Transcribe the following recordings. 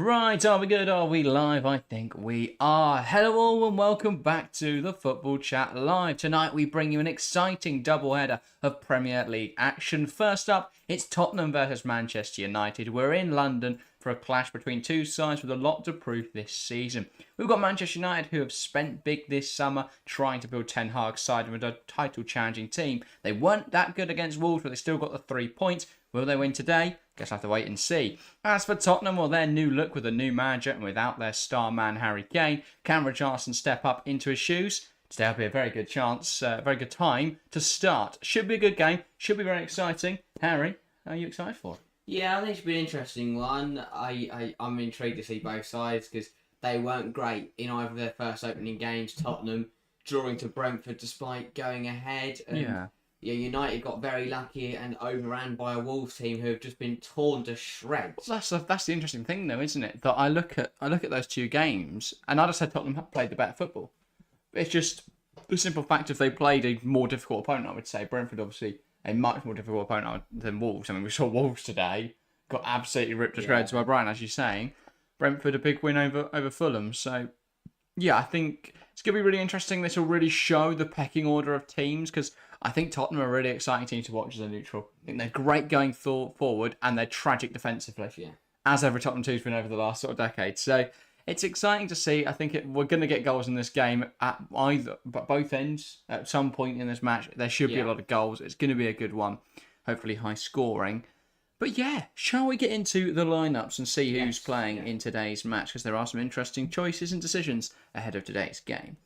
Right, are we good? Are we live? I think we are. Hello all and welcome back to the Football Chat Live. Tonight we bring you an exciting doubleheader of Premier League action. First up, it's Tottenham versus Manchester United. We're in London for a clash between two sides with a lot to prove this season. We've got Manchester United who have spent big this summer trying to build Ten Hag's side with a title-challenging team. They weren't that good against Wolves, but they still got the 3 points. Will they win today? Guess I'll have to wait and see. As for Tottenham, well, their new look with a new manager and without their star man Harry Kane, can Richarlison step up into his shoes? Today will be a very good chance, very good time to start. Should be a good game, should be very exciting. Harry, are you excited for it? Yeah, I think it should be an interesting one. I'm intrigued to see both sides because they weren't great in either of their first opening games. Tottenhm drawing to Brentford despite going ahead. And United got very lucky and overran by a Wolves team who have just been torn to shreds. Well, that's the interesting thing, though, isn't it? That I look at those two games, and I just said Tottenham played the better football. It's just the simple fact if they played a more difficult opponent, I would say Brentford obviously a much more difficult opponent than Wolves. I mean, we saw Wolves today got absolutely ripped to shreds by Brighton, as you're saying. Brentford a big win over Fulham. So yeah, I think it's going to be really interesting. This will really show the pecking order of teams because I think Tottenham are a really exciting team to watch as a neutral. I think they're great going forward and they're tragic defensively. Yeah. As every Tottenham team's been over the last sort of decade. So it's exciting to see. I think we're going to get goals in this game at both ends at some point in this match. There should be a lot of goals. It's going to be a good one. Hopefully high scoring. But yeah, shall we get into the lineups and see who's playing in today's match? Because there are some interesting choices and decisions ahead of today's game.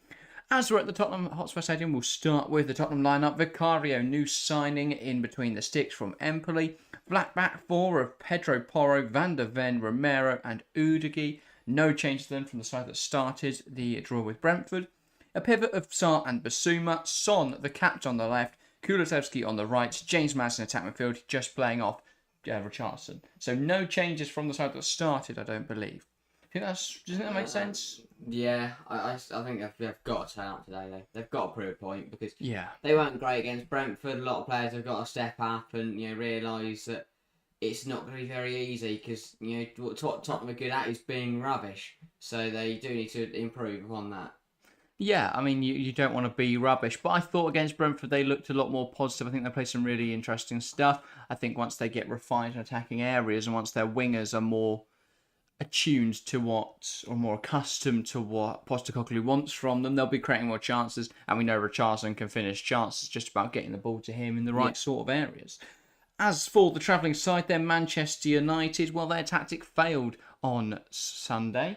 As we're at the Tottenham Hotspur Stadium, we'll start with the Tottenham lineup. Vicario, new signing in between the sticks from Empoli. Flat back four of Pedro Porro, Van der Ven, Romero and Udigi. No change then from the side that started the draw with Brentford. A pivot of Sarr and Basuma. Son, the captain on the left. Kulusevski on the right. James Maddison attack midfield, just playing off Richarlison. So no changes from the side that started, I don't believe. Do you think that makes sense? Yeah, I think they've got to turn up today, though. They've got to prove a point because they weren't great against Brentford. A lot of players have got to step up and realise that it's not going to be very easy because what Tottenham are good at is being rubbish. So they do need to improve upon that. Yeah, I mean, you don't want to be rubbish, but I thought against Brentford they looked a lot more positive. I think they played some really interesting stuff. I think once they get refined in attacking areas and once their wingers are more attuned to or more accustomed to what Postecoglou wants from them, they'll be creating more chances. And we know Richarlison can finish chances just about getting the ball to him in the right sort of areas. As for the travelling side, then Manchester United, well, their tactic failed on Monday.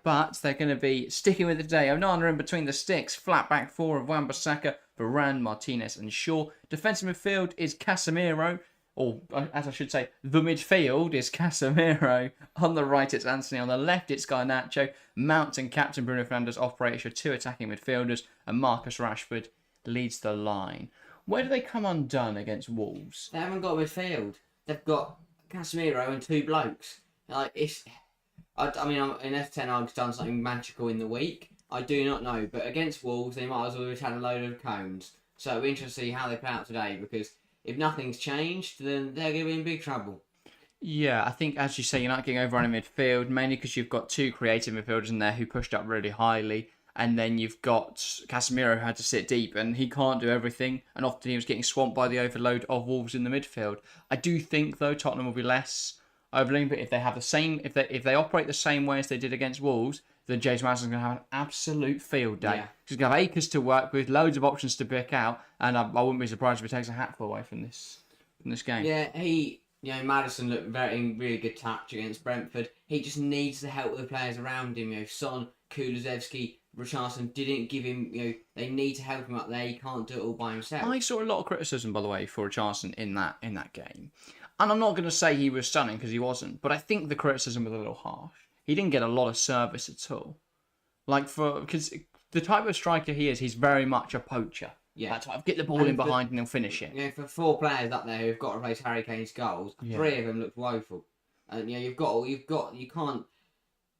But they're going to be sticking with it today. Onana in between the sticks. Flat back four of Wan-Bissaka, Varane, Martinez and Shaw. Defensive midfield is Casemiro. Or, as I should say, the midfield is Casemiro. On the right, it's Anthony. On the left, it's Garnacho. Mount and captain Bruno Fernandes operate as your two attacking midfielders. And Marcus Rashford leads the line. Where do they come undone against Wolves? They haven't got a midfield. They've got Casemiro and two blokes. Unless Ten Hag's done something magical in the week, I do not know. But against Wolves, they might as well have had a load of cones. So it'll be interesting to see how they play out today because if nothing's changed, then they're going to be in big trouble. Yeah, I think, as you say, you're not getting over in midfield, mainly because you've got two creative midfielders in there who pushed up really highly. And then you've got Casemiro who had to sit deep and he can't do everything. And often he was getting swamped by the overload of Wolves in the midfield. I do think, though, Tottenham will be less overloading, but if they have the same, if they operate the same way as they did against Wolves, then James Maddison's going to have an absolute field day. He's going to have acres to work with, loads of options to pick out, and I wouldn't be surprised if he takes a hatful away from this game. Yeah, Maddison looked in really good touch against Brentford. He just needs the help of the players around him. Son, Kulusevski, Richarlison didn't give him. They need to help him up there. He can't do it all by himself. I saw a lot of criticism, by the way, for Richarlison in that game. And I'm not going to say he was stunning because he wasn't, but I think the criticism was a little harsh. He didn't get a lot of service at all. Because the type of striker he is, he's very much a poacher. Yeah. That type of get the ball in behind and he'll finish it. For four players up there who've got to replace Harry Kane's goals, three of them looked woeful. And you can't.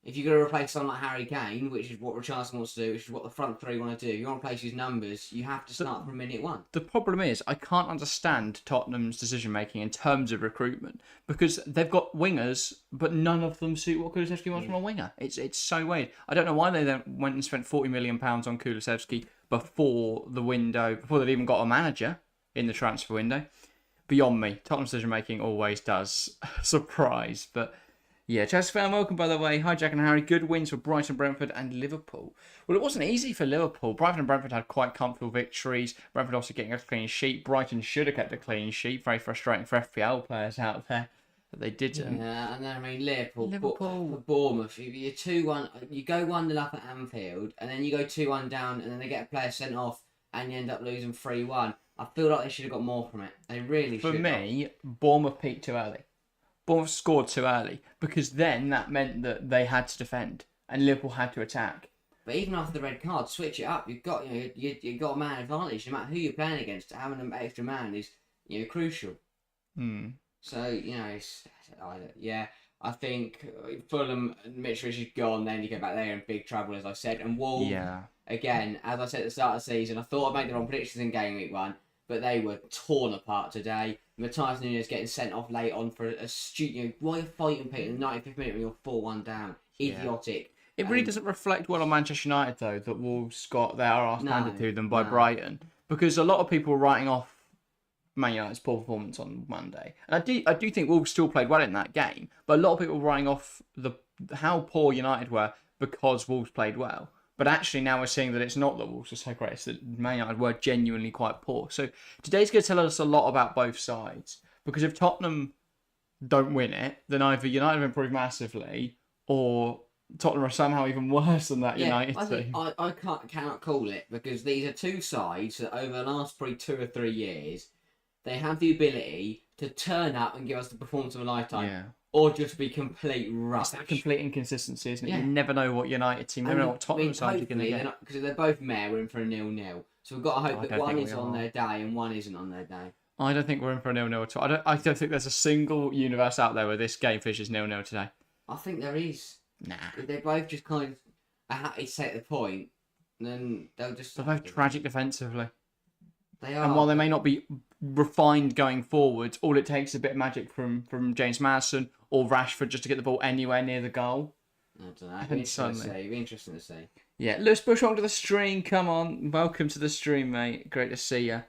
if you're going to replace someone like Harry Kane, which is what Richarlison wants to do, which is what the front three want to do, you want to replace his numbers, you have to start from minute one. The problem is, I can't understand Tottenham's decision making in terms of recruitment because they've got wingers, but none of them suit what Kulusevski wants from a winger. It's so weird. I don't know why they then went and spent £40 million on Kulusevski before the window, before they'd even got a manager in the transfer window. Beyond me, Tottenham's decision making always does surprise, but. Yeah, Chelsea fan, welcome by the way. Hi Jack and Harry. Good wins for Brighton, Brentford and Liverpool. Well, it wasn't easy for Liverpool. Brighton and Brentford had quite comfortable victories. Brentford also getting a clean sheet. Brighton should have kept a clean sheet. Very frustrating for FPL players out there that they didn't. Yeah, and then I mean Liverpool. For Bournemouth, you're 2-1, you go 1-0 up at Anfield, and then you go 2-1 down, and then they get a player sent off, and you end up losing 3-1. I feel like they should have got more from it. They really should. For me, Bournemouth peaked too early. Bournemouth scored too early because then that meant that they had to defend and Liverpool had to attack. But even after the red card, switch it up. You've got you've got a man advantage. No matter who you're playing against, having an extra man is crucial. So I think Fulham, Mitrovic is gone. Then you go back there in big trouble, as I said. And Wolves, again, as I said at the start of the season, I thought I'd make the wrong predictions in game week 1. But they were torn apart today. Matthias Nunes getting sent off late on for a stupid. Why are you fighting Peter in the 95th minute when you're 4-1 down? Idiotic. It really doesn't reflect well on Manchester United though that Wolves got their arse handed to them by Brighton, because a lot of people were writing off Man United's poor performance on Monday, and I do think Wolves still played well in that game, but a lot of people were writing off how poor United were because Wolves played well. But actually now we're seeing that it's not that Wolves were so great, it's that Man United were genuinely quite poor. So today's going to tell us a lot about both sides. Because if Tottenham don't win it, then either United have improved massively, or Tottenham are somehow even worse than that United team. I cannot call it, because these are two sides that over the last probably 2 or 3 years, they have the ability to turn up and give us the performance of a lifetime. Yeah. Or just be complete rubbish. It's that complete inconsistency, isn't it? Yeah. You never know what United team, you never know what Tottenham side you're going to get. Because they're both meh, we're in for a 0-0. So we've got to hope that one is on their day and one isn't on their day. I don't think we're in for a 0-0 at all. I don't think there's a single universe out there where this game finishes 0-0 today. I think there is. Nah. They're both just kind of are happy to take the point, and then they'll just... They're both tragic defensively. They are. And while they may not be refined going forward, all it takes is a bit of magic from James Maddison or Rashford just to get the ball anywhere near the goal. I don't know. It'd be interesting to see. Yeah, Lewis Bush, welcome to the stream. Come on, welcome to the stream, mate. Great to see you.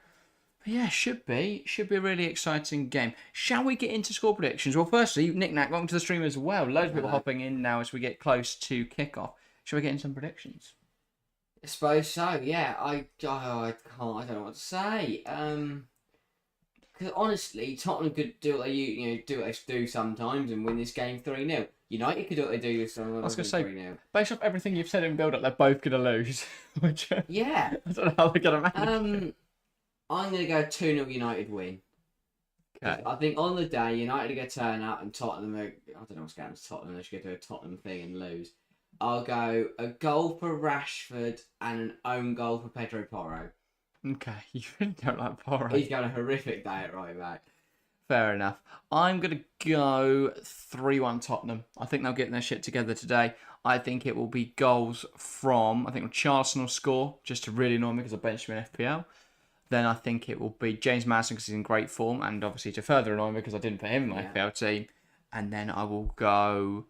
But yeah, should be a really exciting game. Shall we get into score predictions? Well, firstly, Nick Nack, welcome to the stream as well. Loads of people hopping in now as we get close to kickoff. Shall we get into some predictions? I suppose so. Yeah, I don't know what to say. Because honestly, Tottenham could do what they do what they do sometimes and win this game 3-0. United could do what they do sometimes. I was going to say, 3-0. Based off everything you've said in build-up, they're both going to lose. Which, yeah. I don't know how they're going to manage. I'm going to go 2-0 United win. Okay. I think on the day, United are going to turn up and Tottenham I don't know what's going on to Tottenham. They should go do a Tottenham thing and lose. I'll go a goal for Rashford and an own goal for Pedro Porro. Okay, you really don't like Porro. He's got a horrific day at right back. Fair enough. I'm going to go 3-1 Tottenham. I think they'll get their shit together today. I think it will be goals from... I think Richarlison will score, just to really annoy me because I benched him in FPL. Then I think it will be James Maddison because he's in great form, and obviously to further annoy me because I didn't put him in my FPL team. And then I will go...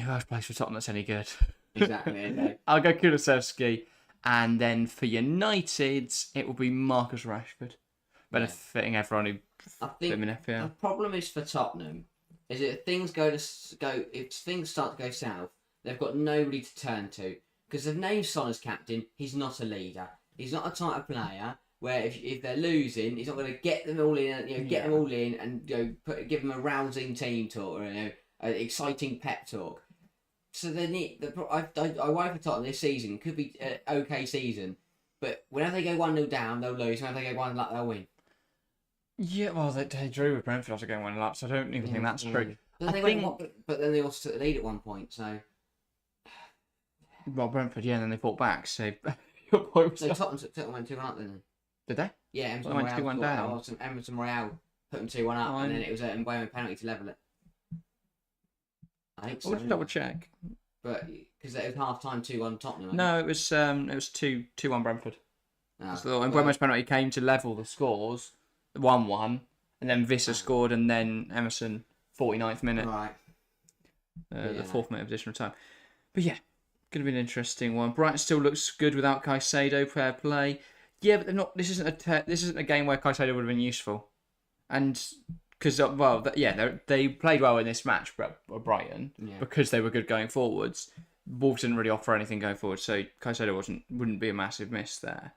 Who else plays for Tottenham that's any good? Exactly. I'll go Kulusevski. And then for United, it will be Marcus Rashford. Benefiting everyone who put him in FPL. The problem is for Tottenham, is that if things start to go south, they've got nobody to turn to. Because they've named Son as captain, he's not a leader. He's not a type of player where if they're losing, he's not going to get them all in, them all in and give them a rousing team talk or an exciting pep talk. So they need. I worry for Tottenham this season. Could be an okay season, but whenever they go 1-0 down, they'll lose. Whenever they go 1-0 up, they'll win. Yeah, well, they drew with Brentford after going 1-0 up, so I don't even think that's true. But then they also took the lead at one point. So, well, Brentford, and then they fought back. So your point was. So Tottenham went 2-1 up, didn't they? Did they? Yeah, Emerson went 2-1 down. Emerson Royale put them 2-1 up, and then it was an Mbeumo penalty to level it. I think I'll so. just double check. But because it was half time 2-1 Tottenham. No, it was 2-1 Brentford. Oh, So, and Buemo's penalty came to level the scores, 1-1, and then Visser scored, and then Emerson, 49th minute. Right. The 4th minute of additional time. But yeah, going to be an interesting one. Brighton still looks good without Caicedo. Fair play. Yeah, but they're not. This isn't a game where Caicedo would have been useful, and because they played well in this match, Brighton, because they were good going forwards. Wolves didn't really offer anything going forward, so Caicedo wouldn't be a massive miss there.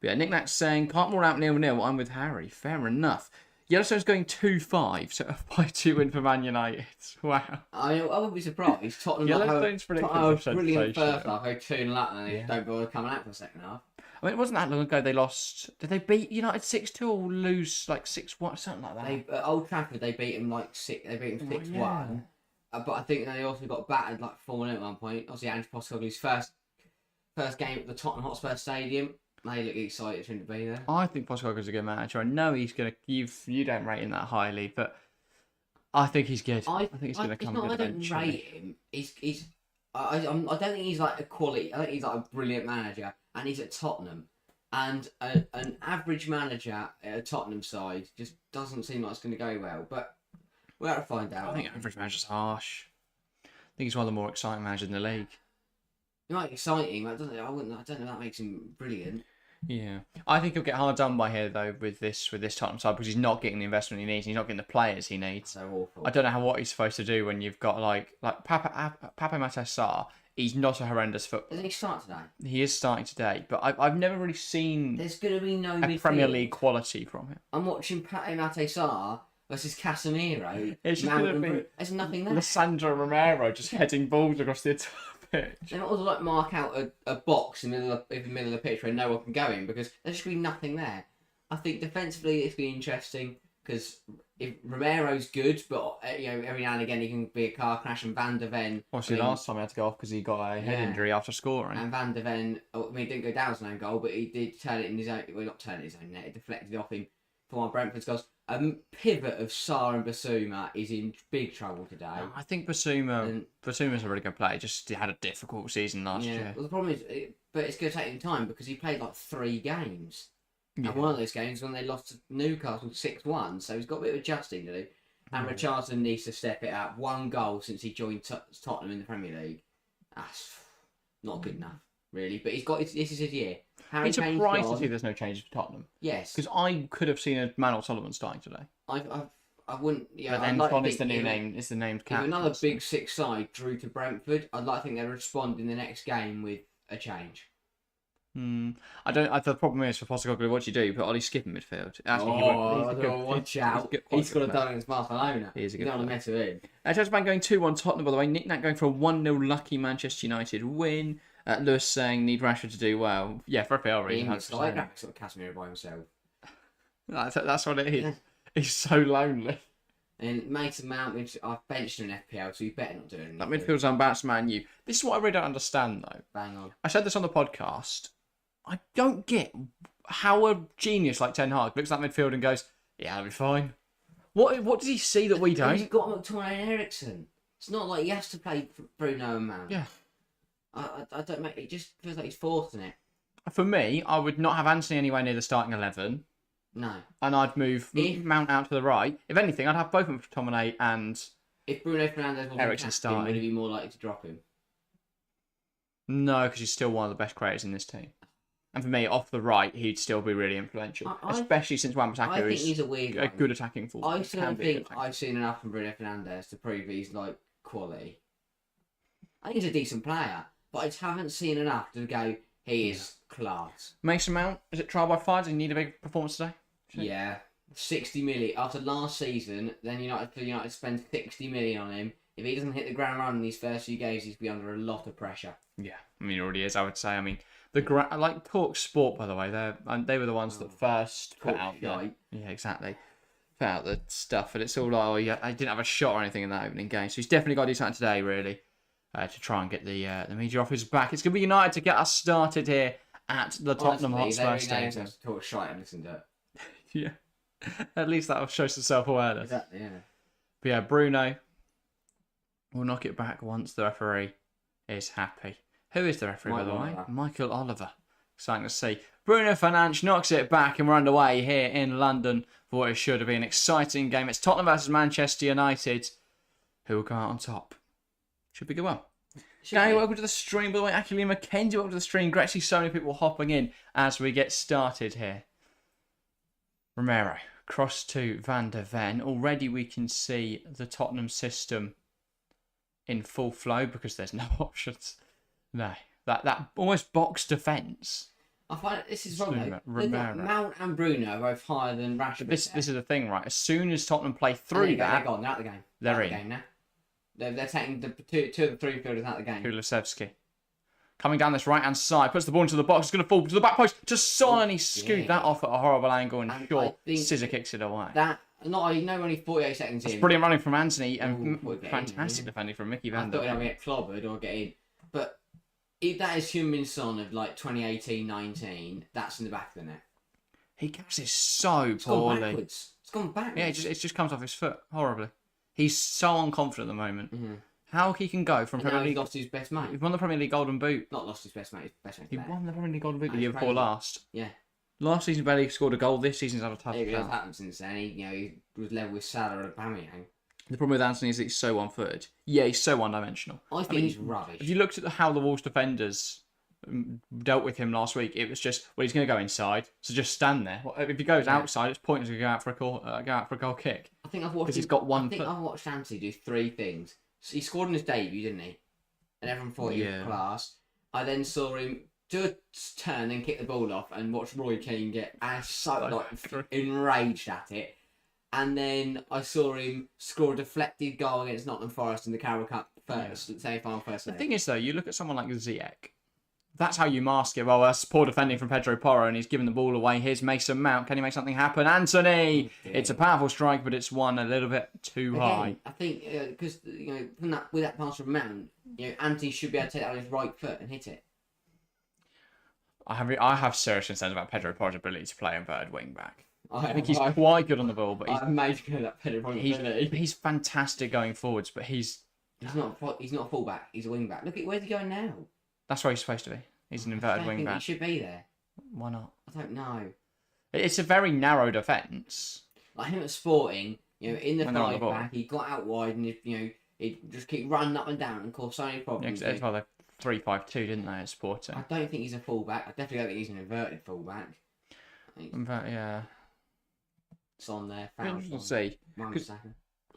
But yeah, Nick Nack's saying can't rule out 0-0. I'm with Harry. Fair enough. Yellowstone's going 2-5, so a 5-2 win for Man United. Wow. I wouldn't be surprised. Tottenham Yellowstone's Tottenham brilliant first half. They 2-0 up and they don't bother coming out for the second half. I mean, it wasn't that long ago they lost. Did they beat United 6-2 or lose like 6-1, something like that? At Old Trafford, they beat them 6-1. But I think they also got battered 4-0 at one point. Obviously, Ange Postecoglou's first game at the Tottenham Hotspur Stadium. They look excited for him to be there. I think Postecoglou's a good manager. I know he's gonna. You don't rate him that highly, but I think he's good. I think he's gonna come good eventually. I don't rate him. I don't think he's a quality. I think he's a brilliant manager, and he's at Tottenham. And an average manager at a Tottenham side just doesn't seem like it's going to go well. But we'll have to find out. I think average manager's harsh. I think he's one of the more exciting managers in the league. He might be exciting, but I don't know if that makes him brilliant. Yeah, I think he'll get hard done by here though with this Tottenham side because he's not getting the investment he needs. He's not getting the players he needs. So awful. I don't know what he's supposed to do when you've got like Pape Matar Sarr. He's not a horrendous footballer. Doesn't he start today? He is starting today, but I've never really seen. There's going to be no a Premier League quality from him. I'm watching Pape Matar Sarr versus Casemiro. It's just going to be. There's nothing there. Lissandro Romero just heading balls across the entire pitch. They might also mark out a box in the middle of the pitch where no one can go in because there's just going to be nothing there. I think defensively it's going to be interesting because if Romero's good, but every now and again he can be a car crash, and Van der Ven. Obviously, last time he had to go off because he got a head injury after scoring. And Van der Ven, he didn't go down as an own goal, but he did turn it in his own. Well, not turn it in his own net. It deflected it off him for one of Brentford's goals. A pivot of Sarr and Basuma is in big trouble today. I think Basuma's a really good player. Just had a difficult season last year. Well, the problem is, but it's going to take him time because he played 3 games. Yeah. And one of those games when they lost to Newcastle 6-1, so he's got a bit of adjusting to do. And Richardson needs to step it up. 1 goal since he joined Tottenham in the Premier League. That's not good enough, really. But this is his year. It's surprised to see there's no changes for Tottenham. Yes. Because I could have seen a Manuel Solomon starting today. I wouldn't. Yeah, but then Son is the new name. It's the named captain. If another big 6 side drew to Brentford, I'd like to think they'd respond in the next game with a change. The problem is for Postecoglou, what do you do? Put Ollie Skip in midfield. Actually, watch out. He's got a done against Barcelona. He's a good. You don't want to mess with him. Chelsea going 2-1 Tottenham. By the way, Nick Nack going for a 1-0 lucky Manchester United win. Lewis saying need Rashford to do well. Yeah, for a PL reason. He's like Casemiro by himself. That's what it is. He's so lonely. And Mason Mount, which I've benched in FPL, so you better not do anything. That midfield's unbalanced, Man U. This is what I really don't understand, though. Bang on. I said this on the podcast. I don't get how a genius like Ten Hag looks at that midfield and goes, "Yeah, I'll be fine." What does he see that we don't? He's got McTominay and Eriksen. It's not like he has to play Bruno and Mount. Yeah. I don't make it. Just feels like he's forcing it. For me, I would not have Anthony anywhere near the starting 11. No. And I'd move Mount out to the right. If anything, I'd have both of them, McTominay and if Bruno Fernandes wasn't Eriksen starting, would he be more likely to drop him? No, because he's still one of the best creators in this team. And for me, off the right, he'd still be really influential, especially since Wan-Bissaka is he's a good attacking forward. I still think I've seen enough from Bruno Fernandes to prove he's quality. I think he's a decent player, but I just haven't seen enough to go, he is class. Mason Mount, is it trial by fire? Does he need a big performance today? Yeah. 60 million. After last season, then United spend 60 million on him. If he doesn't hit the ground running these first few games, he's be under a lot of pressure. Yeah, I mean, he already is, I would say. I mean, Talk Sport, by the way, they were the ones that first put out the... Yeah, exactly. Put out the stuff, and it's all like, I didn't have a shot or anything in that opening game. So he's definitely got to do something today, really, to try and get the media off his back. It's going to be United to get us started here at the Tottenham Hotspur Stadium. Talk shite and listen to it. Yeah. At least that'll show some self-awareness. Exactly, yeah. But yeah, Bruno, We'll knock it back once the referee is happy. Who is the referee, by the way? Michael Oliver. Exciting to see. Bruno Fernandes knocks it back, and we're underway here in London for what it should have been an exciting game. It's Tottenham versus Manchester United. Who will come out on top? Should be good. Well. Gary, welcome to the stream. By the way, actually, Mackenzie, welcome to the stream. Great to see so many people hopping in as we get started here. Romero, cross to Van der Ven. Already we can see the Tottenham system in full flow because there's no options. No, that almost box defence. I find this is wrong. Mount and Bruno are both higher than Rashford. This is the thing, right? As soon as Tottenham play through that, they're gone. They're out of the game. They're in. The game now. They're taking the two of the three fielders out of the game. Kulusevski coming down this right hand side, puts the ball into the box. It's going to fall to the back post. Just Son, and he scooped that off at a horrible angle and short. Scissor kicks it away. Only 48 seconds That's in. brilliant running from Anthony and fantastic defending from Mickey Van der Ven. I thought he'd get clobbered or get in, but if that is Heung-min Son of like 2018-19, that's in the back of the net. He catches so poorly. It's gone backwards. Yeah, it just comes off his foot horribly. He's so unconfident at the moment. Mm-hmm. How he can go from Premier League... He's lost his best mate. He won the Premier League Golden Boot. Not lost his best mate. His best mate. He won the Premier League Golden Boot the year before last. Yeah. Last season barely scored a goal. This season's had a tough It has happened since then. He was level with Salah and Aubameyang. The problem with Anthony is that he's so one-footed. Yeah, he's so one-dimensional. I think he's rubbish. If you looked at how the Wolves defenders dealt with him last week, it was just, well, he's going to go inside, so just stand there. Well, if he goes outside, it's pointless to go out for a goal kick. I think I've watched. He's got one. I've watched Anthony do three things. So he scored in his debut, didn't he? And everyone thought he was class. I then saw him do a turn and kick the ball off, and watch Roy Keane get enraged at it. And then I saw him score a deflected goal against Nottingham Forest in the Carabao Cup semi-final first. The thing is, though, you look at someone like Ziyech. That's how you mask it. Well, that's poor defending from Pedro Porro, and he's given the ball away. Here's Mason Mount. Can he make something happen? Anthony! It's a powerful strike, but it's one a little bit too high. I think, because, with that pass from Mount, Anthony should be able to take that on his right foot and hit it. I have serious concerns about Pedro Porro's ability to play inverted wing back. I think he's quite good on the ball, but he's fantastic going forwards, but he's not a fullback. He's a wing back. Look at where's he going now? That's where he's supposed to be. He's an inverted wing back. He should be there. Why not? I don't know. It's a very narrow defence. Like him at Sporting, in the five back, he got out wide and he just keep running up and down and cause so many problems. Yeah, that's why they 3-5-2, didn't they, at Sporting? I don't think he's a fullback. I definitely don't think he's an inverted fullback. Yeah. It's on there. We'll see.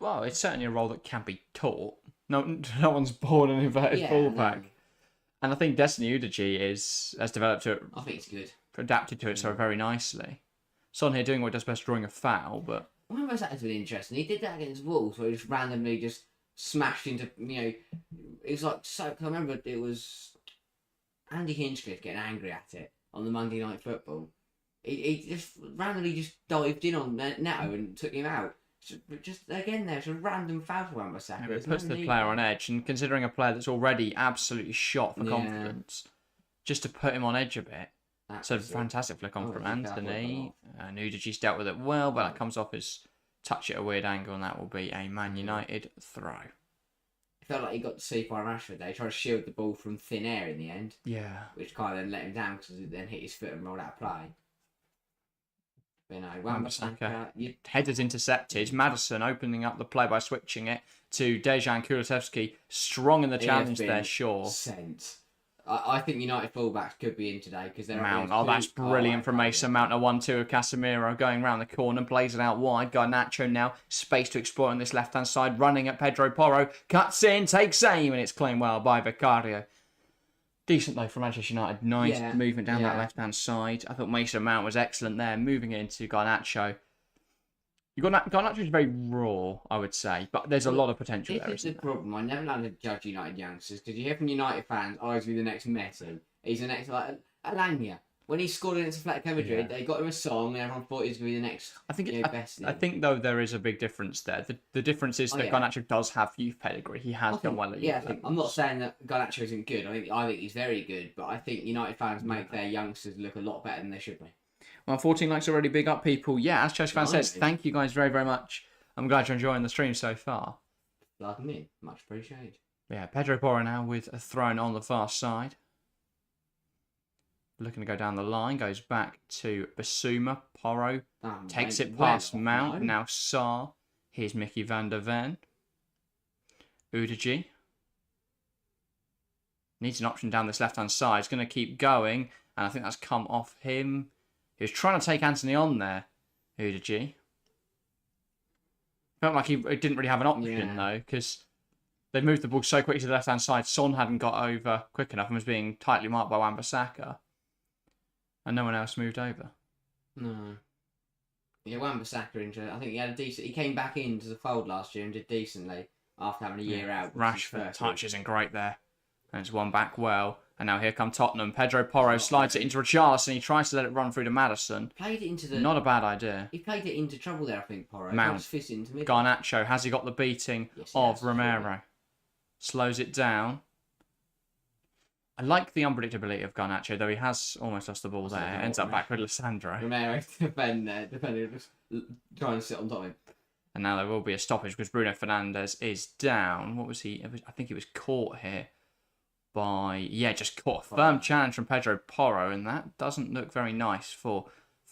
Well, it's certainly a role that can be taught. No one's born an inverted fullback. No. And I think Destiny Udogie has developed it. I think it's good. Adapted to it so very nicely. Son here doing what he does best, drawing a foul, but... One of those that has been interesting. He did that against Wolves, where he just randomly just smashed into, it was like, I remember it was Andy Hinchcliffe getting angry at it on the Monday Night Football. He just randomly just dived in on Neto and took him out. Just again, there's a random foul for Wan-Bissaka. It puts the player on edge, and considering a player that's already absolutely shot for confidence, just to put him on edge a bit. That's a fantastic flick on from Anthony. Udogie's dealt with it well, but that comes off his touch at a weird angle, and that will be a Man United throw. It felt like he got deceived by Rashford there. He tried to shield the ball from thin air in the end. Yeah. Which kind of then let him down because he then hit his foot and rolled out of play. Wan-Bissaka, headers intercepted. Maddison opening up the play by switching it to Dejan Kulusevski. Strong in the challenge there, sure. Sent. I think United fullbacks could be in today because they're Mount. Oh, that's brilliant from Mason Mount. A 1-2 of Casemiro going round the corner, plays it out wide. Garnacho now space to exploit on this left hand side, running at Pedro Porro, cuts in, takes aim, and it's claimed well by Vicario. Decent though from Manchester United. Nice movement down that left-hand side. I thought Mason Mount was excellent there. Moving into Garnacho. Garnacho is very raw, I would say, but there's a lot of potential there. This is the problem. I never learned to judge United youngsters because you hear from United fans, he's the next Messi. He's the next, like, Alanya. When he scored against Atletico Madrid, they got him a song and everyone thought he was going to be the next best. I think, though, there is a big difference there. The difference is that Garnacho does have youth pedigree. He has done well at youth. I'm not saying that Garnacho isn't good. I think he's very good, but I think United fans make their youngsters look a lot better than they should be. Well, 14 likes already. Big up, people. Yeah, as Chelsea fan says, thank you guys very, very much. I'm glad you're enjoying the stream so far. Plug him in. Much appreciated. Yeah, Pedro Porro now with a thrown on the far side. Looking to go down the line, goes back to Basuma. Porro takes it past Mount. Now Sarr. Here's Mickey van der Ven. Udogie. Needs an option down this left-hand side. He's going to keep going, and I think that's come off him. He was trying to take Anthony on there, Udogie. Felt like he didn't really have an option, though, because they moved the ball so quickly to the left-hand side. Son hadn't got over quick enough and was being tightly marked by Wan-Bissaka. And no one else moved over. No. Yeah, Wan-Bissaka injured. I think he had a decent... He came back into the fold last year and did decently after having a year out. Rashford touch isn't great there. And it's one back well. And now here come Tottenham. Pedro Porro slides it into Richarlison. He tries to let it run through to Maddison. Played it into the... Not a bad idea. He played it into trouble there, I think, Porro. Mount. Fist into mid. Garnacho. Has he got the beating of Romero? Sure. Slows it down. I like the unpredictability of Garnacho, though he has almost lost the ball there. Ends up back with Lissandro. Romero defending just trying to sit on top of him. And now there will be a stoppage because Bruno Fernandes is down. What was he? I think he was caught here by... Yeah, just caught a firm challenge from Pedro Porro, and that doesn't look very nice for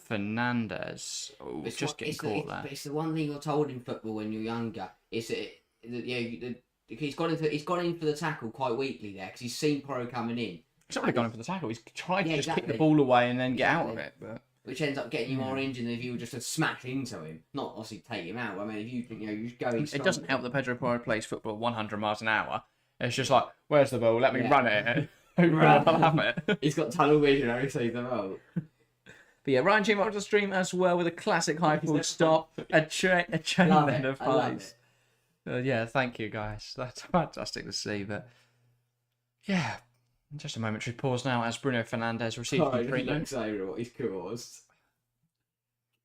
Fernandes. Oh, it's just getting caught there. It's the one thing you're told in football when you're younger. Is that he's gone in for the tackle quite weakly there because he's seen Porro coming in. He's not really gone in for the tackle. He's tried to just kick the ball away and then get out of it. But which ends up getting you more injured than if you were just to smash into him. Not obviously take him out. I mean, if you just go in. It doesn't help that Pedro Porro plays football at 100 miles an hour. It's just like, where's the ball? Let me run it. I'll have it. He's got tunnel vision. I see the ball. But yeah, Ryan came up to the stream as well with a classic high full stop, a chain of highs. Yeah, thank you guys. That's fantastic to see. But yeah, just a momentary pause now as Bruno Fernandes receives the treatment. Looks over what he's caused.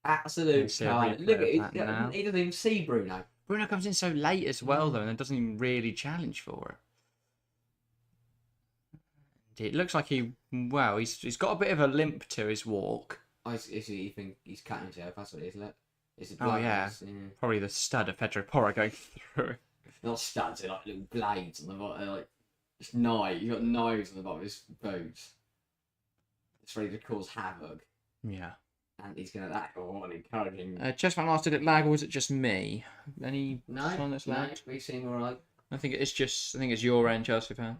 Absolute card. Look at it. He doesn't even see Bruno. Bruno comes in so late as well, though, and doesn't even really challenge for it. It looks like he's got a bit of a limp to his walk. You think he's cutting himself? That's what it is, look. Probably the stud of Pedro Porro going through. Not studs, they're like little blades on the bottom. Like just knives. You got knives on the bottom of his boots. It's ready to cause havoc. Yeah. And he's gonna encouraging. Chess Van asked, did it lag or was it just me? Any sign that's lagged? We seem alright. I think it's your end, Chelsea fan.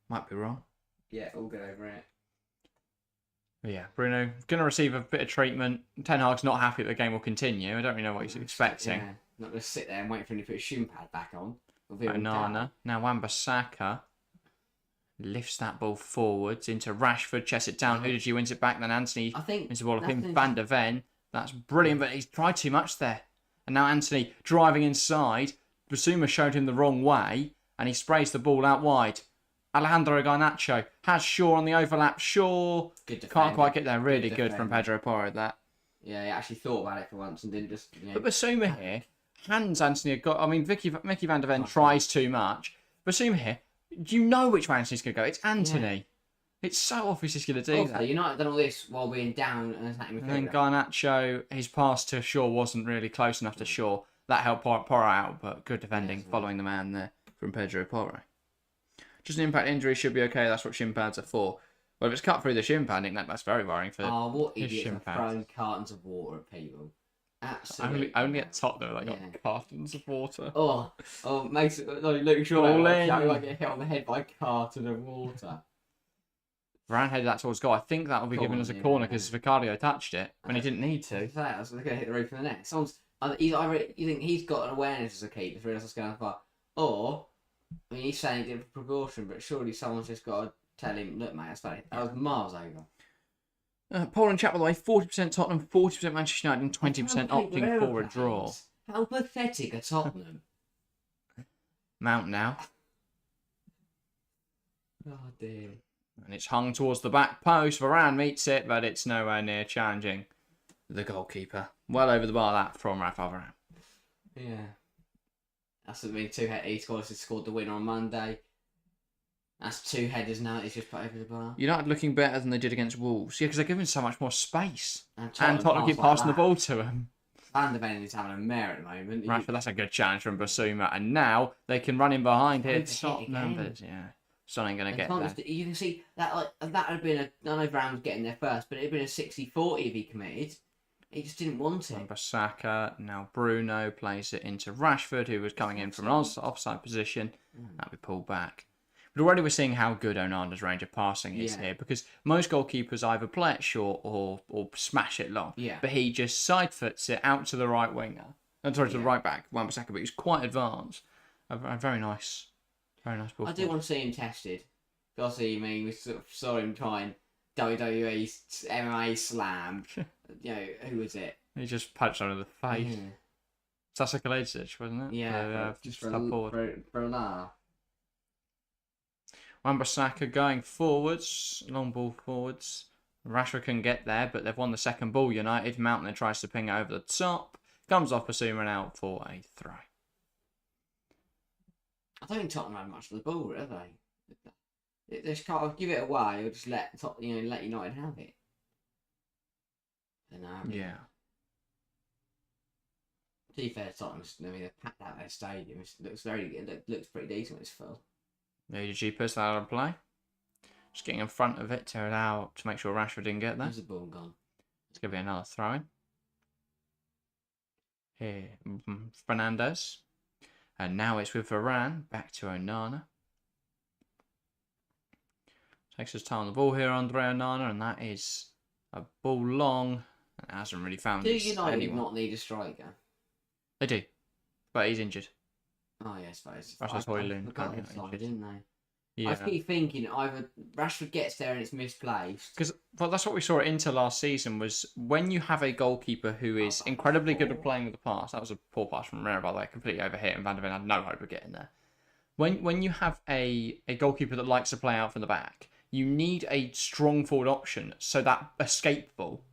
Might be wrong. Yeah, all good over it. But yeah, Bruno going to receive a bit of treatment. Ten Hag's not happy that the game will continue. I don't really know what he's expecting. Yeah, not going to sit there and wait for him to put his shin pad back on. Onana. Now Wan-Bissaka lifts that ball forwards into Rashford, chests it down. Udogie wins it back. Then Anthony wins the ball of him. Van der Ven. That's brilliant, but he's tried too much there. And now Anthony driving inside. Basuma showed him the wrong way, and he sprays the ball out wide. Alejandro Garnacho has Shaw on the overlap. Shaw can't quite get there. Really good from Pedro Porro, that. Yeah, he actually thought about it for once and didn't just... But Basuma here, hands Anthony... Mickey van der Ven tries too much. Basuma here, you know which way Anthony's going to go. It's Anthony. Yeah. It's so obvious he's going to do that. United done all this while being down and attacking midfielder. And then Garnacho, his pass to Shaw wasn't really close enough to Shaw. That helped Porro out, but good defending following the man there from Pedro Porro. Just an impact injury should be okay. That's what shin pads are for. Well, if it's cut through the shin pad, I think that's very worrying for what idiots are throwing cartons of water at people. Absolutely. Only at Tottenham, they got cartons of water. Makes it like Luke Shaw like get hit on the head by a carton of water. Varane headed that towards goal. I think that will be given as a corner because Vicario touched it when he didn't need to. I was going to hit the roof of the net. You think he's got an awareness as a keeper to realise what's going on, or I mean, he's saying it in proportion, but surely someone's just got to tell him, look, mate, that was miles over. Paul and chat, by the way, 40% Tottenham, 40% Manchester United, and 20% opting for a draw. How pathetic are Tottenham? Mount now. Oh, dear. And it's hung towards the back post. Varane meets it, but it's nowhere near challenging the goalkeeper. Well over the bar, that, from Rafael Varane. Yeah. That's been he scored the winner on Monday. That's two headers now that he's just put over the bar. United looking better than they did against Wolves. Yeah, because they're giving so much more space. And Tottenham keep passing the ball to him. Van der Ven is having a mare at the moment. Rashford, that's a good challenge from Basuma. And now they can run in behind here. Overhit Tottenham, again. but yeah, Son ain't going to get Thomas, there. you can see that that had been I know Brown was getting there first, but it had been a 60-40 if he committed. He just didn't want it. Saka, now Bruno plays it into Rashford, who was coming in from an offside position. That'll be pulled back. But already we're seeing how good Onana's range of passing is here, because most goalkeepers either play it short or smash it long. Yeah. But he just side foots it out to the right winger. I'm sorry, to the right back, Wan-Bissaka, but he's quite advanced. A very nice ball. I do want to see him tested. Obviously, I mean, we sort of saw him trying WWE MMA slam. Who was it? He just punched under the face. Sasa Kalajdzic, wasn't it? Yeah, just forward. For an Wan-Bissaka going forwards, long ball forwards. Rashford can get there, but they've won the second ball. United. Mountain tries to ping it over the top. Comes off Basuma and out for a throw. I don't think Tottenham had much of the ball, have they? They just can't give it away or just let United have it. Yeah. To be fair, Tottenham's they've packed out their stadium. It looks pretty decent when it's full. ADG puts that out of play. Just getting in front of it to make sure Rashford didn't get there. There's the ball gone. It's going to be another throw in. Here, Fernandes. And now it's with Varane. Back to Onana. Takes his time on the ball here, Andre Onana. And that is a ball long. And it hasn't really found Do United not need a striker? They do. But he's injured. Oh, yeah, I suppose. Rasmus Højlund Got didn't they? Yeah. I keep thinking either Rashford gets there and it's misplaced. Because that's what we saw at Inter last season, was when you have a goalkeeper who is incredibly good at playing with the pass. That was a poor pass from Romero, by the way, completely overhit, and Van der Ven had no hope of getting there. When you have a goalkeeper that likes to play out from the back, you need a strong forward option so that escape ball,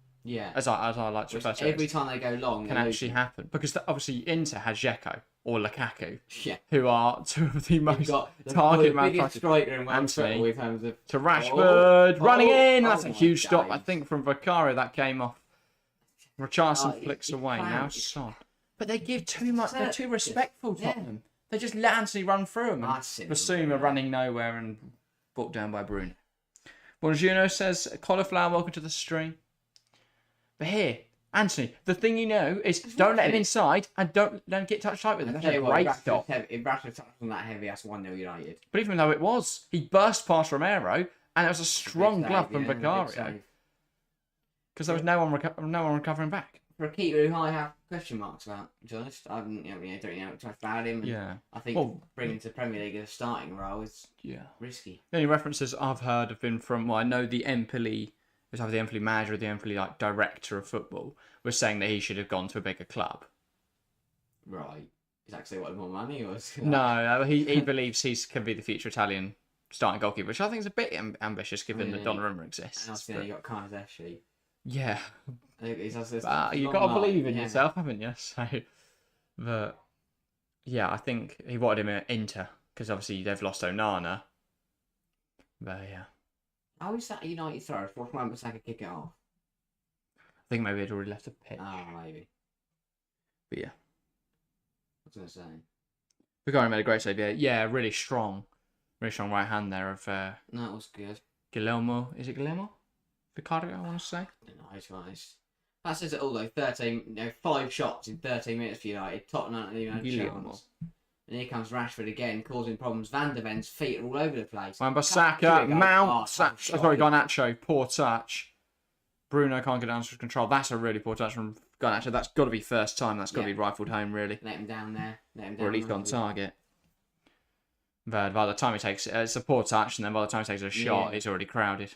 as I like to refer to it, every time they go long, can actually happen. Because obviously Inter has Dzeko or Lukaku, yeah, who are two of the most target man striker in Anthony with terms of to Rashford running in. That's a huge stop, I think, from Vicario. That came off. Richarlison flicks away now. Son, but they give too much. They're too respectful, Tottenham. They just let Anthony run through them. Basuma running nowhere and brought down by Bruno. Bonjuno says, "Cauliflower, welcome to the stream." But here, Anthony, the thing you know is don't let him inside and don't get touch tight with him. That's a great stop. If Rashford touched on that heavy, that's 1-0 United. But even though it was, he burst past Romero and it was a strong glove from Vicario. Because there was no one recovering back. For a keeper who I have question marks about, to be honest, I don't know much about him. I think bringing to Premier League as a starting role is risky. The only references I've heard have been from, I know the Empoli. It was either the Empoli manager or the Empoli director of football was saying that he should have gone to a bigger club. Right. Is that because they wanted more money? Or No, he believes he can be the future Italian starting goalkeeper, which I think is a bit ambitious given that Donnarumma exists. And you got Kaiserslautern. Yeah. But you've got to believe in yourself, haven't you? So, but yeah, I think he wanted him at Inter because obviously they've lost Onana. But yeah. How is that a United throw? Watch Wan-Bissaka kick it off. I think maybe he'd already left the pitch. Oh, maybe. But yeah. What was I going to say? Vicario made a great save. Yeah, really strong right hand there of. No, it was good. Guillermo. Is it Guillermo? Vicario, I want to say. I don't know, it's nice. That says it all though. 5 shots in 13 minutes for United. Tottenham and Guillermo. And here comes Rashford again, causing problems. Van der Ven's feet are all over the place. Wan-Bissaka, Mount, Garnacho, poor touch. Bruno can't get under control. That's a really poor touch from Garnacho. That's got to be first time. That's got to be rifled home, really. Let him down there. Or at least on target. But by the time he takes it, it's a poor touch, and then by the time he takes a shot, it's already crowded.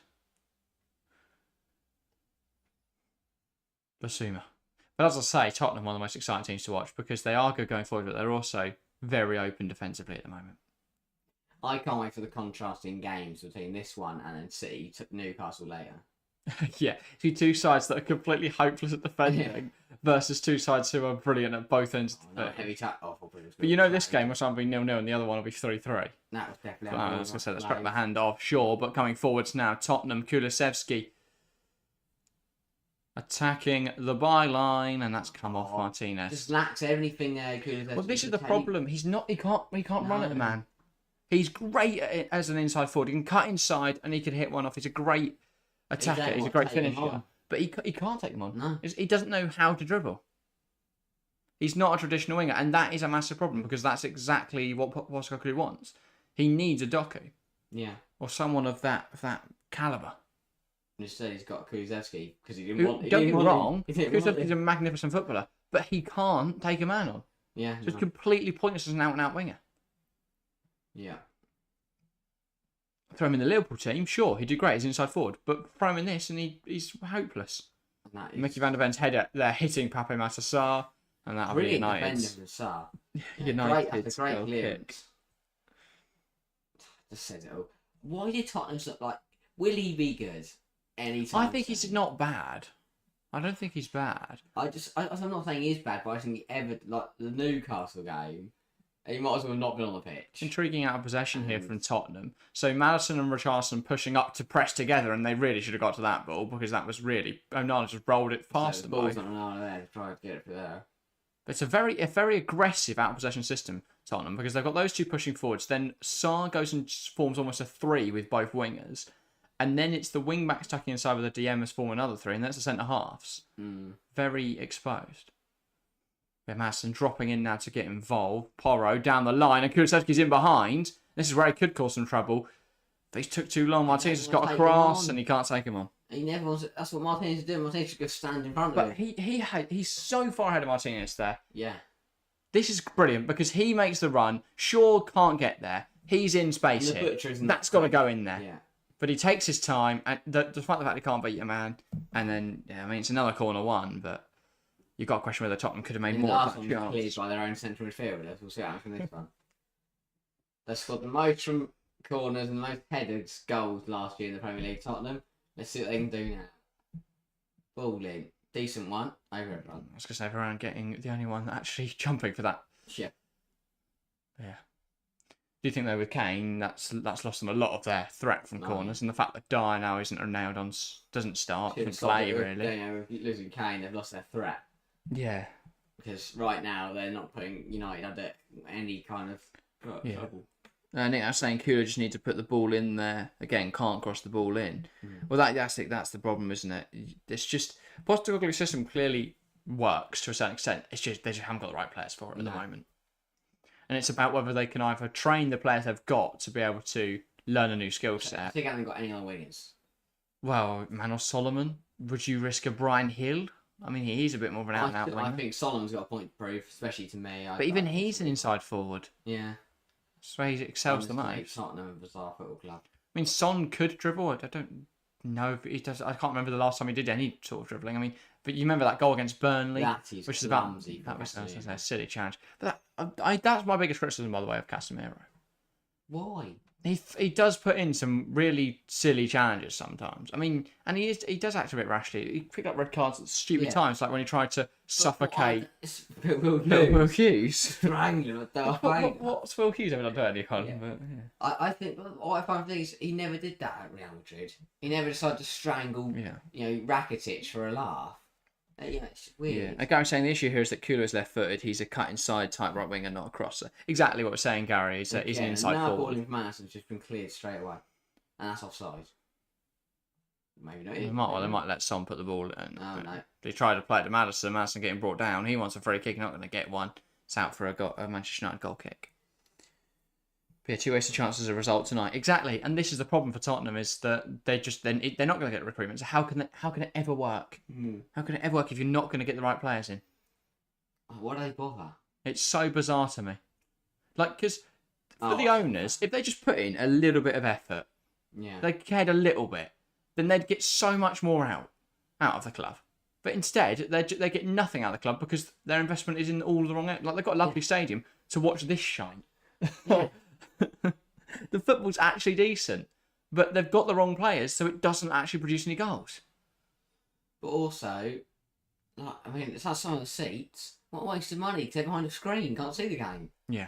Basuma. But as I say, Tottenham are one of the most exciting teams to watch because they are good going forward, but they're also very open defensively at the moment. I can't wait for the contrasting games between this one and then City to Newcastle later. Yeah, see two sides that are completely hopeless at defending versus two sides who are brilliant at both ends. Heavy but you know this game will be 0-0 and the other one will be 3-3. That was definitely. I was going to say that struck the hand off, sure, but coming forwards now, Tottenham, Kulusevski. Attacking the byline, and that's come off Martinez. Just lacks everything there. Well, this is the problem. He's not. He can't run at the man. He's great at it as an inside forward. He can cut inside, and he can hit one off. He's a great attacker. He's a great finisher. But he can't take them on. No. He doesn't know how to dribble. He's not a traditional winger, and that is a massive problem because that's exactly what Postecoglou wants. He needs a Doku. Yeah. Or someone of that calibre. Instead, he's got Kulusevski because he didn't want. Don't get me wrong. Kulusevski's a magnificent footballer, but he can't take a man on. Yeah. So it's completely pointless as an out-and-out winger. Yeah. Throw him in the Liverpool team, sure, he'd do great as inside forward, but throw him in this and he's hopeless. Mickey van der Ven's header there hitting Pape Matar Sarr, and that'll be United's. United's great goal kick. Just says it all. Why did Tottenham look like? Will he be good anytime? I think he's not bad. I don't think he's bad. I'm not saying he's bad, but I think like the Newcastle game, he might as well not been on the pitch. Intriguing out of possession here from Tottenham. So Maddison and Richarlison pushing up to press together, and they really should have got to that ball because that was really Onana just rolled it past the the ball's not Onana there to try to get it for there. It's a very aggressive out of possession system, Tottenham, because they've got those two pushing forwards. Then Sarr goes and forms almost a 3 with both wingers. And then it's the wing backs tucking inside with the DMs form another 3, and that's the centre halves. Very exposed. Maddison dropping in now to get involved. Porro down the line, and Kulusevski's in behind. This is where he could cause some trouble. These took too long. Martinez has got a cross, and he can't take him on. He never wants. That's what Martinez is doing. Martinez should go stand in front of him. But he's so far ahead of Martinez there. Yeah. This is brilliant because he makes the run. Shaw can't get there. He's in space here. That's got to go in there. Yeah. But he takes his time, and despite the fact he can't beat a man, and then it's another corner one, but you've got to question whether Tottenham could have made more of that chance. Cleared by their own central midfielders. We'll see what happens from this one. They scored the most from corners and the most headed goals last year in the Premier League. Tottenham. Let's see what they can do now. Ball in. Decent one. Over everyone. I was going to say, Varane getting the only one actually jumping for that. Yeah. Yeah. Do you think, though, with Kane, that's lost them a lot of their threat from corners, and the fact that Dyer now isn't nailed on, doesn't start from play, really. With losing Kane, they've lost their threat. Yeah. Because right now, they're not putting United under any kind of trouble. I think I was saying Kula just need to put the ball in there. Again, can't cross the ball in. Well, that's the problem, isn't it? It's just Postecoglou's system clearly works to a certain extent. It's just they just haven't got the right players for it at the moment. And it's about whether they can either train the players they've got to be able to learn a new skill set. I think I haven't got any other wingers. Well, Manos Solomon. Would you risk a Brian Hill? I mean, he's a bit more of an out-and-out winger. I think Solomon's got a point to prove, especially to me. But even he's an inside forward. Yeah. That's where he excels the most. Tottenham a bizarre football club. I mean, Son could dribble. I don't know if he does. I can't remember the last time he did any sort of dribbling. I mean, but you remember that goal against Burnley, which is about that was a silly challenge. But that's my biggest criticism, by the way, of Casemiro. Why? He does put in some really silly challenges sometimes. I mean, and he does act a bit rashly. He picked up red cards at stupid times, like when he tried to suffocate Will Hughes. Strangling with the What's Will Hughes ever done to anyone? Yeah. But, yeah. I think what I find is he never did that at Real Madrid. He never decided to strangle Rakitic for a laugh. It's weird. And Gary's saying the issue here is that Kula is left-footed. He's a cut-inside type right winger, not a crosser. Exactly what we're saying, Gary. He's an inside now forward. Now Madison's just been cleared straight away. And that's offside. Maybe not. They might let Son put the ball in. Oh, no. They tried to play it to Maddison. Madison getting brought down. He wants a free kick. Not going to get one. It's out for a Manchester United goal kick. But yeah, 2 wasted chances as a result tonight. Exactly, and this is the problem for Tottenham is that they're not going to get recruitment. So how can it ever work? How can it ever work if you're not going to get the right players in? Why do they bother? It's so bizarre to me. Like, because for the owners, if they just put in a little bit of effort, they cared a little bit, then they'd get so much more out of the club. But instead, they get nothing out of the club because their investment is in all the wrong. Like they've got a lovely stadium to watch this shine. Yeah. The football's actually decent, but they've got the wrong players, so it doesn't actually produce any goals. But also, it's like some of the seats. What a waste of money, because they're behind a screen, can't see the game. Yeah.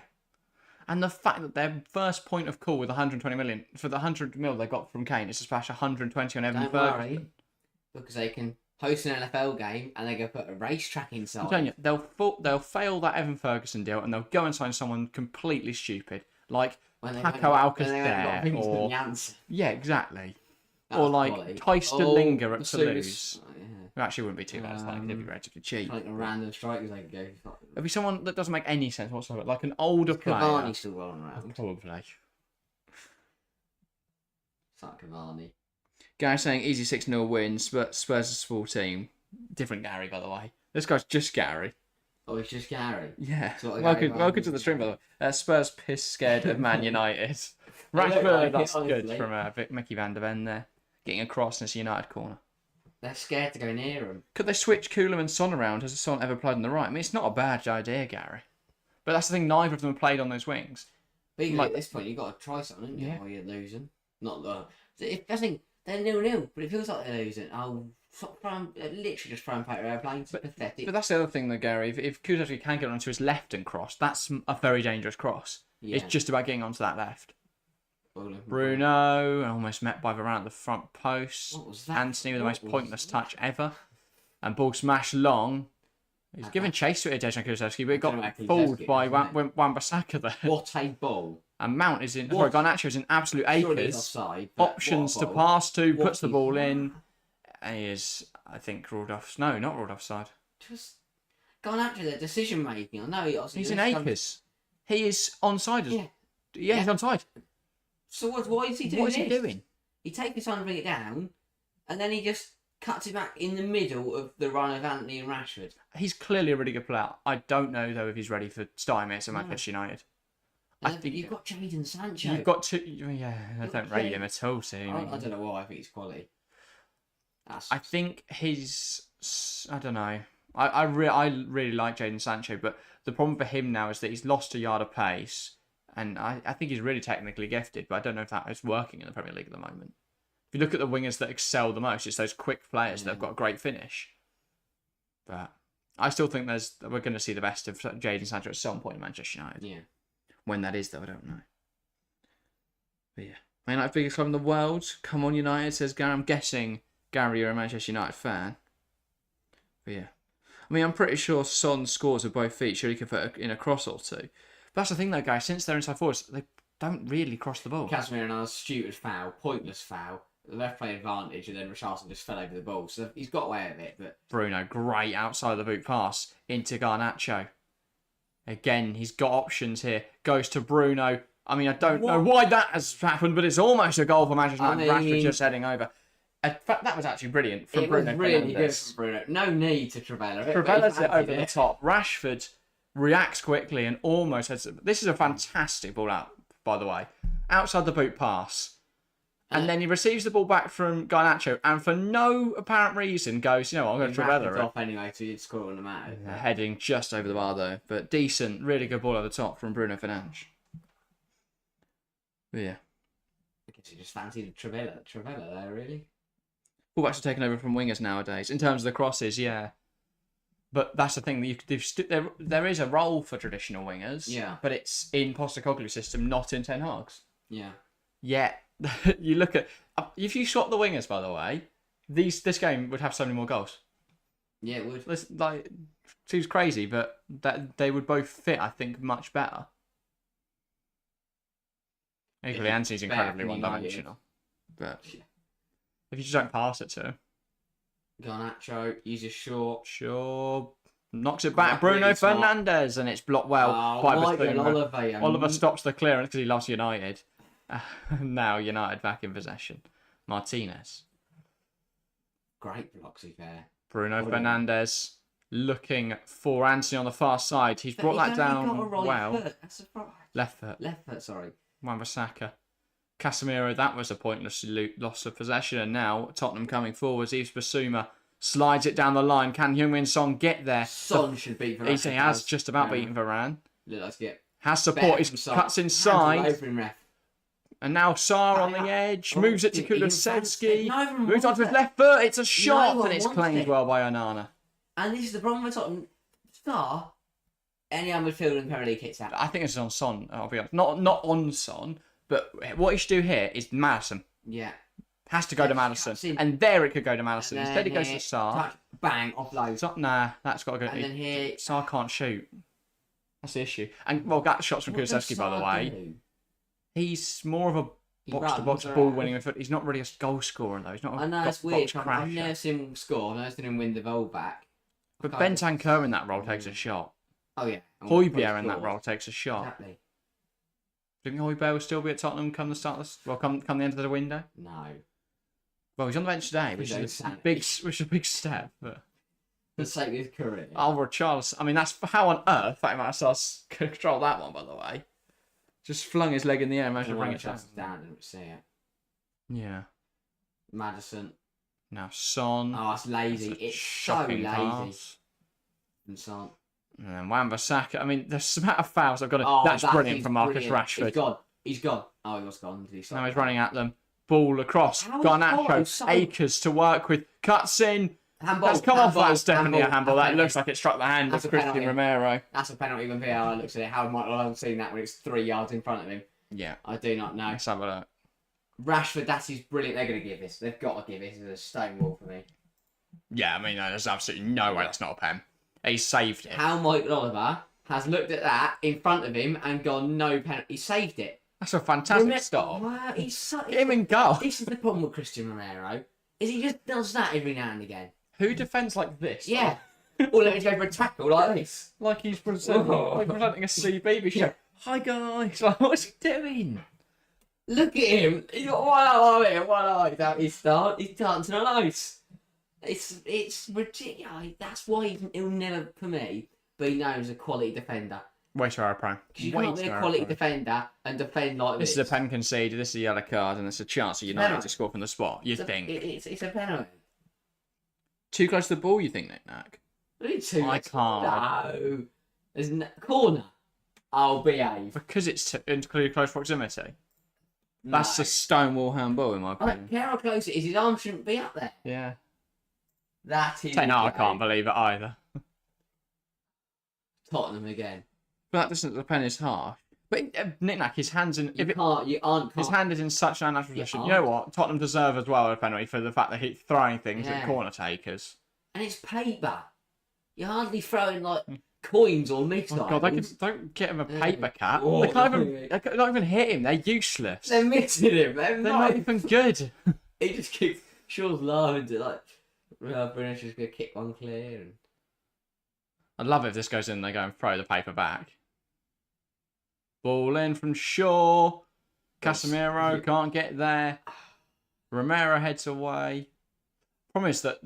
And the fact that their first point of call with 120 million, for the 100 mil they got from Kane, is to splash 120 on Evan Ferguson. Don't worry, because they can host an NFL game and they go put a racetrack I'm inside. telling you, they'll fail that Evan Ferguson deal and they'll go and sign someone completely stupid, like Paco Alcacer or yeah, exactly, or like Tice DeLinger at Toulouse. It actually wouldn't be too bad. It'd be relatively cheap. Like a random strikers they could go. It'd be someone that doesn't make any sense whatsoever, like an older player. Cavani still rolling around. Probably. It's like Cavani. Gary saying easy 6-0 wins, but Spurs is a small team. Different Gary, by the way. This guy's just Gary. Oh, he's just Gary. Yeah. Welcome to the stream, by the way. Spurs piss scared of Man United. Rashford, that's good from Mickey van der Ven there. Getting across in this United corner. They're scared to go near him. Could they switch Kula and Son around? Has Son ever played on the right? I mean, it's not a bad idea, Gary. But that's the thing, neither of them have played on those wings. But at this point, you've got to try something, haven't you? Or you're losing. Not the... I think they're 0-0, but it feels like they're losing. I'll literally just throw and paper airplanes. Pathetic. But that's the other thing, though, Gary. If Kulusevski can get onto his left and cross, that's a very dangerous cross. Yeah. It's just about getting onto that left. Bruno, almost met by Varane at the front post. What was that? Anthony with the most pointless touch ever. And ball smashed long. He's given chase to it, Dejan Kulusevski, but it got fooled by Wan-Bissaka there. What a ball. And Mount is in... Sorry, Garnacho is in absolute acres. Offside, options to pass to, puts the ball in. And he is, I think, ruled off... No, not ruled offside. Just Garnacho, their decision making. I know he's in acres. He is onside. Yeah, he's onside. So what is he doing? What is he doing? He takes his time to bring it down, and then he just cuts it back in the middle of the run of Anthony and Rashford. He's clearly a really good player. I don't know, though, if he's ready for starting minutes at Manchester United. I think you've got Jadon Sancho. You've got to... Yeah, I don't rate him at all, so... I don't know why. I think he's quality. I think he's... I don't know. I really like Jadon Sancho, but the problem for him now is that he's lost a yard of pace. And I think he's really technically gifted, but I don't know if that is working in the Premier League at the moment. If you look at the wingers that excel the most, it's those quick players that have got a great finish. But I still think we're going to see the best of Jadon Sancho at some point in Manchester United. Yeah. When that is, though, I don't know. But yeah. Man United, biggest club in the world. Come on, United, says Gary. I'm guessing, Gary, you're a Manchester United fan. But yeah. I mean, I'm pretty sure Son scores with both feet. Surely he could put in a cross or two. But that's the thing, though, guys. Since they're inside forwards, they don't really cross the ball. Casemiro and a stupid foul, pointless foul. The left play advantage, and then Richarlison just fell over the ball. So he's got away with it. But Bruno, great outside the boot pass into Garnacho. Again, he's got options here. Goes to Bruno. I mean, I don't know why that has happened, but it's almost a goal for Manchester United. Rashford just heading over. In fact, that was actually brilliant from Bruno. It was really good from Bruno. No need to Trivela. Trivela's it over the top. Rashford reacts quickly and almost has... This is a fantastic ball out, by the way. Outside the boot pass. And then he receives the ball back from Garnacho and for no apparent reason goes, you know what, I'm going to Trivela it. Off anyway, so you'd score on the matter. Heading just over the bar though. But decent, really good ball over the top from Bruno Fernandes. But yeah. I guess you just fancied Trivela there, really. Fullbacks are taken over from wingers nowadays. In terms of the crosses, yeah. But that's the thing. There is a role for traditional wingers. Yeah. But it's in Postecoglou's system, not in Ten Hag's. Yeah. Yeah. You look at... If you swap the wingers, by the way, this game would have so many more goals. Yeah, it would. It's like, seems crazy, but that they would both fit, I think, much better. Equally, Anthony's incredibly one-dimensional. But if you just don't pass it to him. Garnacho, uses short. Sure. Knocks it back. Bruno Fernandes, and it's blocked well by Basuma. Oliver stops the clearance because he loves United. Now United back in possession. Martinez. Great blocks he's there. Bruno Fernandes looking for Anthony on the far side. He's brought that down well. That's a surprise. Left foot. Left foot, sorry. Wan-Bissaka. Casemiro, that was a pointless loss of possession. And now Tottenham coming forwards. Yves Basuma slides it down the line. Can Heung-min Son get there? Son should beat Varane. He has just about beaten Varane. Let's get has support. He cuts inside. And now Sarr on the edge. Moves it to Kulusevski. Moves on to his left foot. It's a shot. And it's claimed well by Onana. And this is the problem with Tottenham. Sarr, any other midfielder in the Premier League hits that. I think this is on Son, I'll be honest. Not on Son. But what he should do here is Madison. Yeah. Has to go to Maddison. And there it could go to Maddison. Instead, it goes to Sarr. Bang, offload. Nah, that's got to go. And then here... Sarr can't shoot. That's the issue. And, well, that shot's from Kulusevski, by the way. He's more of a box-to-box ball-winning midfielder. He's not really a goal scorer, though. He's not a I know, it's weird. crasher. I've never seen him score. I've never seen him win the ball back. But Bentancur in that role takes a shot. Oh, yeah. Højbjerg in that role takes a shot. Exactly. Do you think Højbjerg will still be at Tottenham come the start of this? Well, come the end of the window? No. Well, he's on the bench today, which is a big step. But for the sake of his career. Alvaro Charles. I mean, that's how on earth that might have control that one, by the way. Just flung his leg in the air and managed to bring it down. Didn't see it. Yeah. Madison. Now Son. Oh, it's lazy. It's so lazy. Pass. And Son. And then Wan-Bissaka. I mean, the amount of fouls I've got to... that's brilliant from Marcus Rashford. He's gone. Oh, he was gone. Now he's running at them. Ball across. Garnacho. Akers to work with. Cuts in. Handball. That's come off. That's definitely a handball. That looks like it struck the hand of Christian Romero. That's a penalty when VAR looks at it. How might I have seen that when it's 3 yards in front of him? Yeah. I do not know. Let's have a look. Rashford, that's his brilliant. They're going to give this. They've got to give this. It's a stonewall for me. Yeah, I mean, there's absolutely no way that's not a pen. He saved it. How Michael Oliver has looked at that in front of him and gone, no penalty. He saved it. That's a fantastic stop. Wow, get him in goal. This is the problem with Christian Romero, is he just does that every now and again. Who defends like this? Yeah. Or let me go for a tackle like this. Like he's presenting a CBB show. Hi guys. Like, what's he doing? Look at him. He's got one eye here, one eye down his start. He's dancing on ice. It's ridiculous. That's why he'll never, for me, be known as a quality defender. Way too prime. You can't be a quality defender and defend like this. This is a pen conceded, this is a yellow card, and it's a chance for United to score from the spot, you think. It's a penalty. Too close to the ball, you think, Nick? I can't. No. There's no... Corner. I'll behave. Because it's in close proximity. No. That's a stonewall handball, in my opinion. I don't care how close it is, his arm shouldn't be up there. Yeah. That is... I can't believe it either. Tottenham again. But that doesn't, the pen is harsh. But Nick-Nack, his hand's in... His hand is in such an unnatural position. You know what? Tottenham deserve as well a penalty for the fact that he's throwing things at corner takers. And it's paper. You're hardly throwing, like, coins or missiles. Oh, God, don't get him a paper cut. They can't even hit him. They're useless. They're missing him. They're not even good. He just keeps... Shaw's laughing to, like... British is going to kick one clear. And... I'd love it if this goes in and they go and throw the paper back. Ball in from Shaw. Casemiro can't get there. Romero heads away. Problem is that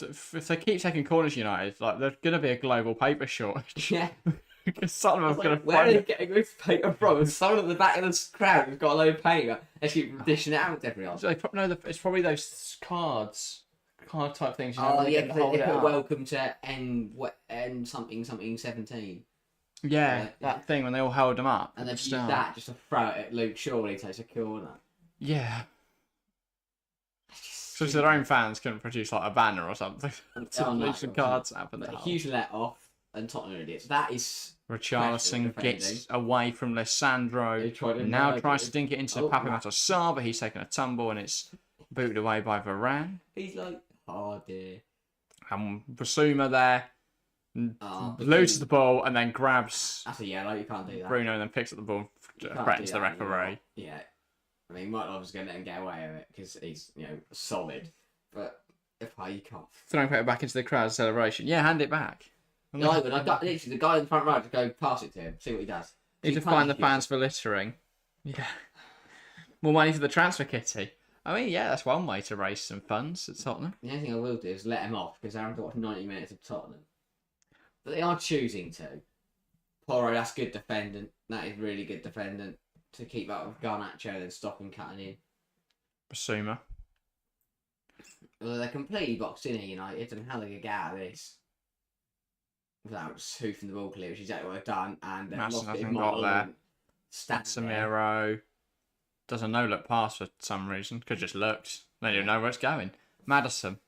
if they keep taking corners, United, like there's going to be a global paper shortage. Yeah. Because some of them are going to. Where are they getting this paper from? And someone at the back of the crowd has got a load of paper. They keep dishing it out to everyone. So it's probably those card type things. They put welcome to N something 17. Yeah, that thing when they all held them up. And they've used that just to throw it at Luke Shaw when he takes a corner. Yeah. So their own fans couldn't produce like a banner or something to leave some cards up. A huge let off and Tottenham idiots. That is... Richarlison gets away from Lissandro. Now tries to dink it into Papamato Sarr, but he's taken a tumble and it's booted away by Varane. He's like, oh dear. And Basuma there. Loses the ball and then grabs. That's a yellow. You can't do that. Bruno and then picks up the ball, threatens the referee. Yeah, I mean, Michael was going to let him get away with it because he's solid. But you can't. Throwing it back into the crowd celebration. Yeah, hand it back. No, I got literally the guy in the front row to go pass it to him. See what he does. Need to find the fans for littering. Yeah. More money for the transfer kitty. I mean, yeah, that's one way to raise some funds at Tottenham. The only thing I will do is let him off because I haven't got 90 minutes of Tottenham. But they are choosing to. Porro, that's good defending. That is really good defending. To keep up with Garnacho and stop him cutting in. Basuma. Well, they're completely boxed in here, United, and how they can get out of this. Without just hoofing the ball clear, which is exactly what they've done. And they've lost it in got there. Casemiro does a no-look pass for some reason. Could just looked. They don't know where it's going. Maddison.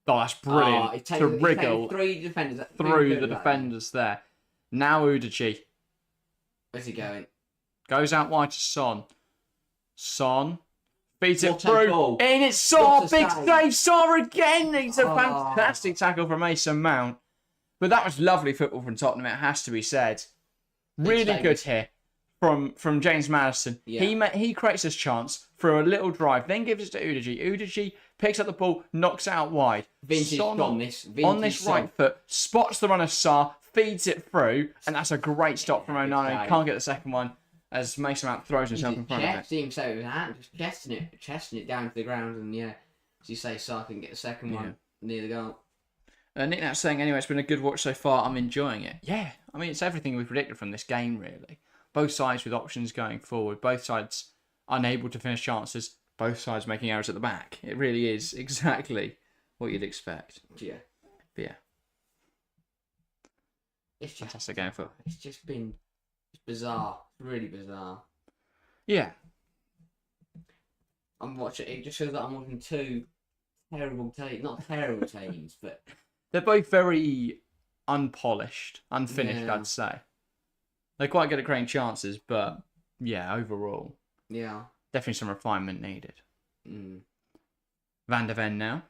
Oh, that's brilliant. To wriggle three defenders through the defenders there. Now Udogie. Where's he going? Goes out wide to Son. Son Feeds it What a through. goal. In it's Saw. What a Big save. save. Saw again. It's a fantastic tackle from Mason Mount. But that was lovely football from Tottenham, it has to be said. Really good here from James Maddison. Yeah. He creates this chance through a little drive, then gives it to Udogie. Udogie picks up the ball, knocks it out wide. Vintage Son on this. on this right foot, spots the runner Sarr, feeds it through, and that's a great stop from Onana. Can't get the second one as Mason Mount throws himself in front of it. See him say with his hand, just chesting it down to the ground, and yeah, as you say, Sarr can get the second one near the goal. Nick Nat's saying, anyway, it's been a good watch so far. I'm enjoying it. Yeah, I mean, it's everything we predicted from this game, really. Both sides with options going forward. Both sides unable to finish chances. Both sides making errors at the back. It really is exactly what you'd expect. Yeah. But yeah. It's just, fantastic game for. It's just been bizarre. Really bizarre. Yeah. I'm watching. It just feels like I'm watching two terrible teams. Not terrible teams, but they're both very unpolished, unfinished, I'd say. They're quite good at creating chances, but yeah, overall. Yeah. Definitely some refinement needed. Van der Ven now.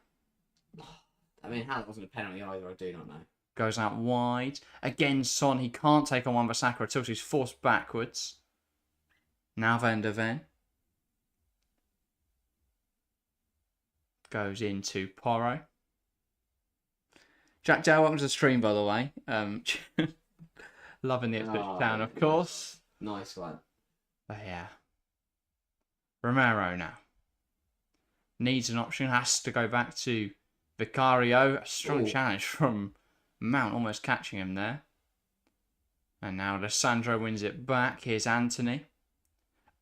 I mean, how that wasn't a penalty either, I do not know. Goes out wide. Again, Son, he can't take on Wan-Bissaka until he's forced backwards. Now Van der Ven. Goes into Porro. Jack Dow, welcome to the stream, by the way. Loving the Ipswich Town, of course. Nice one. But yeah. Romero now. Needs an option, has to go back to Vicario. A strong challenge from Mount, almost catching him there. And now Alessandro wins it back. Here's Anthony.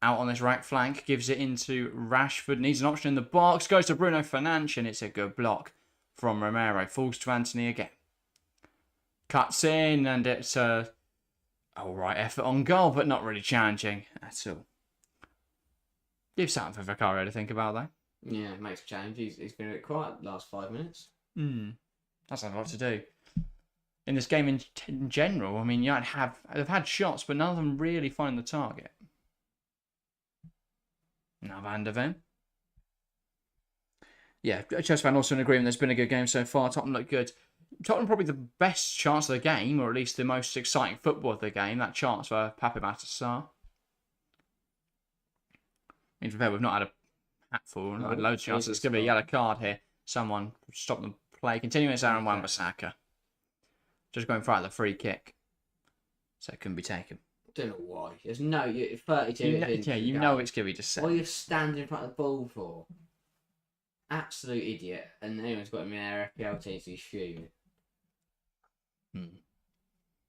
Out on this right flank, gives it into Rashford. Needs an option in the box. Goes to Bruno Fernandes, and it's a good block from Romero. Falls to Anthony again. Cuts in, and it's a alright effort on goal, but not really challenging at all. Give something for Vicario to think about, though. Yeah, it makes a change. He's been a bit quiet the last 5 minutes. That's a lot to do. In this game in general, I mean, they've had shots, but none of them really find the target. Now Van der Ven. Yeah, Chelsea fan also in agreement. There's been a good game so far. Tottenham look good. Tottenham probably the best chance of the game, or at least the most exciting football of the game. That chance for Pape Matar. In fact, we've not had a hatful. We've not had loads of chances. It's going to be a yellow card here. Someone stop the play. Continuing it's Aaron Wan-Bissaka. Just going for out the free kick. So it couldn't be taken. Don't know why. There's no 32. You know it's going to be just set. What are you standing in front of the ball for? Absolute idiot. And anyone's got him in their FPL team, so he's fuming.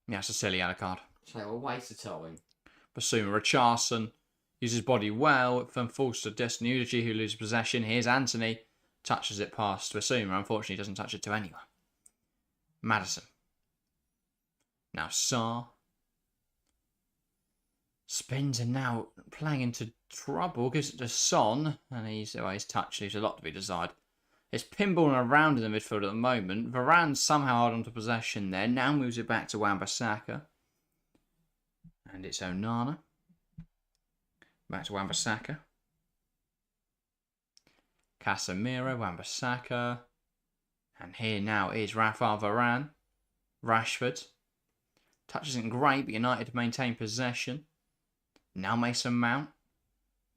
Yeah, it's a silly yellow card. So a waste of time. Basuma Richarlison uses body well, then falls to Destin Udogie, who loses possession. Here's Anthony. Touches it past Basuma. Unfortunately, doesn't touch it to anyone. Maddison. Now Sarr. Spins and now playing into trouble. Gives it to Son. And he's touched. Leaves a lot to be desired. It's pinballing around in the midfield at the moment. Varane somehow held onto possession there. Now moves it back to Wan-Bissaka. And it's Onana. Back to Wan-Bissaka. Casemiro, Wan-Bissaka. And here now is Rafael Varane. Rashford. Touch isn't great, but United maintain possession. Now Mason Mount.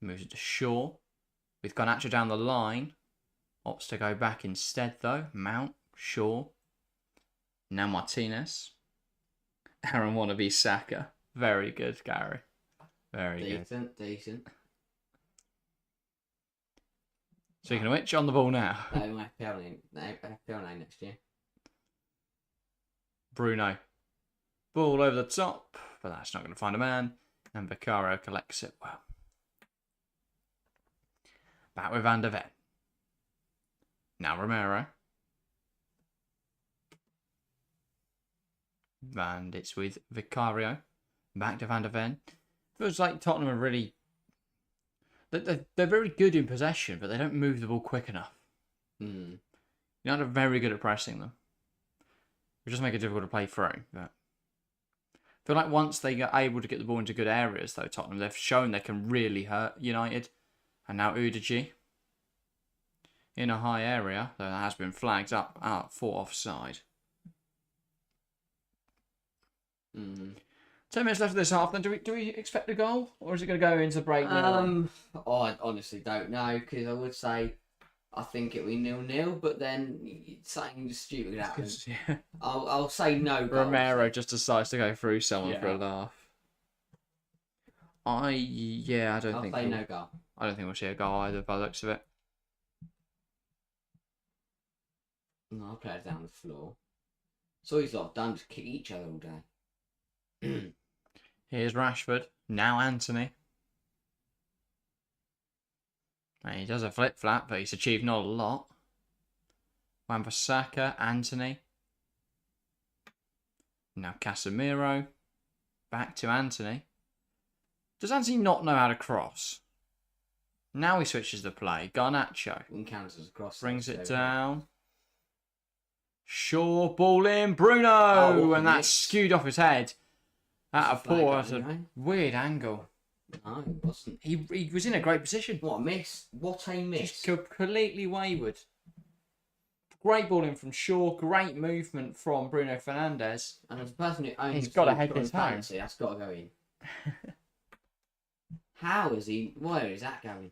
Moves it to Shaw. With Garnacho down the line. Opts to go back instead though. Mount, Shaw. Now Martinez. Aaron wannabe Saka. Very good, Gary. Very good. Decent. Speaking of which, on the ball now. No, FPL name next year. Bruno. Ball over the top, but that's not going to find a man. And Vicario collects it well. Back with Van der Ven. Now Romero. And it's with Vicario. Back to Van der Ven. Feels like Tottenham are really... They're very good in possession, but they don't move the ball quick enough. United are very good at pressing them. It just make it difficult to play through. But I feel like once they get able to get the ball into good areas, though, Tottenham, they've shown they can really hurt United. And now Udogie. In a high area, though that has been flagged up out for offside. 10 minutes left of this half. Then do we expect a goal, or is it going to go into break? I honestly don't know, because I would say I think it'll be 0-0, but then something stupid could happen. Yeah. I'll say no goal. Romero just decides to go through someone for a laugh. I don't I'll think. say no goal. I don't think we'll see a goal either by the looks of it. No, I'll play it down the floor. So he's lot done to kick each other all day. Here's Rashford. Now Anthony. And he does a flip-flap, but he's achieved not a lot. Wan-Bissaka, Anthony. Now Casemiro. Back to Anthony. Does Anthony not know how to cross? Now he switches the play. Garnacho. Encounters across. Brings it down. Shaw, ball in. Bruno! And that's skewed off his head. At a poor, at a weird angle. No, it wasn't. He was in a great position. What a miss. What a miss. Just completely wayward. Great ball in from Shaw. Great movement from Bruno Fernandes. And as a person who owns he's got to head his home. That's got to go in. How is he? Where is that going?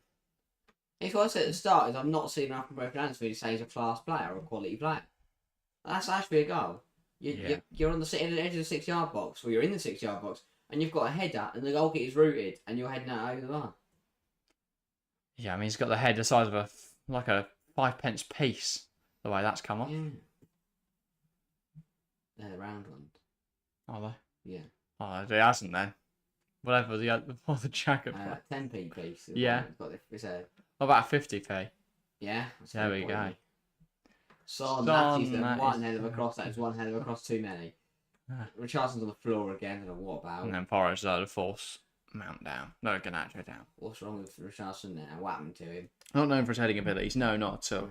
If I said at the start, is I've not seen enough from Bruno Fernandes for you to say he's a class player or a quality player. That's actually a goal. You're on the edge of the 6-yard box, or you're in the 6-yard box, and you've got a header, and the goalkeeper's rooted, and you're heading out over the line. Yeah, I mean, he's got the head the size of a 5p piece. The way that's come off. Yeah. They're the round ones. Are they? Yeah. Oh, it hasn't then. Whatever the jacket. 10p piece. Yeah. It's a... What about 50p? Yeah. There we go. Son, that is one head of a cross. That is one head of a cross too many. Richardson's on the floor again. I don't know what about. And then Porro's to force Mount down. No, Garnacho down. What's wrong with Richardson now? What happened to him? Not known for his heading abilities. No, not at all.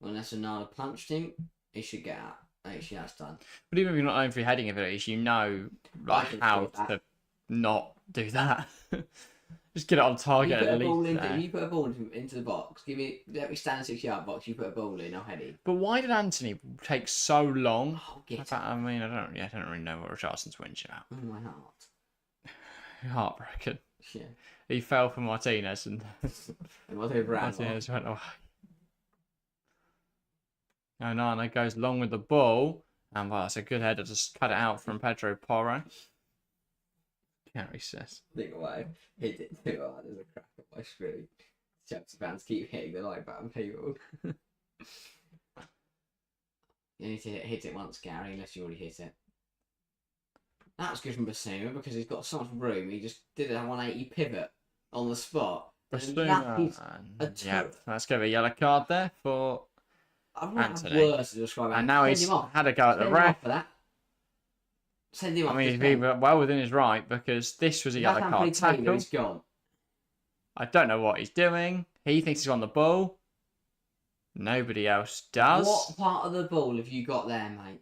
Well, unless Onana punched him, he should get out. Actually, that's done. But even if you're not known for your heading abilities, you know how to not do that. Just get it on target at least. You put a ball into the box. Let me stand in the 6-yard box. You put a ball in. I'll head it. But why did Anthony take so long? I mean, I don't really know what Richardson's whinge about. Oh, my heart. Heartbroken. Yeah. He fell for Martinez and Martinez went away. Onana goes long with the ball. And that's a good header to cut it out from Pedro Porro. Gary says. Think away. Hit it too hard. There's a crack on my screen. Chelsea fans keep hitting the like button, people. You need to hit it once, Gary, unless you already hit it. That was good from Basuma because he's got so much room. He just did a 180 pivot on the spot. Basuma. Yeah, let's give a yellow card there for Anthony. Worse to describe. And now he's had a go at the ref. Send him off. I mean, he's been well within his right because this was a yellow card tackle. He's gone. I don't know what he's doing. He thinks he's on the ball. Nobody else does. What part of the ball have you got there, mate?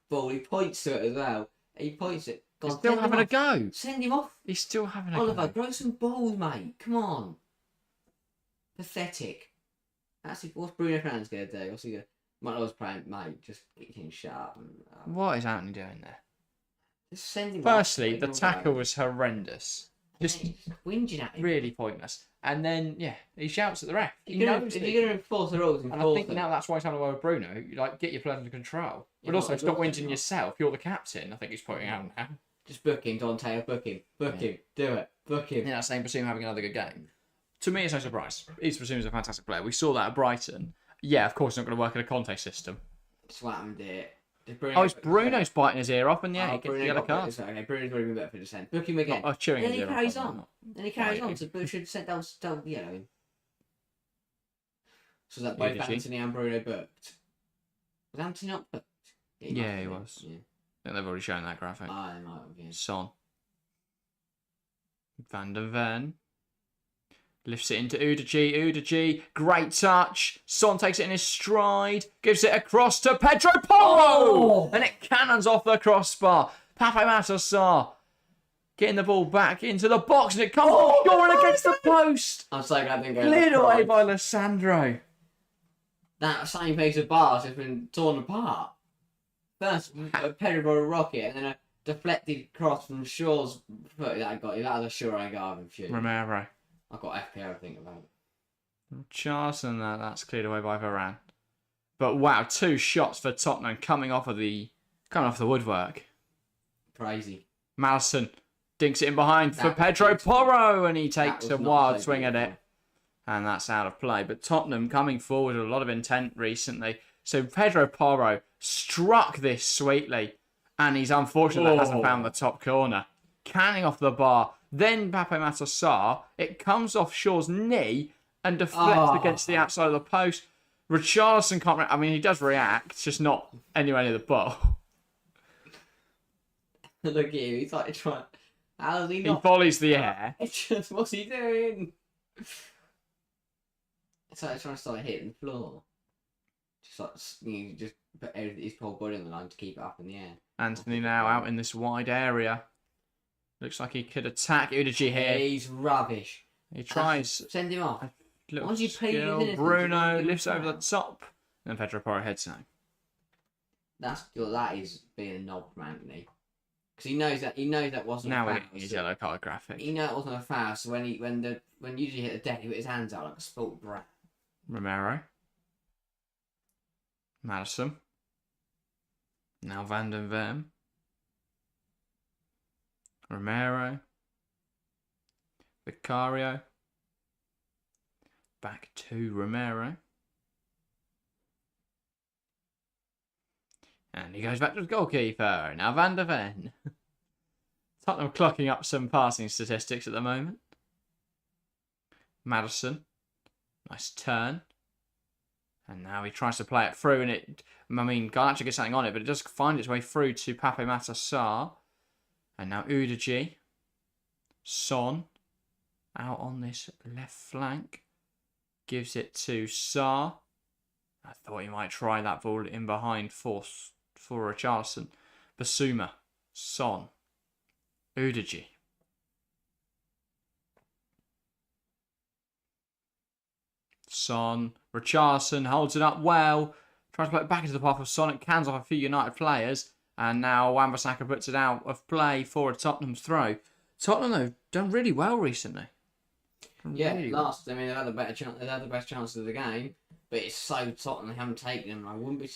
Ball. He points to it as well. He points it. He's still having a go. Send him off. He's still having a go. Oliver, grow some balls, mate. Come on. Pathetic. What's Bruno Fernandes going to do? What's he going to... My was playing, mate, just get him sharp. What is Anthony doing there? Just send him Firstly, the tackle was horrendous. Just whinging at him. Really pointless. And then, he shouts at the ref. If you're going to enforce the rules, and I think now that's why he's having a word with Bruno. Get your players under control. But also, stop whinging yourself. You're the captain, I think he's pointing out now. Just book him, Dante. Book him. Book him. Do it. Book him. Yeah, that's saying Basuma having another good game. To me, it's no surprise. Basuma is a fantastic player. We saw that at Brighton. Yeah, of course, it's not going to work in a Conte system. That's what happened there. It's Bruno's biting his ear off, and he gets the yellow card. Okay, Bruno's already been better for descent. Book him again. Chewing then he carries on. Then he carries on. So Bruno should send down yellow. So that both Anthony and Bruno booked. Was Anthony not booked? Yeah, he was. Yeah. I think they've already shown that graphic. They might have, yeah. Son. Van der Ven. Lifts it into Udogie. Great touch. Son takes it in his stride. Gives it across to Pedro Porro. And it cannons off the crossbar. Pape Matar Sarr getting the ball back into the box, and it comes scoring against the post. I'm so glad I didn't go. Cleared away by Lissandro. That same piece of bars has been torn apart. First, Pedro a rocket, and then a deflected cross from Shaw's foot that I got. That was a sure I got him. Romero. I got FPL, I think, about it. Charleston, that's cleared away by Varane. But wow, 2 shots for Tottenham coming off the woodwork. Crazy. Madison dinks it in behind for Pedro Porro, and he takes a wild swing at it. And that's out of play. But Tottenham coming forward with a lot of intent recently. So Pedro Porro struck this sweetly. And he's unfortunately hasn't found the top corner. Canning off the bar. Then Pape Matar Sarr. It comes off Shaw's knee and deflects against the outside of the post. Richarlison can't... I mean, he does react. Just not anywhere near the ball. Look at him. He's like trying... How is he not... He volleys the air. What's he doing? It's like trying to start hitting the floor. Just like, just put his whole body on the line to keep it up in the air. Anthony now out in this wide area. Looks like he could attack Udogie here. He's rubbish. He tries. Send him off. Little skill. Bruno lifts over the top. And Pedro Porro heads home. That is being a knob from Anthony. Because he knows that wasn't a foul. Now we're getting his yellow card graphic. He knows it wasn't a foul, so when Udogie hit the deck, he put his hands out like a spoiled brat. Romero. Madison. Now Van den Ven. Romero. Vicario. Back to Romero. And he goes back to the goalkeeper. Now Van der Ven. Tottenham clocking up some passing statistics at the moment. Madison. Nice turn. And now he tries to play it through, and Garnacho gets something on it, but it does find its way through to Pape Matar Sarr. And now Udogie. Son. Out on this left flank. Gives it to Sarr. I thought he might try that ball in behind for Richarlison. Basuma. Son. Udogie. Son. Richarlison holds it up well. Tries to put it back into the path of Son. It cans off a few United players. And now Wan-Bissaka puts it out of play for a Tottenham's throw. Tottenham, though, done really well recently. They've had the better chance. They've had the best chances of the game, but it's so Tottenham they haven't taken them. I wouldn't be.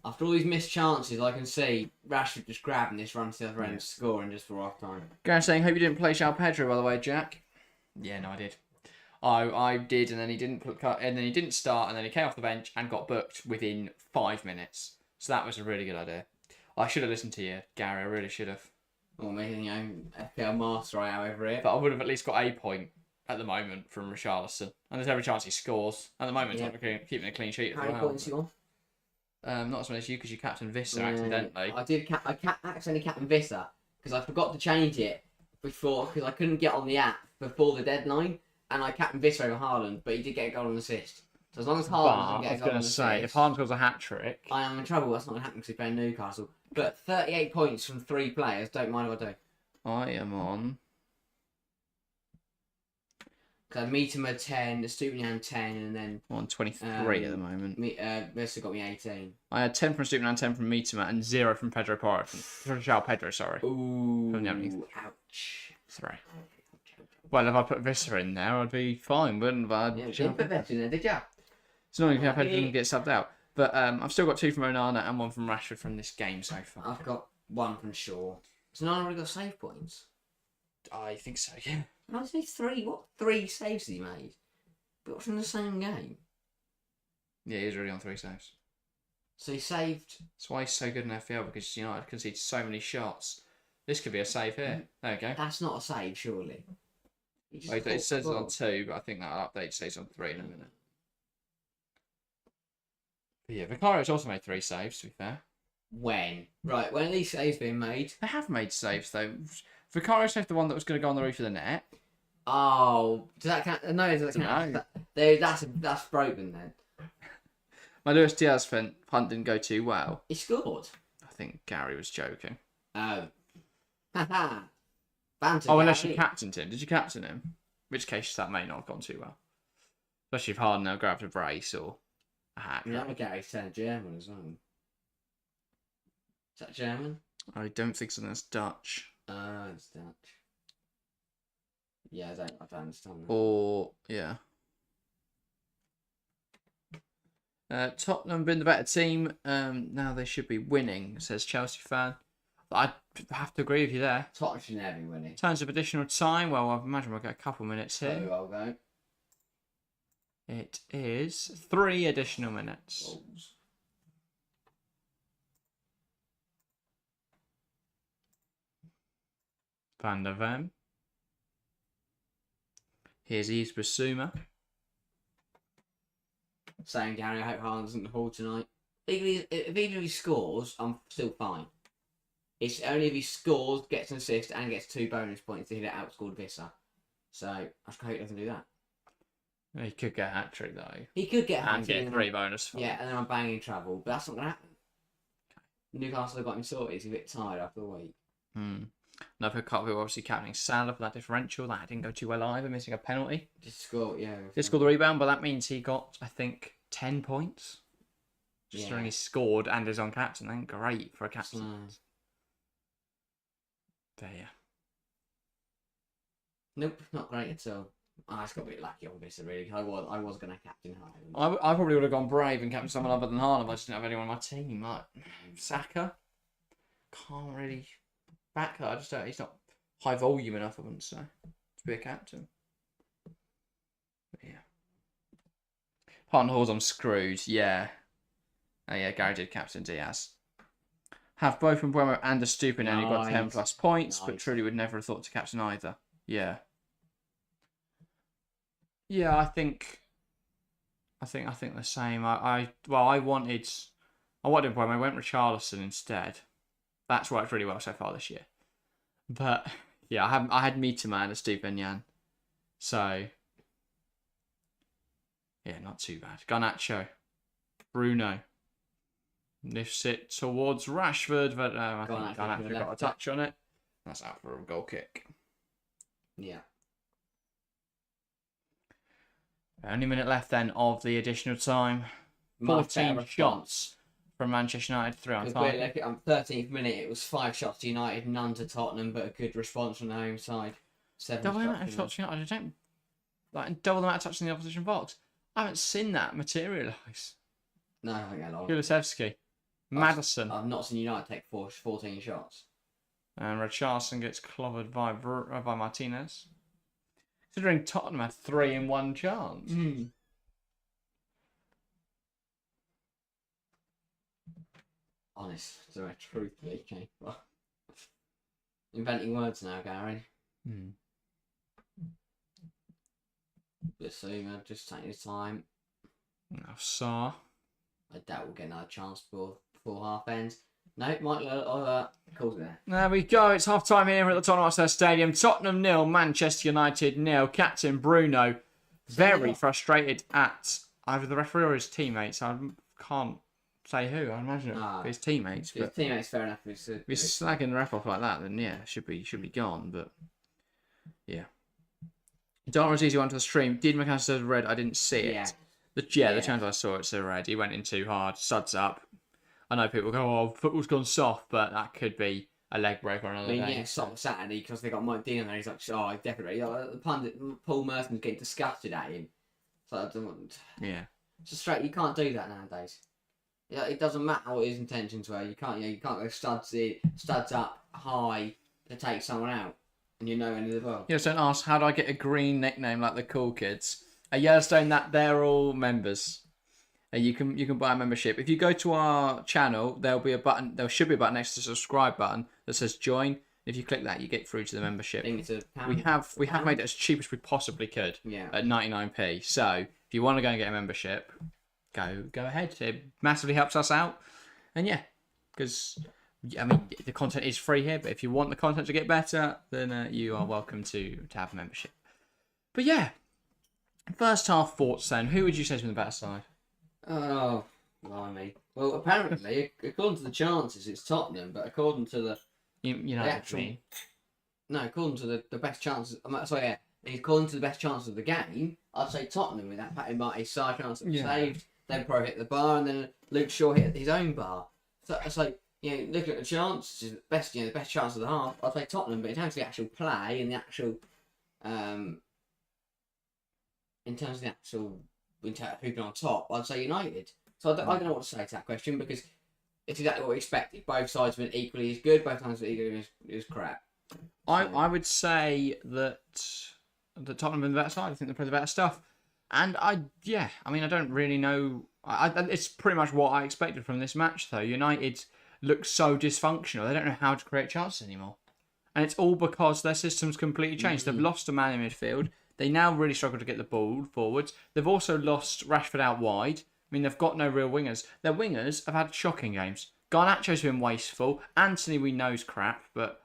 After all these missed chances, I can see Rashford just grabbing this, run to the other end, scoring just for half time. Gareth saying, hope you didn't play João Pedro, by the way, Jack. Yeah, no, I did. I did, and then he didn't start, and then he came off the bench and got booked within 5 minutes. So that was a really good idea. I should have listened to you, Gary. I really should have. Well, maybe FPL master, however it. But I would have at least got a point at the moment from Richarlison, and there's every chance he scores. At the moment, he's keeping a clean sheet as well. How many points you on? Not as many as you, because you captained Visser accidentally. I did. I accidentally captained Visser because I forgot to change it before, because I couldn't get on the app before the deadline, and I captained Visser over Haaland, but he did get a goal and assist. So as long as Haaland doesn't get a goal and assist, if Haaland scores a hat trick, I am in trouble. That's not going to happen because he's playing Newcastle. But 38 points from 3 players. Don't mind if I do. I am on. Because Mitoma 10, Stupinian 10, and then... I'm on 23 at the moment. Visser got me 18. I had 10 from Stupinian, 10 from Mitoma, and 0 from Pedro Porro. From João Pedro, sorry. Ooh, ouch. Sorry. Well, if I put Visser in there, I'd be fine, wouldn't I? Yeah, you didn't put Visser in there, did you? It's not even Pedro didn't get subbed out. But I've still got 2 from Onana and 1 from Rashford from this game so far. I've got 1 from Shaw. Has Onana already got save points? I think so, yeah. How does he 3? What 3 saves he made? But from the same game? Yeah, he's already on 3 saves. So he saved... That's why he's so good in FPL, because United conceded so many shots. This could be a save here. There we go. That's not a save, surely. Wait, it says it's on 2, but I think that update says on 3 in a minute. But yeah, Vicario's also made 3 saves, to be fair. When? Right, when are these saves being made? They have made saves, though. Vicario saved the one that was going to go on the roof of the net. Oh, does that count? No, does that count? That's broken then. My Luis Diaz punt didn't go too well. He scored. I think Gary was joking. Oh. Haha. Banter. Oh, unless you Gary. captained him. Did you captain him? In which case that may not have gone too well. Especially if Harden now grabbed a brace or a hat. Yeah, Gary's turned German as well. Is that German? I don't think so. That's Dutch. It's Dutch. Yeah, I don't understand that. Or, yeah. Tottenham been the better team. Now they should be winning, says Chelsea fan. I have to agree with you there. Tottenham should never be winning. In terms of additional time, well, I imagine we'll get a couple minutes here. So I'll go. It is 3 additional minutes. Balls. Van der Ven. Here's Yves Bissouma. Saying Gary, I hope Haaland doesn't haul tonight. If he scores, I'm still fine. It's only if he scores, gets an assist, and gets 2 bonus points that he'd outscored Vissa. So I just hope he doesn't do that. He could get a hat trick though. He could get a hat And trick get 3 bonus. For yeah, and then I'm banging trouble, but that's not going to happen. Newcastle have got him sorted. He's a bit tired after the week. Another couple who obviously captaining Salah for that differential. That didn't go too well either, missing a penalty. Just score, yeah. Did score the rebound, but that means he got, I think, 10 points. Just Yeah. when he scored and is on captain. Then great for a captain. Nice. There, yeah. Nope, not great at all. I just got a bit lucky on Vissa, really. I was going to captain Haaland. I probably would have gone brave and captained someone other than Haaland. I just didn't have anyone on my team. Like Saka, can't really back that. I just don't. He's not high volume enough, I wouldn't say, to be a captain. But yeah. Partner Halls, I'm screwed. Yeah. Oh yeah, Gary did captain Diaz. Have both from Mbeumo and a Stupin and he got 10 plus points, but truly would never have thought to captain either. Yeah. Yeah, I think the same. I wanted Mbeumo. I went Richarlison instead. That's worked really well so far this year. But yeah, I had Mitoma and a Stupinian. So yeah, not too bad. Garnacho, Bruno. Lifts it towards Rashford, but I think Garnacho got a touch on it. That's out for a goal kick. Yeah. Only a minute left then of the additional time. 14 shots from Manchester United, 3 on target. On 13th minute, it was 5 shots to United, none to Tottenham, but a good response from the home side. 7 Double the amount of shots United. I don't like double the amount of touches in the opposition box. I haven't seen that materialise. No, I think I lost. Kulusevski, Maddison, I've not seen United take 14 shots. and Richarlison gets clobbered by Martinez. Considering Tottenham had 3 in 1 chance. Honest, so a truth speaking. Inventing words now, Gary. Bissouma just taking his time. Now Sarr. I doubt we'll get another chance before half ends. No, Michael, calls there. There we go. It's half time here at the Tottenham Hotspur Stadium. Tottenham 0, Manchester United 0. Captain Bruno very frustrated at either the referee or his teammates. I can't say who. I imagine his teammates. His teammates, fair enough. If he's slagging the ref off like that, then yeah, should be gone. But yeah, Dara was easy one to the stream. Did McAllister red? I didn't see it. The chance I saw it's a red. He went in too hard. Suds up. I know people go, "Oh, football's gone soft," but that could be a leg break or another day. Yeah, soft Saturday because they got Mike Dean on there. He's like, "Oh, definitely." The pundit Paul Merton's getting disgusted at him. So I don't want. Yeah. It's just straight. You can't do that nowadays. Yeah, it doesn't matter what his intentions were. You can't go studs up high to take someone out, and you know any of the world. Yeah, don't ask how do I get a green nickname like the cool kids. At Yellowstone, that they're all members. You can buy a membership. If you go to our channel, there'll be a button. There should be a button next to the subscribe button that says join. If you click that, you get through to the membership. I think it's a pound. We have made it as cheap as we possibly could. Yeah. At 99p. So if you want to go and get a membership, go ahead. It massively helps us out. And yeah, because I mean the content is free here, but if you want the content to get better, then you are welcome to have a membership. But yeah, first half thoughts then. Who would you say has been the better side? Oh, blimey. Well, apparently, according to the chances, it's Tottenham, but according to the you know actual according to the best chances. Sorry, yeah. According to the best chances of the game, I'd say Tottenham with that Patty Marty side chance that was saved. Then Pro hit the bar, and then Luke Shaw hit his own bar. So it's like, looking at the chances, the best chance of the half, I'd say Tottenham. But in terms of the actual play and the actual, hooping on top, I'd say United. So I don't know what to say to that question because it's exactly what we expected. Both sides have been equally as good. Both sides have been equally as crap. I would say that Tottenham have been the better side. I think they play the better stuff. And I don't really know. It's pretty much what I expected from this match, though. United look so dysfunctional. They don't know how to create chances anymore. And it's all because their system's completely changed. They've lost a man in midfield. They now really struggle to get the ball forwards. They've also lost Rashford out wide. I mean, they've got no real wingers. Their wingers have had shocking games. Garnacho's been wasteful. Anthony, we know's crap, but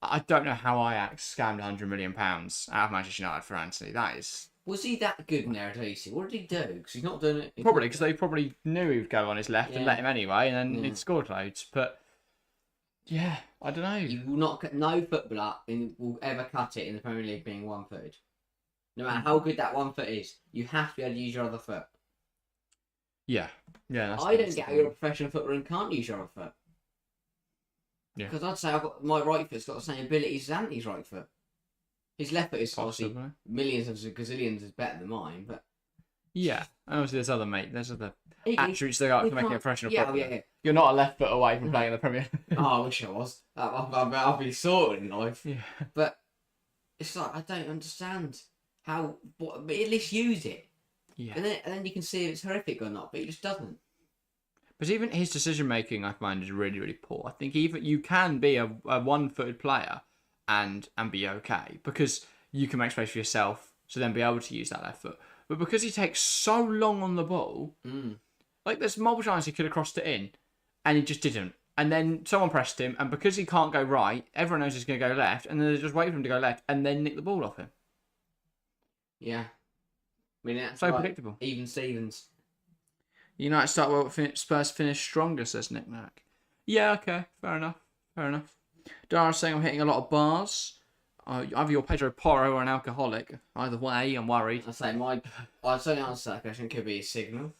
I don't know how Ajax scammed £100 million out of Manchester United for Anthony. That is... Was he that good in Eredivisie? What did he do? Because he's not doing it... Probably, because they probably knew he would go on his left and let him anyway, and then he'd scored loads. But, yeah, I don't know. You will not... No footballer will ever cut it in the Premier League being one-footed. No matter how good that 1 foot is, you have to be able to use your other foot. Yeah. I don't get how you're a professional footballer and can't use your other foot. Yeah. Because I'd say my right foot's got the same abilities as Anthony's right foot. His left foot is obviously millions of gazillions is better than mine, but... Yeah. And obviously there's other attributes that go up to making a professional footballer. Yeah. You're not a left foot away from playing in the Premier League. I wish I was. I'll be sorted in life. Yeah. But it's like, I don't understand but at least use it. Yeah. And then you can see if it's horrific or not, but he just doesn't. But even his decision making, I find, is really, really poor. I think even you can be a one-footed player and be okay because you can make space for yourself, so then be able to use that left foot. But because he takes so long on the ball, like there's multiple times he could have crossed it in, and he just didn't. And then someone pressed him, and because he can't go right, everyone knows he's going to go left, and then they just wait for him to go left, and then nick the ball off him. Yeah. I mean, that's so predictable. Even Stevens. United start well, Spurs finish stronger, says Nick Mack. Yeah, okay, fair enough. Dara's saying I'm hitting a lot of bars. Either you're Pedro Porro or an alcoholic. Either way, I'm worried. I'd certainly answer that question. It could be a signal.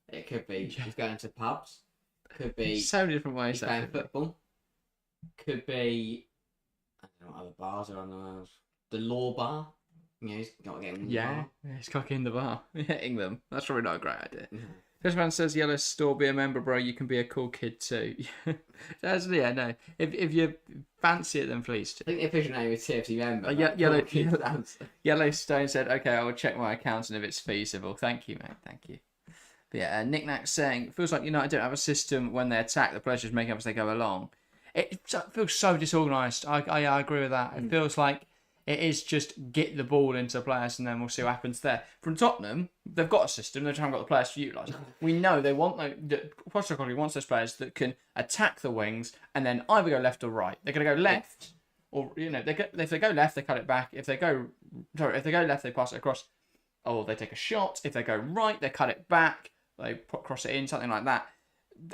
It could be he's going to pubs. Could be so many different ways. He's playing football. Could be I don't know what other bars are on the Law Bar. He's not getting the bar. He's cocking the bar. Hitting them. That's probably not a great idea. This man says, Yellow Store, be a member, bro. You can be a cool kid too. No. If you fancy it, then please do. I think the official name is TFC member. Yellowstone said, okay, I will check my account and if it's feasible. Thank you, mate. Thank you. But yeah, Nick Nack's saying, it feels like United don't have a system when they attack. The players just make up as they go along. It feels so disorganised. I agree with that. It feels like it is just get the ball into players and then we'll see what happens there. From Tottenham, they've got a system. They just haven't got the players to utilise it. We know they want Postecoglou wants those players that can attack the wings and then either go left or right. They're going to go left, or if they go left, they cut it back. If they go left, they pass it across, or they take a shot. If they go right, they cut it back. They cross it in, something like that.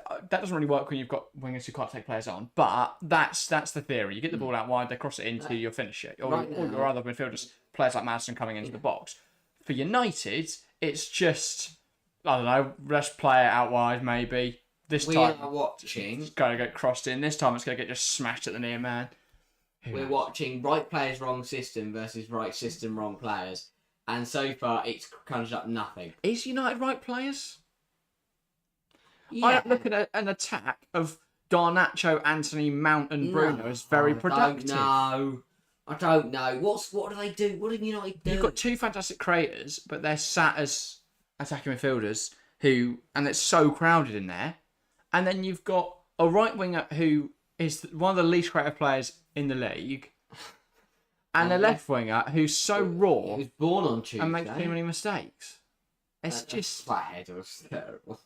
That doesn't really work when you've got wingers who can't take players on, but that's the theory. You get the ball out wide, they cross it into your finisher, or other midfielders, players like Maddison coming into the box. For United, it's just, I don't know, let's play it out wide maybe. This time we are watching. It's going to get crossed in. This time it's going to get just smashed at the near man. We're watching right players, wrong system versus right system, wrong players, and so far it's conjured up nothing. Is United right players? Yeah. I look at an attack of Garnacho, Anthony, Mount and Bruno as very productive. I don't know. What do they do? What do United do? You've got two fantastic creators, but they're sat as attacking midfielders and it's so crowded in there. And then you've got a right winger who is one of the least creative players in the league, and a left winger who's so raw. He was born on Tuesday and makes too many mistakes. It's just flathead was terrible.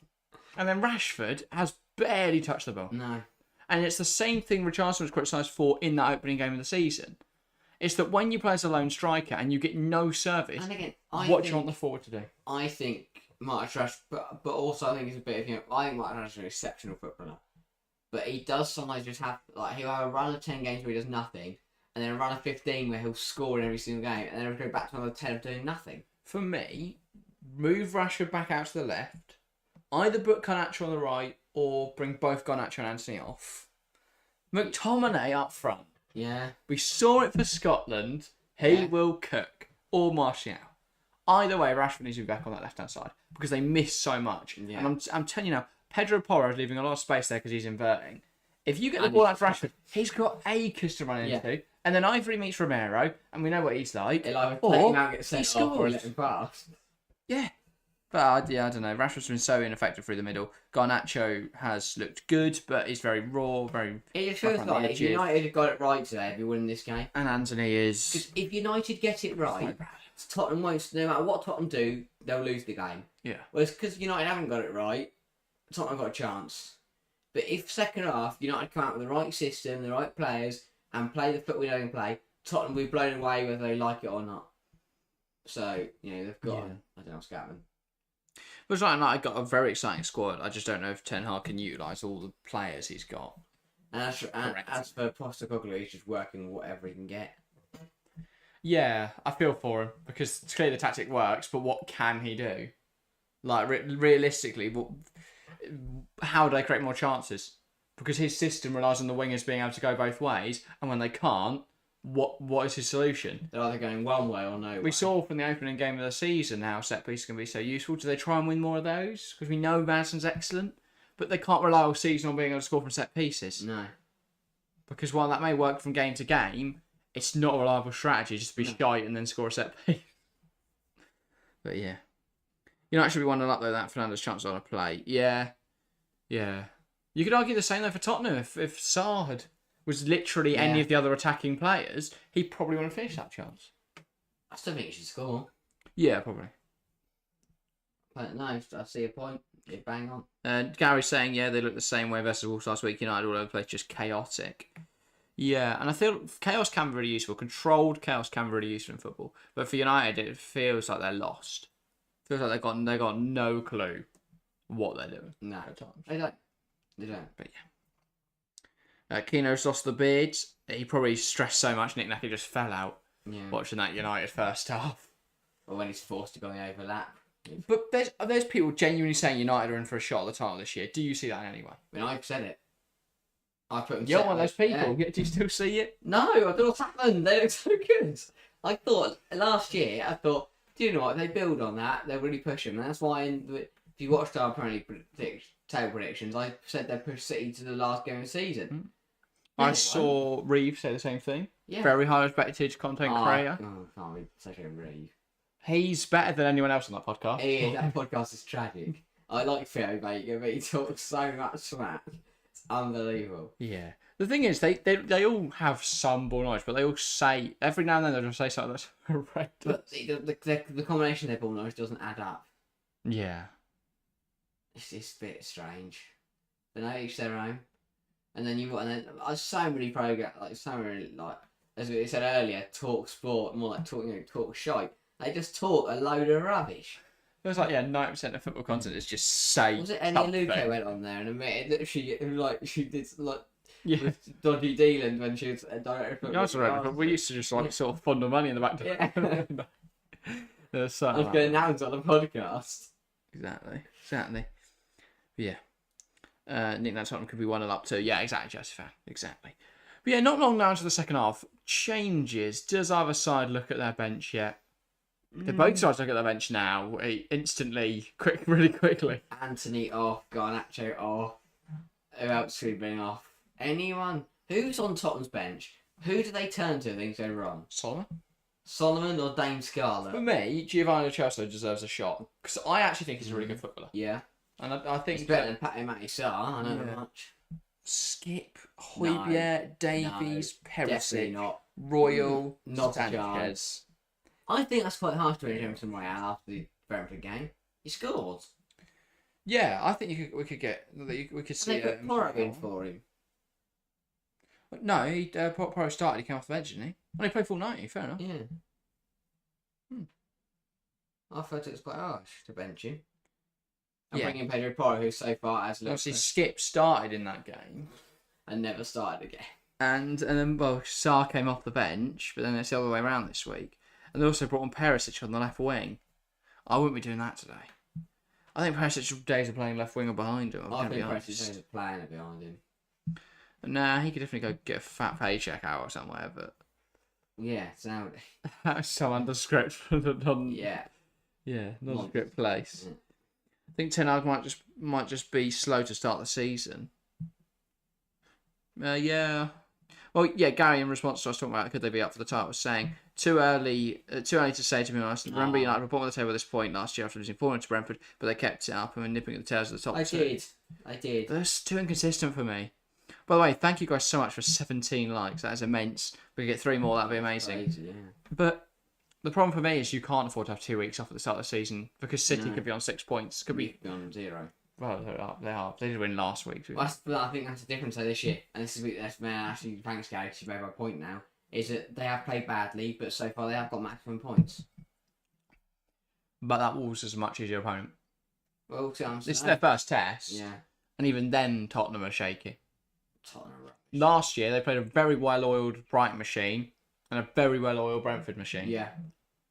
And then Rashford has barely touched the ball. No. And it's the same thing Richarlison was criticised for in that opening game of the season. It's that when you play as a lone striker and you get no service, and again, what do you want the forward to do? I think Marcus Rashford, but also I think it's a bit of, I think Marcus Rashford is an exceptional footballer. But he does sometimes just have, he'll have a run of 10 games where he does nothing, and then a run of 15 where he'll score in every single game, and then he'll go back to another 10 of doing nothing. For me, move Rashford back out to the left, either put Garnacho on the right, or bring both Garnacho and Anthony off. McTominay up front. Yeah. We saw it for Scotland. He will cook. Or Martial. Either way, Rashford needs to be back on that left-hand side because they miss so much. Yeah. And I'm telling you now, Pedro Porro is leaving a lot of space there because he's inverting. If you get the ball out to Rashford, he's got acres to run into. And then either he meets Romero, and we know what he's like, He'll either let him out, get sent off, or let him pass. Yeah. But I don't know. Rashford's been so ineffective through the middle. Garnacho has looked good, but he's very raw, very... It feels like if United had got it right today, they'd be winning this game. And Anthony is... Because if United get it right, Tottenham won't... No matter what Tottenham do, they'll lose the game. Yeah. Whereas because United haven't got it right, Tottenham got a chance. But if second half, United come out with the right system, the right players, and play the foot we know they can play, Tottenham will be blown away whether they like it or not. So, they've got... I don't know what's happening. But right now, I got a very exciting squad. I just don't know if Ten Hag can utilise all the players he's got. And as for Postecoglou, he's just working whatever he can get. Yeah, I feel for him because it's clear the tactic works, but what can he do? Like realistically, how do they create more chances? Because his system relies on the wingers being able to go both ways, and when they can't, what is his solution? They're either going one way or no way. We saw from the opening game of the season how set pieces can be so useful. Do they try and win more of those? Because we know Madison's excellent, but they can't rely all season on being able to score from set pieces. No. Because while that may work from game to game, it's not a reliable strategy just to be shite and then score a set piece. But yeah. Actually be 1-0 up though, that Fernandes chance on a play. Yeah. You could argue the same though for Tottenham. If Sarr was literally any of the other attacking players, he probably wouldn't have finished that chance. I still think he should score. Yeah, probably. But no, I see a point. You bang on. Gary's saying, they look the same way versus Wolves last week. United all over the place, just chaotic. Yeah, and I feel chaos can be really useful. Controlled chaos can be really useful in football. But for United, it feels like they're lost. It feels like they got no clue what they're doing. No, at times. They don't. But yeah. Keno's lost the beard. He probably stressed so much Nick Nacky just fell out watching that United first half. Or when he's forced to go in the overlap. But there's people genuinely saying United are in for a shot at the title this year. Do you see that in any way? I mean, I've said it. I put them. You're one of those people. Yeah. Do you still see it? No, I don't know what's happened. They look so good. I thought last year, do you know what? They build on that. They really push them. And that's why if you watched our table predictions, I said they'd push City to the last game of the season. Mm. I saw Reeve say the same thing. Yeah. Very high respected content creator. Can't be such a Reeve. He's better than anyone else on that podcast. That podcast is tragic. I like Theo Baker, but he talks so much smack. It's unbelievable. Yeah. The thing is, they all have some ball knowledge, but they all say, every now and then they'll just say something that's horrendous. But the combination of their ball knowledge doesn't add up. Yeah. It's just a bit strange. But no, each their own. And then so many programs, as we said earlier, talk sport, more like talk shite. They just talk a load of rubbish. It was like 90% of football content is just say. Was it Ellie Luque went on there and admitted that she did with dodgy dealing when she was a director of football? Yeah, that's right. But we used to just sort of fund the money in the back. Yeah. I was going to announce on the podcast. Exactly. But yeah. Nick Tottenham could be 1-0 up too. Yeah, exactly, Joseph. Exactly. But yeah, not long now into the second half. Changes. Does either side look at their bench yet? They both sides look at their bench now. Instantly, really quickly. Anthony off, Garnacho off. Who else should we bring off? Anyone? Who's on Tottenham's bench? Who do they turn to if things go wrong? Solomon or Dame Scarlett? For me, Giovanni Lo Celso deserves a shot. Because I actually think he's a really good footballer. Yeah. And I think he's better than Matty Sarr, I know that much. Skip, Højbjerg, Davies, Perisic, not. Royal, Not Sanchez. I think that's quite harsh to Emerson Royale after the Brentford game. He scored. Yeah, I think we could see. They put Porro in for him. No, Porro started. He came off the bench, didn't he? Well, he played full 90. Fair enough. Yeah. I thought it was quite harsh to bench him. And Yeah. bring in Pedro Porro, who so far has looked... Obviously, Skip started in that game. and never started again. And then, well, Sarr came off the bench, but then it's the other way around this week. And they also brought on Perisic on the left wing. I wouldn't be doing that today. I think Perisic days of playing left winger behind him. I think Perisic days of playing it behind him. Nah, he could definitely go get a fat paycheck out or somewhere, but... Yeah, so... That's some underscript for the nondescript place. Yeah. I think Ten Hag might just be slow to start the season. Yeah. Well, yeah, Gary, in response to us talking about could they be up for the title, was saying too early to say, to be honest. Remember, United were bottom of the table at this point last year after losing 4-0 to Brentford, but they kept it up and were nipping at the tails of the top two. I did. That's too inconsistent for me. By the way, thank you guys so much for 17 likes. That is immense. If we get 3 more, that'd be amazing. Crazy, yeah. But the problem for me is you can't afford to have 2 weeks off at the start of the season because City could be on 6 points. Could be on 0. Well, they are. They did win last week. Well, I think that's the difference this year. And this is where actually thanks, Gary, because you made my point now. Is that they have played badly, but so far they have got maximum points. But that Wolves is a much easier opponent. Well, this is their first test. Yeah. And even then, Tottenham are shaky. Tottenham are rubbish. Last year, they played a very well-oiled Brighton machine and a very well-oiled Brentford machine. Yeah.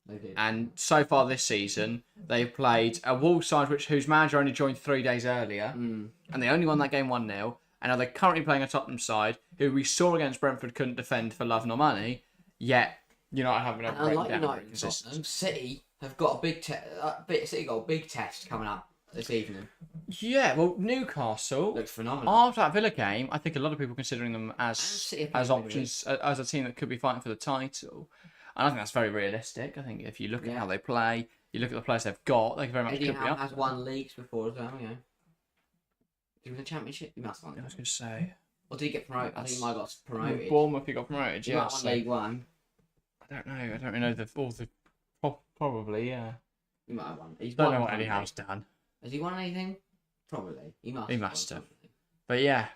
They did. And so far this season, they've played a Wolves side whose manager only joined 3 days earlier, and they only won that game 1-0. And now they're currently playing a Tottenham side who we saw against Brentford couldn't defend for love nor money. Yet United haven't been able to break down their consistency. City have got a big City got a big test coming up this evening. Yeah, well, Newcastle Looks phenomenal. after that Villa game, I think a lot of people considering them as options really. as a team that could be fighting for the title. And I think that's very realistic. I think if you look at how they play, you look at the players they've got, they very much Eddie could be Howe up. has won leagues before as well, you know. Did he win the championship? He must have won. I was going to say. Or did he get promoted? I think he might have got promoted. Bournemouth, he got promoted, He yeah. might have won League One. I don't know. I don't really know probably, yeah. He might have won. Don't know what Eddie Howe's done. Has he won anything? Probably. He must have. But yeah,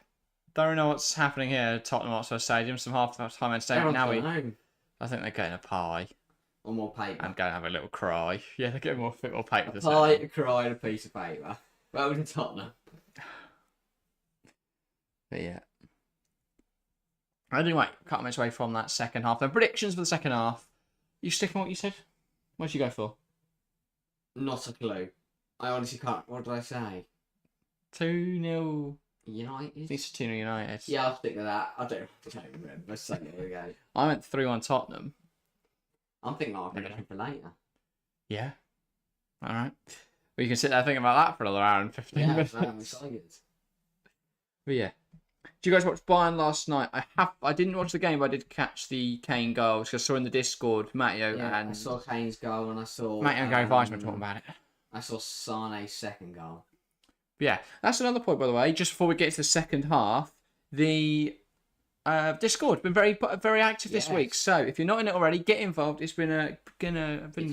don't know what's happening here at Tottenham Hotspur Stadium. Some half-time entertainment. Now I think they're getting a pie. Or more paper. I'm going to have a little cry. Yeah, they're getting more paper. A pie, a cry, and a piece of paper. Well, in Tottenham. But yeah. Anyway, cut minutes away from that second half. The predictions for the second half. You sticking what you said? What did you go for? Not a clue. I honestly can't. What did I say? 2-0 United? It's 2-0 United. Yeah, I'll stick with that. I don't remember. So there we go. I went 3-1 Tottenham. I'm thinking I'll pick it for later. Yeah. Alright. Well, you can sit there thinking about that for another hour and 15 minutes. I'm excited. But yeah. Did you guys watch Bayern last night? I didn't watch the game, but I did catch the Kane goals. I saw in the Discord, Matteo and... I saw Kane's goal and I saw... Matteo and Gary Weissman talking about it. I saw Sane's second goal. But yeah, that's another point, by the way. Just before we get to the second half, the Discord been very active this week. So if you're not in it already, get involved. It's been a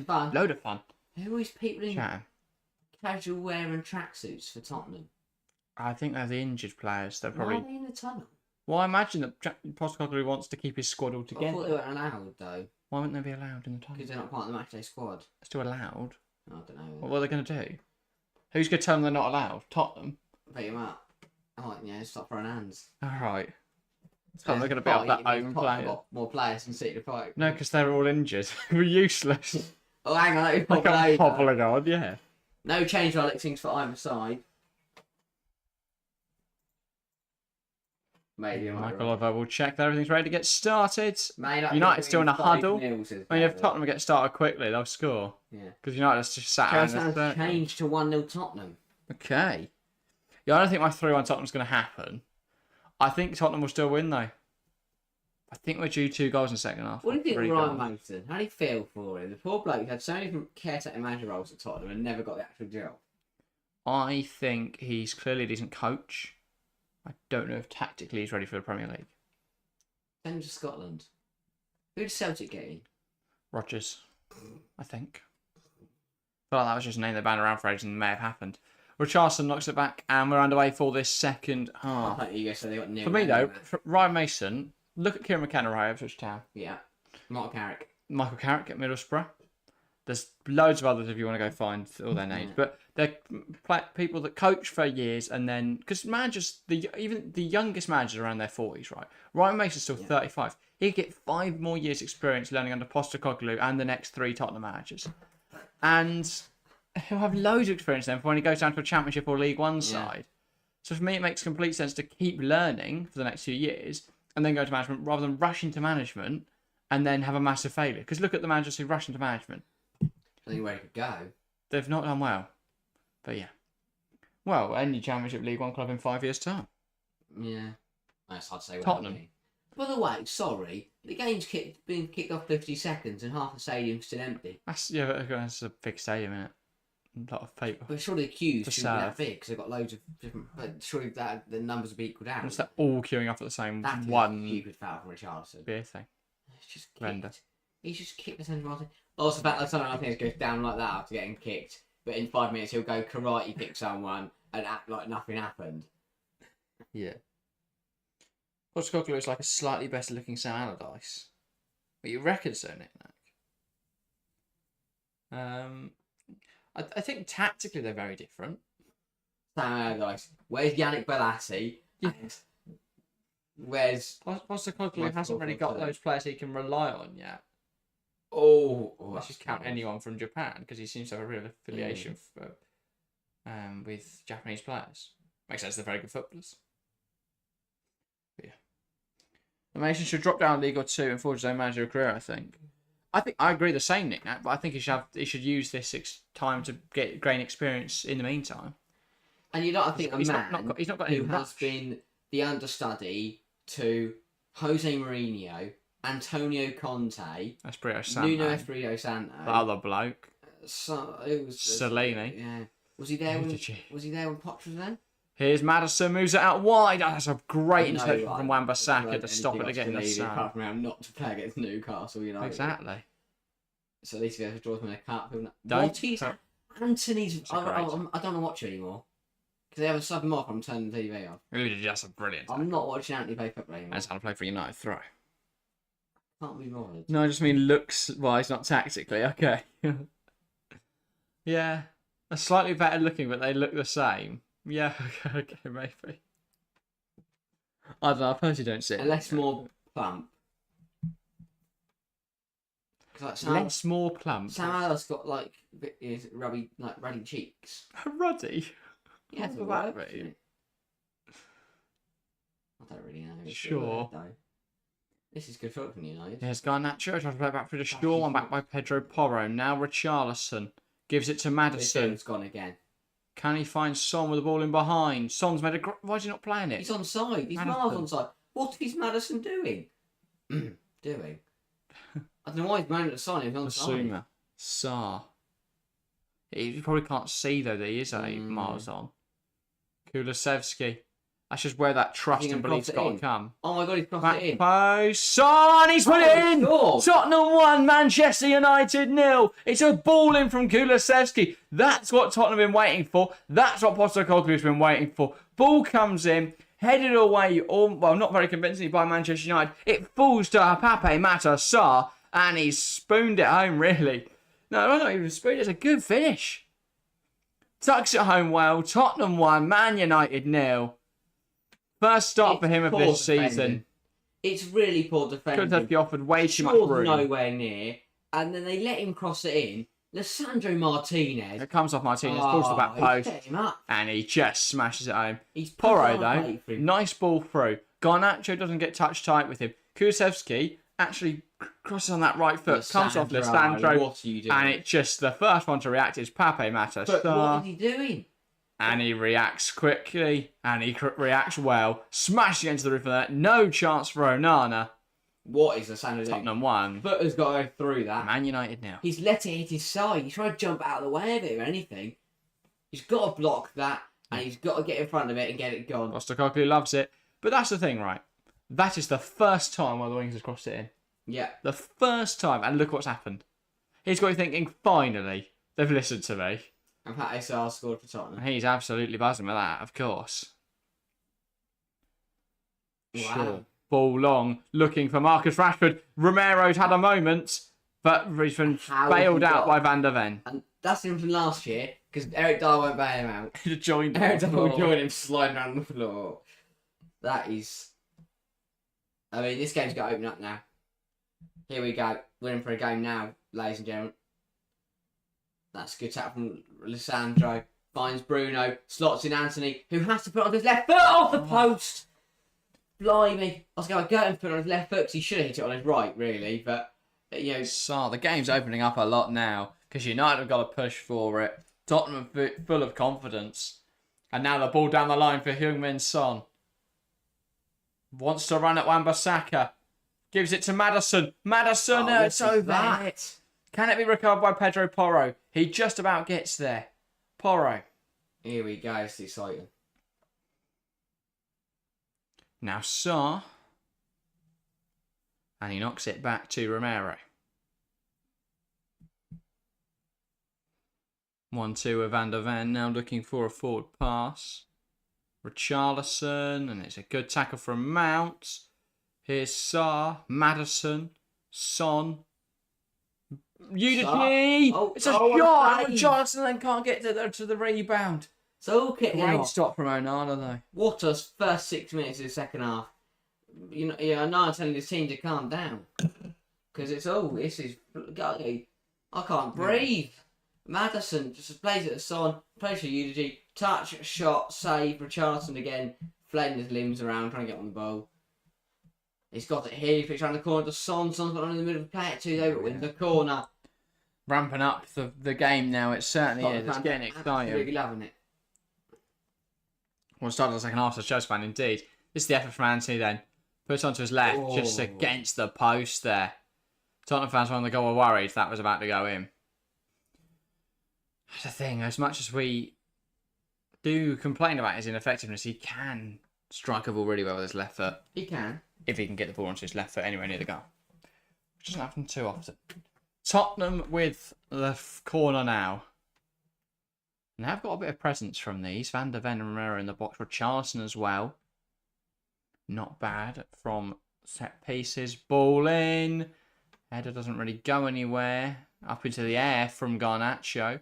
fun. Load of fun. Who are always people in Chatting. casual wearing tracksuits for Tottenham? I think they're the injured players. They're Why probably... are they in the tunnel? Well, I imagine that Postecoglou wants to keep his squad all I together. thought they weren't allowed, though. Why wouldn't they be allowed in the tunnel? Because they're not part of the matchday squad. They're still allowed. I don't know. What are they going to do? Who's going to tell them they're not allowed? Tottenham? Pick them up. Oh, yeah, stop throwing hands. Alright. So they're going to be up that own player. Got more players than City to fight. No, because they're all injured. We're useless. Oh, hang on, let me Like I'm hobbling on, yeah. No change elections for either side. Maybe Michael Oliver will check that everything's ready to get started. United United's still in a huddle. I mean, if Tottenham Tottenham get started quickly, they'll score. Yeah. Because United's just sat out in the third. Changed to 1-0 Tottenham. Okay. Yeah, I don't think my 3-1 Tottenham's going to happen. I think Tottenham will still win, though. I think we're due 2 goals in the second half. What do you think of Ryan Mason? How do you feel for him? The poor bloke had so many different caretaker manager roles at Tottenham and never got the actual job. I think he's clearly a decent coach. I don't know if tactically he's ready for the Premier League. Send him to Scotland. Who did Celtic get in? Rodgers, I think. I feel like that was just a name they banned around for ages and may have happened. Richarlison knocks it back and we're underway for this second half. I thought you guys said they got For me though, for Ryan Mason, look at Kieran McKenna right, Ipswich Town. Yeah. Mark Carrick. Michael Carrick at Middlesbrough. There's loads of others if you want to go find all their names. But they're people that coach for years and then... Because managers, even the youngest managers are around their 40s, right? Ryan Mason's still 35. He'd get 5 more years experience learning under Postecoglou and the next 3 Tottenham managers. And he'll have loads of experience then for when he goes down to a Championship or League One side. So for me, it makes complete sense to keep learning for the next few years and then go to management rather than rush into management and then have a massive failure. Because look at the managers who rush into management. I think where he could go. They've not done well. But yeah. Well, any Championship League One club in 5 years' time. Yeah. That's hard to say. Tottenham. By the way, sorry, the game's been kicked off 50 seconds and half the stadium's still empty. That's a big stadium, isn't it? A lot of people. But surely the queues shouldn't be that big because they've got loads of different. But surely the numbers would be equalled out. It's all queuing up at the same That's one. a stupid foul from Richarlison. Beer thing. It's just Render. kicked. He's just kicked the centre Martin. Also, the fact that someone I think goes down like that after getting kicked, but in 5 minutes he'll go karate kick someone and act like nothing happened. Yeah. Postecoglou looks like a slightly better looking Sam Allardyce. But you reckon so, Nick? I think tactically they're very different. Sam Allardyce. Where's Yannick Bolasie? Yes. Where's... Postecoglou hasn't really got those players he can rely on yet. Let's just count anyone from Japan because he seems to have a real affiliation with Japanese players. Makes sense, they're very good footballers. But yeah. The Mason should drop down League or 2 and forge his own managerial career, I think. I agree the same, Nick, but I think he should use this time to gain experience in the meantime. And you know, I think he's not got any who rush. has been the understudy to Jose Mourinho, Antonio Conte, Nuno Espirito Santo, the other bloke, it was Salini. Yeah, was he there? Was he there when Poch was there? Here's Maddison, moves it out wide. Oh, that's a great interception from Wan-Bissaka to stop it getting the sun. Apart from him not to play against Newcastle United. Exactly. So at least if he draws him in a cup. Anthony's. I don't want to watch it anymore. Because they have a sub him off, I'm turning the TV off. Really, that's a brilliant. I'm not watching Anthony play football anymore. That's how to play for United. Throw. Can't be bothered. No, I just mean looks-wise, not tactically. Okay. Yeah. They're slightly better looking, but they look the same. Yeah, okay, maybe. I don't know, I personally don't see it. Less more plump. Less more plump? Sam Allardyce got ruddy cheeks. Ruddy? Yeah, that's what that mean. I don't really know. Sure. This is good foot from United. Here's Garnacho, trying to play back through the Shaw, one back by Pedro Porro. Now Richarlison gives it to Maddison. It's gone again. Can he find Son with the ball in behind? Son's made a... Why is he not playing it? He's on side. He's miles on side. What is Maddison doing? Doing? I don't know why he's mounted a sign. He's on side. Sarr. You probably can't see, though, that he is 8 miles on. Kulusevski. That's just where that trust and belief's got to come. Oh my God, he's crossed it in. Son, he's put it in! God. Tottenham 1, Manchester United 0. It's a ball in from Kulusevski. That's what Tottenham have been waiting for. That's what Postecoglou's been waiting for. Ball comes in, headed away, not very convincingly by Manchester United. It falls to Pape Matar Sarr, and he's spooned it home, really. No, not even spooned. It's a good finish. Tucks it home well. Tottenham 1, Man United 0. First start for him of this season. It's really poor defending. Could have offered way too much room. Nowhere near. And then they let him cross it in. Lissandro Martinez. It comes off Martinez, falls to the back post. And he just smashes it home. Porro, though, nice ball through. Garnacho doesn't get touch tight with him. Kulusevski actually crosses on that right foot. Comes off Lissandro. What are you doing? And it's just the first one to react is Pape Matar Sarr. But what is he doing? And he reacts quickly, and he reacts well. Smashed against the roof of that. No chance for Onana. What is the Sandro doing? Tottenham 1. Footer's got to go through that. Man United now. He's let it hit his side. He's trying to jump out of the way of it or anything. He's got to block that, and he's got to get in front of it and get it gone. Postecoglou loves it. But that's the thing, right? That is the first time one of the wings has crossed it in. Yeah. The first time, and look what's happened. He's got you thinking, finally, they've listened to me. And Pape Sarr scored for Tottenham. He's absolutely buzzing with that, of course. Wow. Sure. Ball long, looking for Marcus Rashford. Romero's had a moment. But he's been How have bailed you out got- by Van der Ven. And that's him from last year, because Eric Dyer won't bail him out. He joined Eric the Dyer will floor. join him sliding around the floor. That is... I mean, this game's got to open up now. Here we go. We're in for a game now, ladies and gentlemen. That's a good tap from Lissandro. Finds Bruno. Slots in Anthony, who has to put on his left foot off the post. Blimey. I was going to get him to put on his left foot because he should have hit it on his right, really. But, you know... So, the game's opening up a lot now because United have got to push for it. Tottenham are full of confidence. And now the ball down the line for Heung-min Son. Wants to run at Wan-Bissaka. Gives it to Maddison. Maddison, it's over. Can it be recovered by Pedro Porro? He just about gets there. Porro. Here we go. It's exciting. Now Sarr. And he knocks it back to Romero. 1-2 with Van der Ven. Now looking for a forward pass. Richarlison. And it's a good tackle from Mount. Here's Sarr. Maddison. Son. Udici! Oh, it's a oh, shot! save. Richarlison then can't get to the rebound. So kicking Great off. stop from Onana though. What a first 6 minutes of the second half. You know, I'm not telling this team to calm down. Because this is... I can't breathe. Maddison just plays it to Son, plays for Udici, touch, shot, save, Richarlison again, flaying his limbs around, trying to get on the ball. He's got it here, he flicks around the corner to Son, Son's got it in the middle of the play it too, though, but wins the corner. Ramping up the game now, it certainly is. It's getting exciting. Absolutely loving it. Well, start of the second half, so Chelsea fan indeed. This is the effort from Anthony then. Puts onto his left, just against the post there. Tottenham fans were on the goal were worried that was about to go in. That's the thing, as much as we do complain about his ineffectiveness, he can strike a ball really well with his left foot. He can. If he can get the ball onto his left foot anywhere near the goal. Which doesn't happen too often. Tottenham with the corner now. Now I've got a bit of presence from these. Van der Ven and Romero in the box. Richarlison as well. Not bad from set pieces. Ball in. Header doesn't really go anywhere. Up into the air from Garnacho.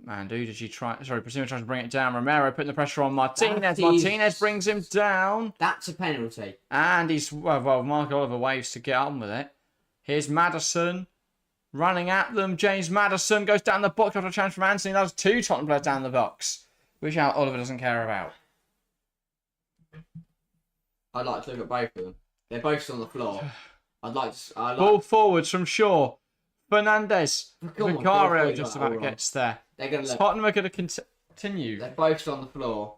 And who did she try? Sorry, Basuma tries to bring it down. Romero putting the pressure on Martinez. Martinez brings him down. That's a penalty. And he's, well, Mark Oliver waves to get on with it. Here's Maddison. Running at them. James Maddison goes down the box after a challenge from Anthony. That's 2 Tottenham players down the box. Which Oliver doesn't care about. I'd like to look at both of them. They're both on the floor. Ball forwards from Shaw. Fernandez. Come on, Vicario just about gets there. They're going to look. Tottenham are going to continue. They're both on the floor.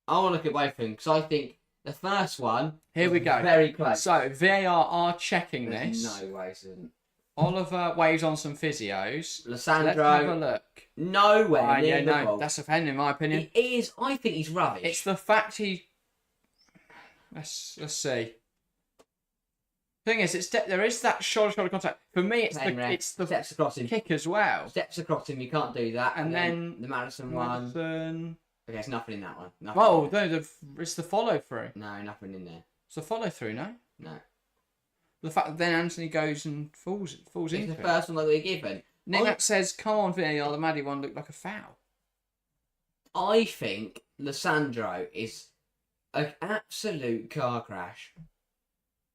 I want to look at both of them because I think the first one. Here we go. Very close. So VAR are checking There's this. no way, isn't. Oliver waves on some physios. Lissandro. Let's have a look. Nowhere near the ball. That's a pen in my opinion. It is. I think he's rubbish. It's the fact he. Let's see. Thing is, there is that shoulder contact. For me, it's the steps across him. kick as well. Steps across him. You can't do that. And then the Maddison one. Madison. Okay, there's nothing in that one. Nothing Well, no, it's the follow through. No, nothing in there. It's the follow through, no. No. The fact that then Anthony goes and falls It's into the it. first one that we're given. Nick says, "Come on, VAR, the Maddie one looked like a foul." I think Lissandro is an absolute car crash.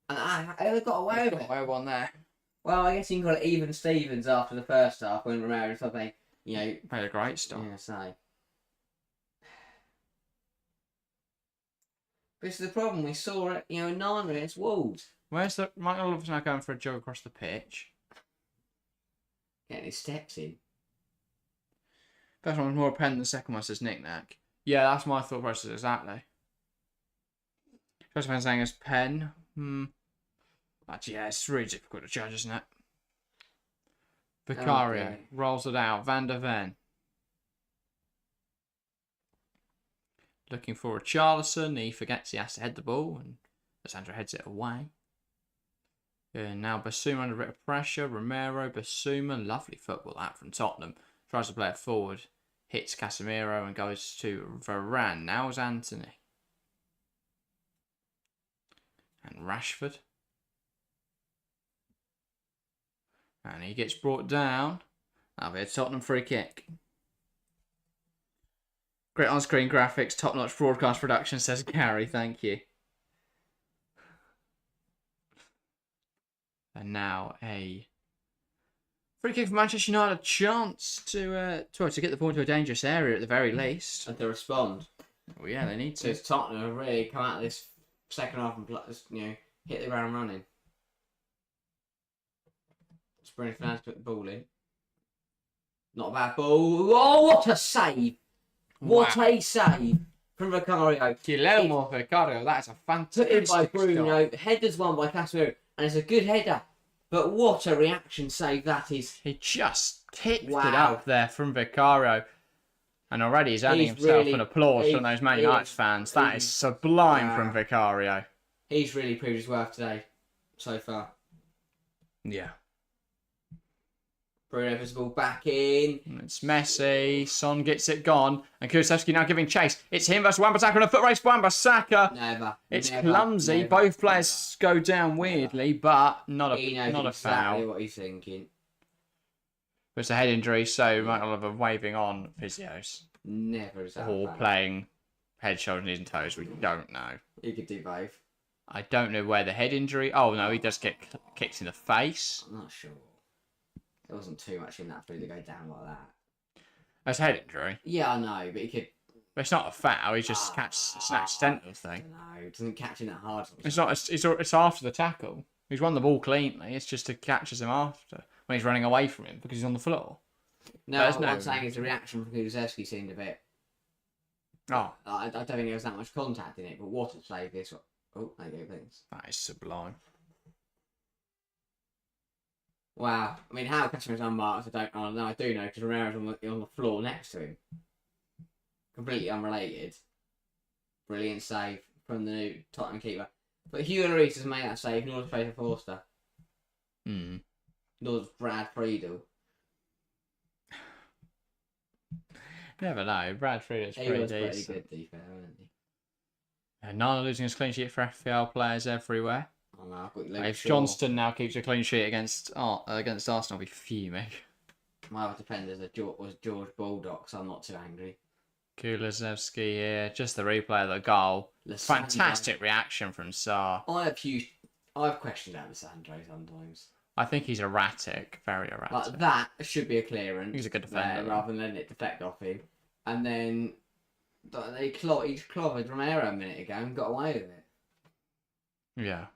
And I got away with it. Got one there. Well, I guess you can call it even Stevens after the first half when Romero or something, Made a great start. Yeah, so. This is the problem. We saw it, Nana against Wolves. Where's the Mike Oliver's now going for a jog across the pitch? Getting his steps in. First one was more a pen than the second one, says Nick Nack. Yeah, that's my thought process exactly. First one saying it's pen. Actually, yeah, it's really difficult to judge, isn't it? Vicario rolls it out. Van der Ven. Looking for Richarlison. He forgets he has to head the ball, and Lissandro heads it away. And now Basuma under a bit of pressure. Romero, Basuma. Lovely football that from Tottenham. Tries to play it forward. Hits Casemiro and goes to Varane. Now is Anthony. And Rashford. And he gets brought down. That'll be a Tottenham free kick. Great on-screen graphics, top-notch broadcast production, says Gary. Thank you. And now a free kick for Manchester United. A chance to get the ball to a dangerous area at the very least. And to respond. Well, yeah, they need to. Because Tottenham have really come out of this second half and hit the ground running. Bruno Fernandes put the ball in. Not a bad ball. Oh, what a save! What a save from Vicario. Guillermo Vicario, that is a fantastic Put in by Bruno. stop. Headers won by Casemiro. And it's a good header. But what a reaction save that is. He just tipped it up there from Vicario. And already he's earning himself really, an applause from those Man United fans. That is sublime from Vicario. He's really proved his worth today, so far. Yeah. Bruno puts the ball back in. It's Messi. Son gets it gone. And Kulusevski now giving chase. It's him versus Wan-Bissaka on a foot race. Wan-Bissaka. Never. It's clumsy. Both players go down weirdly, but not a exactly foul. What he's thinking. It's a head injury, so Michael Oliver waving on physios. Never is that Or bad. playing head, shoulders, knees and toes. We don't know. He could do both. I don't know where the head injury... Oh, no, he does get kicked in the face. I'm not sure. There wasn't too much in that for him to go down like that. That's a head injury. Yeah, I know, but he could... But it's not a foul. He just catches... It's an accidental thing. No, it doesn't catch him that hard. It's not. It's after the tackle. He's won the ball cleanly. It's just to catches him after when he's running away from him because he's on the floor. No, what I'm saying is the reaction from Kulusevski seemed a bit... Oh. I don't think there was that much contact in it, but what a save this one. Oh, there you go, thanks. That is sublime. Wow. I mean, how Casemiro's unmarked, I do know, because Romero's on the floor next to him. Completely unrelated. Brilliant save from the new Tottenham keeper. But Hugo Lloris has made that save, nor does Fraser Forster. Hmm. Nor does Brad Friedel. Never know. Brad Friedel's He pretty was pretty decent. good, to be fair, wasn't he? And Nana losing his clean sheet for FPL players everywhere. Oh, no, I've got Luke If Shaw. Johnston now keeps a clean sheet against Arsenal, I'll be fuming. My other defenders was George Baldock, so I'm not too angry. Kulusevski here, just the replay of the goal. Lissandro. Fantastic reaction from Sarr. I have questions about Lissandro sometimes. I think he's erratic, very erratic. Like, that should be a clearance. He's a good defender, rather than letting it deflect off him. And then he clobbered Romero a minute ago and got away with it. Yeah.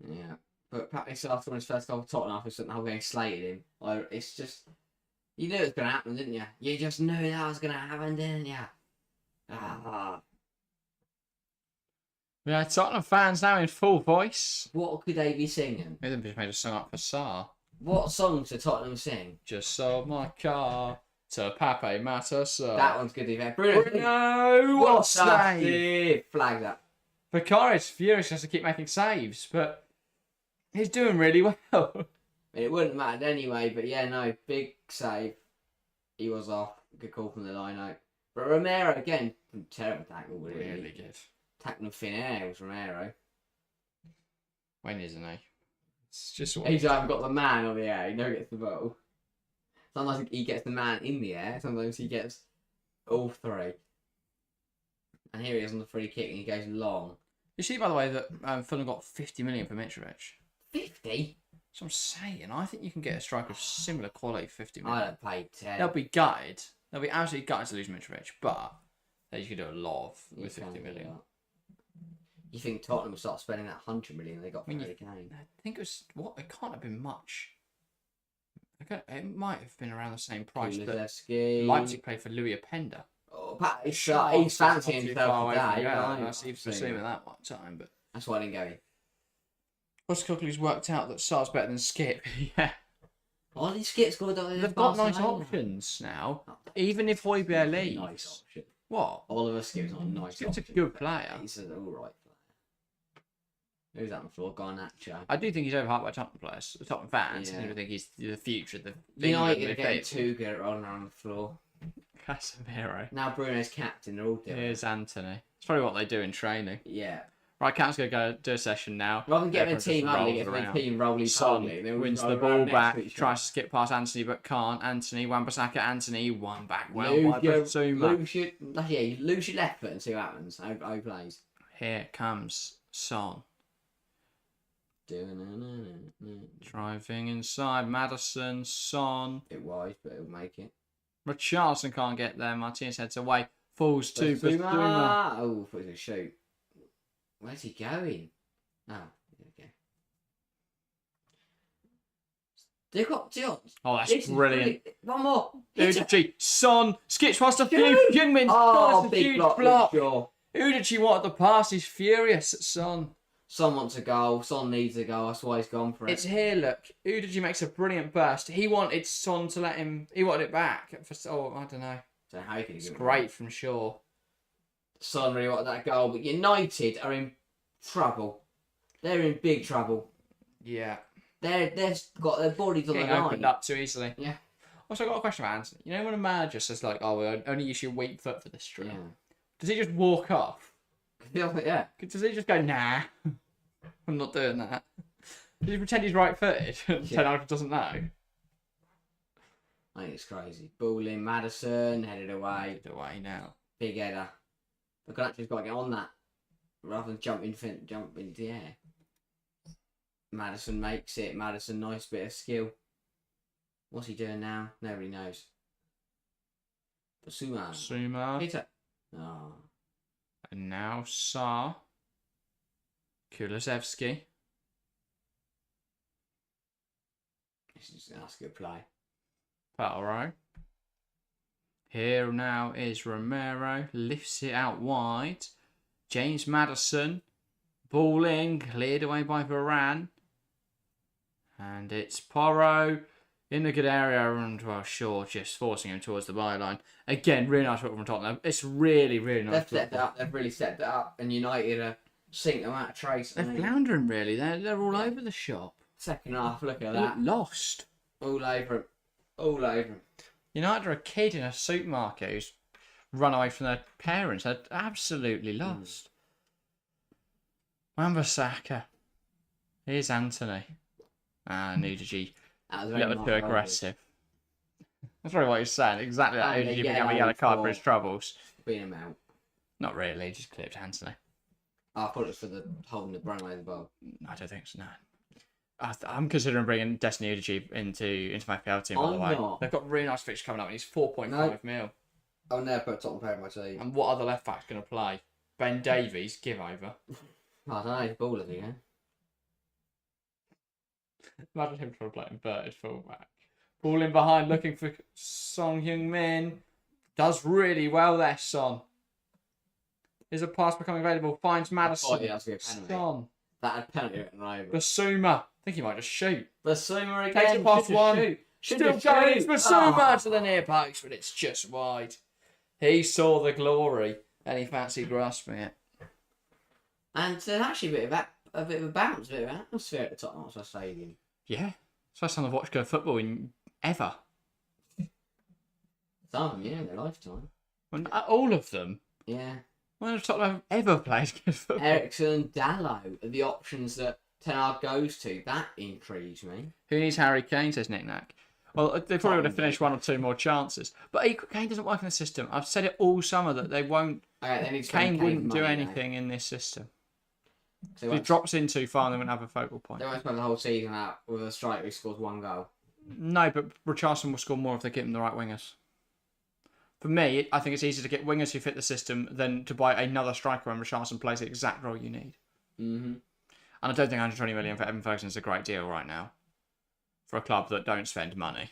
Yeah. But Patrick Sarr on his first goal for Tottenham after the whole game slated him. It's just... You knew it was going to happen, didn't you? You just knew that was going to happen, didn't you? Ah. Yeah, Tottenham fans now in full voice. What could they be singing? They just made a song up for Sarr. What songs did Tottenham sing? Just sold my car to Pape Matasar. That one's good, Yvette. Bruno! No! What a save! save! Flag that. Vicario's furious, has to keep making saves, but he's doing really well. It wouldn't have mattered anyway, but yeah, no, big save. He was off. Good call from the line out. But Romero, again, terrible tackle, really. good. Tackling thin air was Romero. When isn't he? It's just what He's either got the man on the air, he never gets the ball. Sometimes he gets the man in the air, sometimes he gets all three. And here he is on the free kick and he goes long. You see, by the way, that Fulham got 50 million for Mitrovic. 50? That's what I'm saying. I think you can get a striker of similar quality for 50 million. I'd have paid 10. They'll be gutted. They'll be absolutely gutted to lose Mitrovic, but you could do a lot of with 50 million. You think Tottenham will start spending that 100 million they got for Harry Kane? I think it was it can't have been much. It might have been around the same price that Kulusevski. Leipzig paid for Louis Openda. Oh, he's fancying himself today. That's even seen at that one time, but that's why I didn't go in. Postecoglou's worked out that Sarr's better than Skip. Yeah. Oh, these Skip's got They've got nice options now. Even if Højbjerg leaves. Nice option. What? Oliver Skip's not a nice Skip's option. a good player. He's an alright player. Who's that on the floor? Garnacho. I do think he's overhyped by Tottenham players, Tottenham fans. Yeah. I think he's the future. United are getting too good at rolling around the floor. Casemiro. Now Bruno's captain, they're all doing it. Here's Anthony. It's probably what they do in training. Yeah. Right, Cam's going to go do a session now. Rather than getting a Everyone team just ugly, rolls get a around. team roly Son poly. wins the ball back, tries to skip past Anthony but can't. Anthony, Wan-Bissaka, Anthony, one back well by Bissouma. Lose your left foot and see what happens. How he plays. Here comes Son. Driving inside, Maddison, Son. Bit wide, but he'll make it. Richarlison can't get there. Martinez heads away. Falls to Bissouma. Oh, for a shoot. Where's he going? Oh, okay. They've got Jones. Oh, that's brilliant. One more. Udici, Son, skips past a few. Jungmin, oh, a big huge block. block. Udici wanted the pass. He's furious at Son. Son wants a goal. Son needs a goal. That's why he's gone for it. It's here, look. Udici makes a brilliant burst. He wanted Son to let him... He wanted it back. I don't know. So how can it's great from Shaw. Son really wanted that goal, but United are in trouble. They're in big trouble. Yeah. They've got their bodies on the line. Opened up too easily. Yeah. Also, I got a question about Anthony. You know when a manager says, like, oh, we only use your weak foot for this drill? Yeah. Does he just walk off? Yeah. Does he just go, nah, I'm not doing that? Does he pretend he's right-footed? Ten Hag doesn't know. I think it's crazy. Ball in, Maddison, headed away. Headed away now. Big header. But actually's got to get on that rather than jump into the air. Maddison makes it. Maddison, nice bit of skill. What's he doing now? Nobody knows. Suma. Peter. Oh. And now Sarr. Kulusevski. That's a good play. Patero. Here now is Romero. Lifts it out wide. James Maddison. Ball in. Cleared away by Varane. And it's Porro in the good area. And well, Shaw just forcing him towards the byline. Again, really nice football from Tottenham. It's really, really nice. They've really set that up. And United are sinking them out of trace. They're floundering, really. They're all over the shop. Second half, look at that. Lost. All over him. All over him. United are a kid in a supermarket who's run away from their parents. They're absolutely lost. Wan-Bissaka. Here's Anthony. Nudigi. A little too aggressive. That's probably what he's saying. Exactly that. Nudigi picking up a yellow card for his troubles. Being him out. Not really. Just clipped Anthony. I thought it was for the holding the brown away the ball. I don't think so, no. I'm considering bringing Destiny Udici into my FPL team, by the way. They've got really nice fixtures coming up, and he's 4.5 mil. I'll never put Tottenham player in my team. And what other left back's going to play? Ben Davies, give over. I don't know, he's balling again. Imagine him trying to play inverted fullback. Ball in behind, looking for Son Heung-min. Does really well there, Son. Is a pass becoming available? Finds Maddison. That's a good penalty. Son. That had penalty written over. Basuma. I think he might just shoot. Basuma again. Takes it past one. Shoot. Still going. It's Basuma to the near post, but it's just wide. He saw the glory and he fancied grasping it. And there's actually a bit of a bounce, a bit of an atmosphere at the Tottenham Stadium. Yeah. It's the first time I've watched good football in ever. Some of them, yeah, in their lifetime. All of them? Yeah. When have Tottenham ever played good football? Ericsson and Dalot are the options that Ten Hag goes to. That intrigues me. Who needs Harry Kane, says Nick Nack. Well, they probably would have finished one or two more chances. But Kane doesn't work in the system. I've said it all summer that they won't... Kane wouldn't do anything in this system. So if he drops in too far, they wouldn't have a focal point. They won't spend the whole season out with a striker who scores one goal. No, but Richarlison will score more if they give him the right wingers. For me, I think it's easier to get wingers who fit the system than to buy another striker when Richarlison plays the exact role you need. Mm-hmm. And I don't think 120 million for Evan Ferguson is a great deal right now for a club that don't spend money.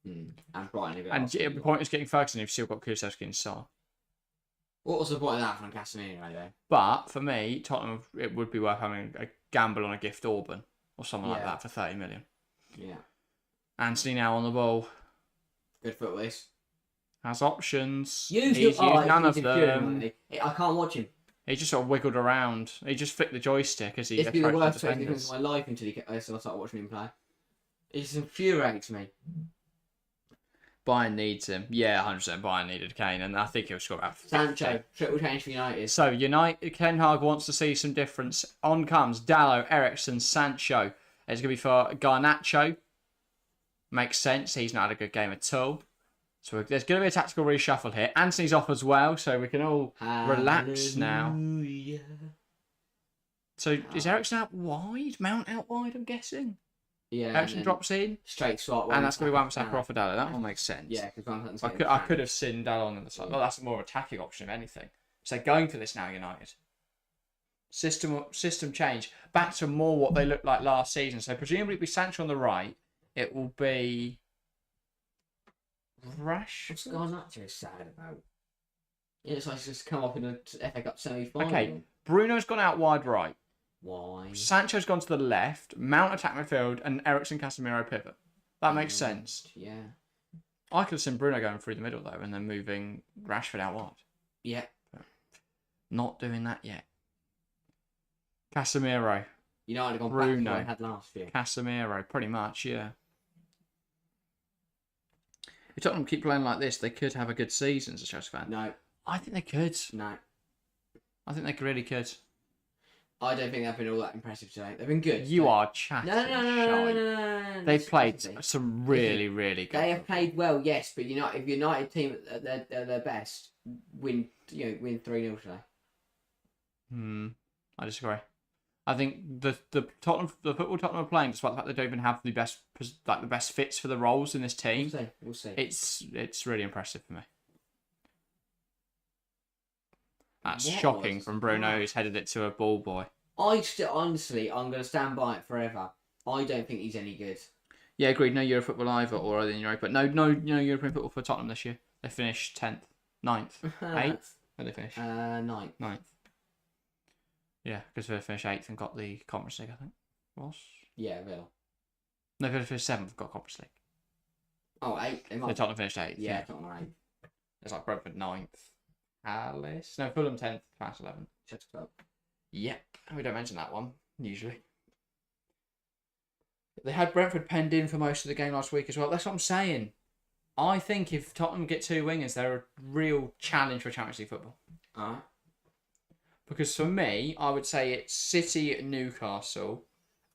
And Brighton. And the point is getting Ferguson if you've still got Kulusevski and Sarr. What was the point of that from Casemiro, though? But for me, Tottenham, it would be worth having a gamble on a gift Orban or someone like that for 30 million. Yeah. Anthony now on the ball. Good football. Has options. He's used none of them. I can't watch him. He just sort of wiggled around. He just flicked the joystick as he approached the defenders. It's been the worst 20 minutes of my life until I started watching him play. It just infuriates me. Bayern needs him. Yeah, 100% Bayern needed Kane, and I think he'll score about 50. Sancho, triple change for United. So, United, Ten Hag wants to see some difference. On comes Dalot, Ericsson, Sancho. It's going to be for Garnacho. Makes sense. He's not had a good game at all. So there's going to be a tactical reshuffle here. Anthony's off as well, so we can all relax now. So is Ericsson out wide? Mount out wide, I'm guessing? Yeah. Ericsson drops in. Straight swap. And that's going to be Wan-Bissaka off for Dalot. That one makes sense. Yeah, because I could have seen Dalot on the side. Well, that's a more attacking option, if anything. So going for this now, United. System change. Back to more what they looked like last season. So presumably it'll be Sancho on the right. It will be... Rash. What's Garnacho sad about? Yeah, it's like he's just come up in a FA Cup semi-final. Okay, Bruno's gone out wide right. Why? Sancho's gone to the left. Mount attack midfield and Ericsson Casemiro pivot. That makes sense. Yeah. I could have seen Bruno going through the middle though, and then moving Rashford out wide. Yeah. But not doing that yet. Casemiro. United have gone Bruno. back to what I had last year. Casemiro, pretty much, yeah. If Tottenham keep playing like this, they could have a good season as a Chelsea fan. No. I think they could. No. I think they really could. I don't think they've been all that impressive today. They've been good. You are chatting. No. They've played some really, really good. They have played well, yes, but if United team at their best win 3-0 today. I disagree. I think the football Tottenham are playing, despite the fact they don't even have the best fits for the roles in this team. We'll see. It's really impressive for me. That's shocking from Bruno, who's headed it to a ball boy. Honestly, I'm going to stand by it forever. I don't think he's any good. Yeah, agreed. No Euro football either, or other than Euro, but no European football for Tottenham this year. They finished 10th, 9th, 8th. Where did they finish? 9th. 9th. Yeah, because they finished 8th and got the Conference League, I think. Yeah, Villa. No, they finished 7th and got Conference League. Oh, 8th. They So Tottenham finished 8th. Yeah, Tottenham are 8th. It's like Brentford 9th. Palace. No, Fulham 10th, Palace 11th. Chelsea 12th. Yep. We don't mention that one, usually. They had Brentford penned in for most of the game last week as well. That's what I'm saying. I think if Tottenham get 2 wingers, they're a real challenge for Champions League football. Alright. Because for me, I would say it's City, Newcastle,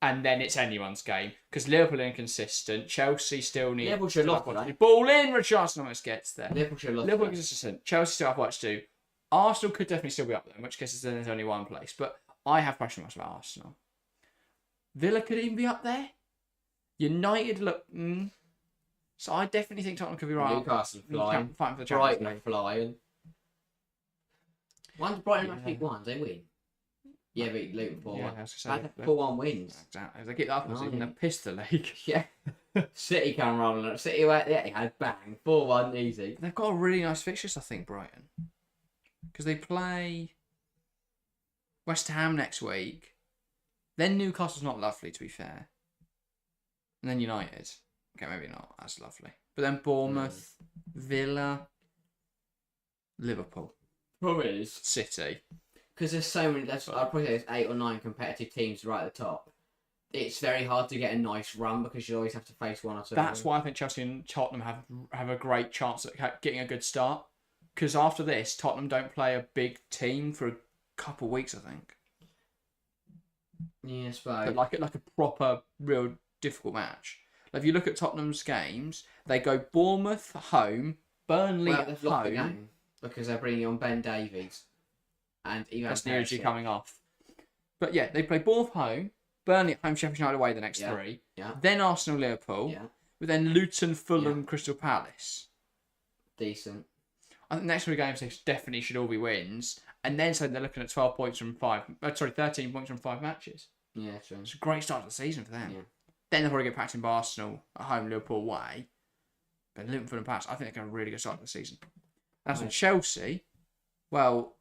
and then it's anyone's game. Because Liverpool are inconsistent. Chelsea still need... Liverpool should have lost today. Ball in, Richarlison almost gets there. Liverpool should have lost Liverpool today. inconsistent. Chelsea still have work to do. Arsenal could definitely still be up there, in which case there's only one place. But I have question marks about Arsenal. Villa could even be up there. United look... So I definitely think Tottenham could be right Newcastle flying. Fighting for the Champions Brighton League. flying. Once Brighton have beat one, they win. Yeah, but Luton 4-1. Yeah, I was gonna say, 4-1 wins. Exactly. If they get up, they're going to piss the league. Yeah. City come rolling up. City went the Etihad, bang. 4-1, easy. They've got a really nice fixtures, I think, Brighton. Because they play West Ham next week. Then Newcastle's not lovely, to be fair. And then United. Okay, maybe not as lovely. But then Bournemouth, Villa, Liverpool. Problem is, City. because there's so many, I'd probably say there's 8 or 9 competitive teams right at the top. It's very hard to get a nice run because you always have to face one or two. That's why I think Chelsea and Tottenham have a great chance at getting a good start. Because after this, Tottenham don't play a big team for a couple of weeks, I think. Yeah, I suppose. But like a proper, real difficult match. Like if you look at Tottenham's games, they go Bournemouth home, Burnley Well, at they've lost the home. game because they're bringing on Ben Davies and Ivan That's the energy Perisic. coming off. But yeah, they play Bournemouth home, Burnley at home, Sheffield United away the next 3. Yeah. Then Arsenal, Liverpool. Yeah. But then Luton, Fulham, Crystal Palace. Decent. I think the next 3 games they definitely should all be wins. And then so they're looking at 12 points from 13 points from 5 matches. Yeah, true. It's a great start to the season for them. Yeah. Then they'll probably get packed in by Arsenal at home, Liverpool away. But Luton, Fulham, Palace, I think they're going to really good start to the season. As for Chelsea, well,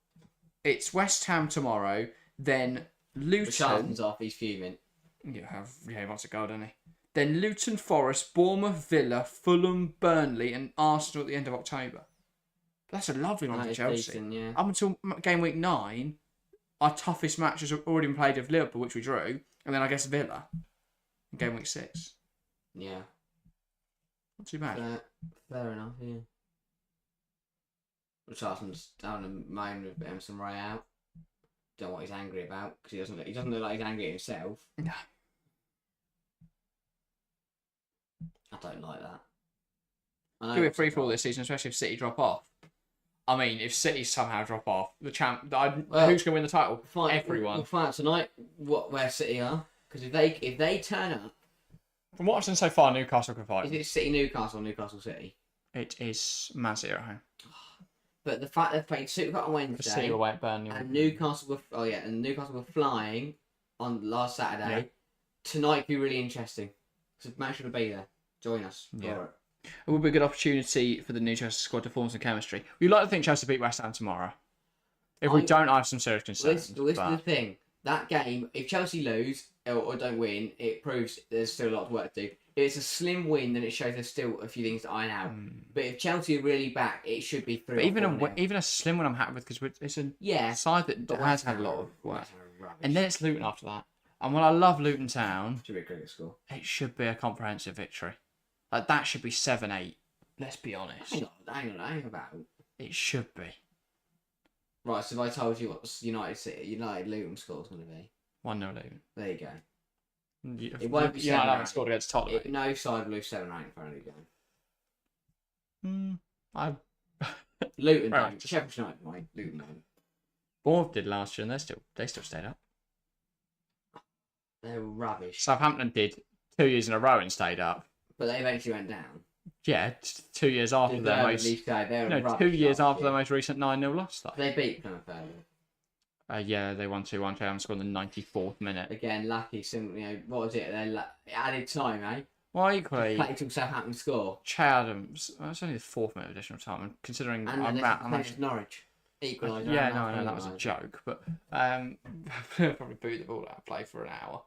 it's West Ham tomorrow, then Luton. Richardson's off, he's fuming. Yeah, he wants a goal, doesn't he? Then Luton, Forest, Bournemouth, Villa, Fulham, Burnley, and Arsenal at the end of October. That's a lovely run That for is Chelsea. decent, yeah. Up until game week 9, our toughest match has already been played with Liverpool, which we drew, and then I guess Villa in game week 6. Yeah. Not too bad. Fair enough, yeah. Richardson's having a moan with Emerson Ray out. Don't know what he's angry about because he doesn't look like he's angry at himself. No. I don't like that. Could be a free for all this season, especially if City drop off. I mean, if City somehow drop off, who's going to win the title? Everyone. We'll find out tonight where City are because if they turn up. From what I've seen so far, Newcastle can fight. Is it City Newcastle or Newcastle City? It is Man City at home. But the fact they've played City on Wednesday, City away at Burnley, and Newcastle were flying on last Saturday. Yeah. Tonight could be really interesting. So make sure to be there. Join us. Yeah. It will be a good opportunity for the Newcastle squad to form some chemistry. We'd like to think Chelsea beat West Ham tomorrow. If we don't, I have some serious concerns. Listen to the thing. That game, if Chelsea lose or don't win, it proves there's still a lot of work to do. If it's a slim win, then it shows there's still a few things to iron out. But if Chelsea are really back, it should be 3 But even a slim one I'm happy with because it's a side that has had a lot of work. And then it's Luton after that. And while I love Luton Town, should be a cricket score. It should be a comprehensive victory. Like that should be 7-8. Let's be honest. Hang on about. It should be. Right, so if I told you what United Luton score's going to be 1-0 Luton. There you go. It won't be 7-8. United haven't scored against Tottenham. No side will lose 7-8 for any game. Luton don't. Sheffield United might. Luton don't. Bournemouth did last year, and they still stayed up. They were rubbish. Southampton did 2 years in a row and stayed up. But they eventually went down. Yeah, 2 years after their most. 2 years after their most recent 9-0 loss. Though. They beat Plymouth early. Yeah, they won 2-1. Chatham scored in the 94th minute. Again, lucky. What was it? They added time, eh? Well, equally. Play till Southampton score. Adams. Well, it's only the 4th minute of additional time, and considering I'm Norwich. Equalised. Yeah, no, that was a joke. But probably boot the ball out of play for an hour.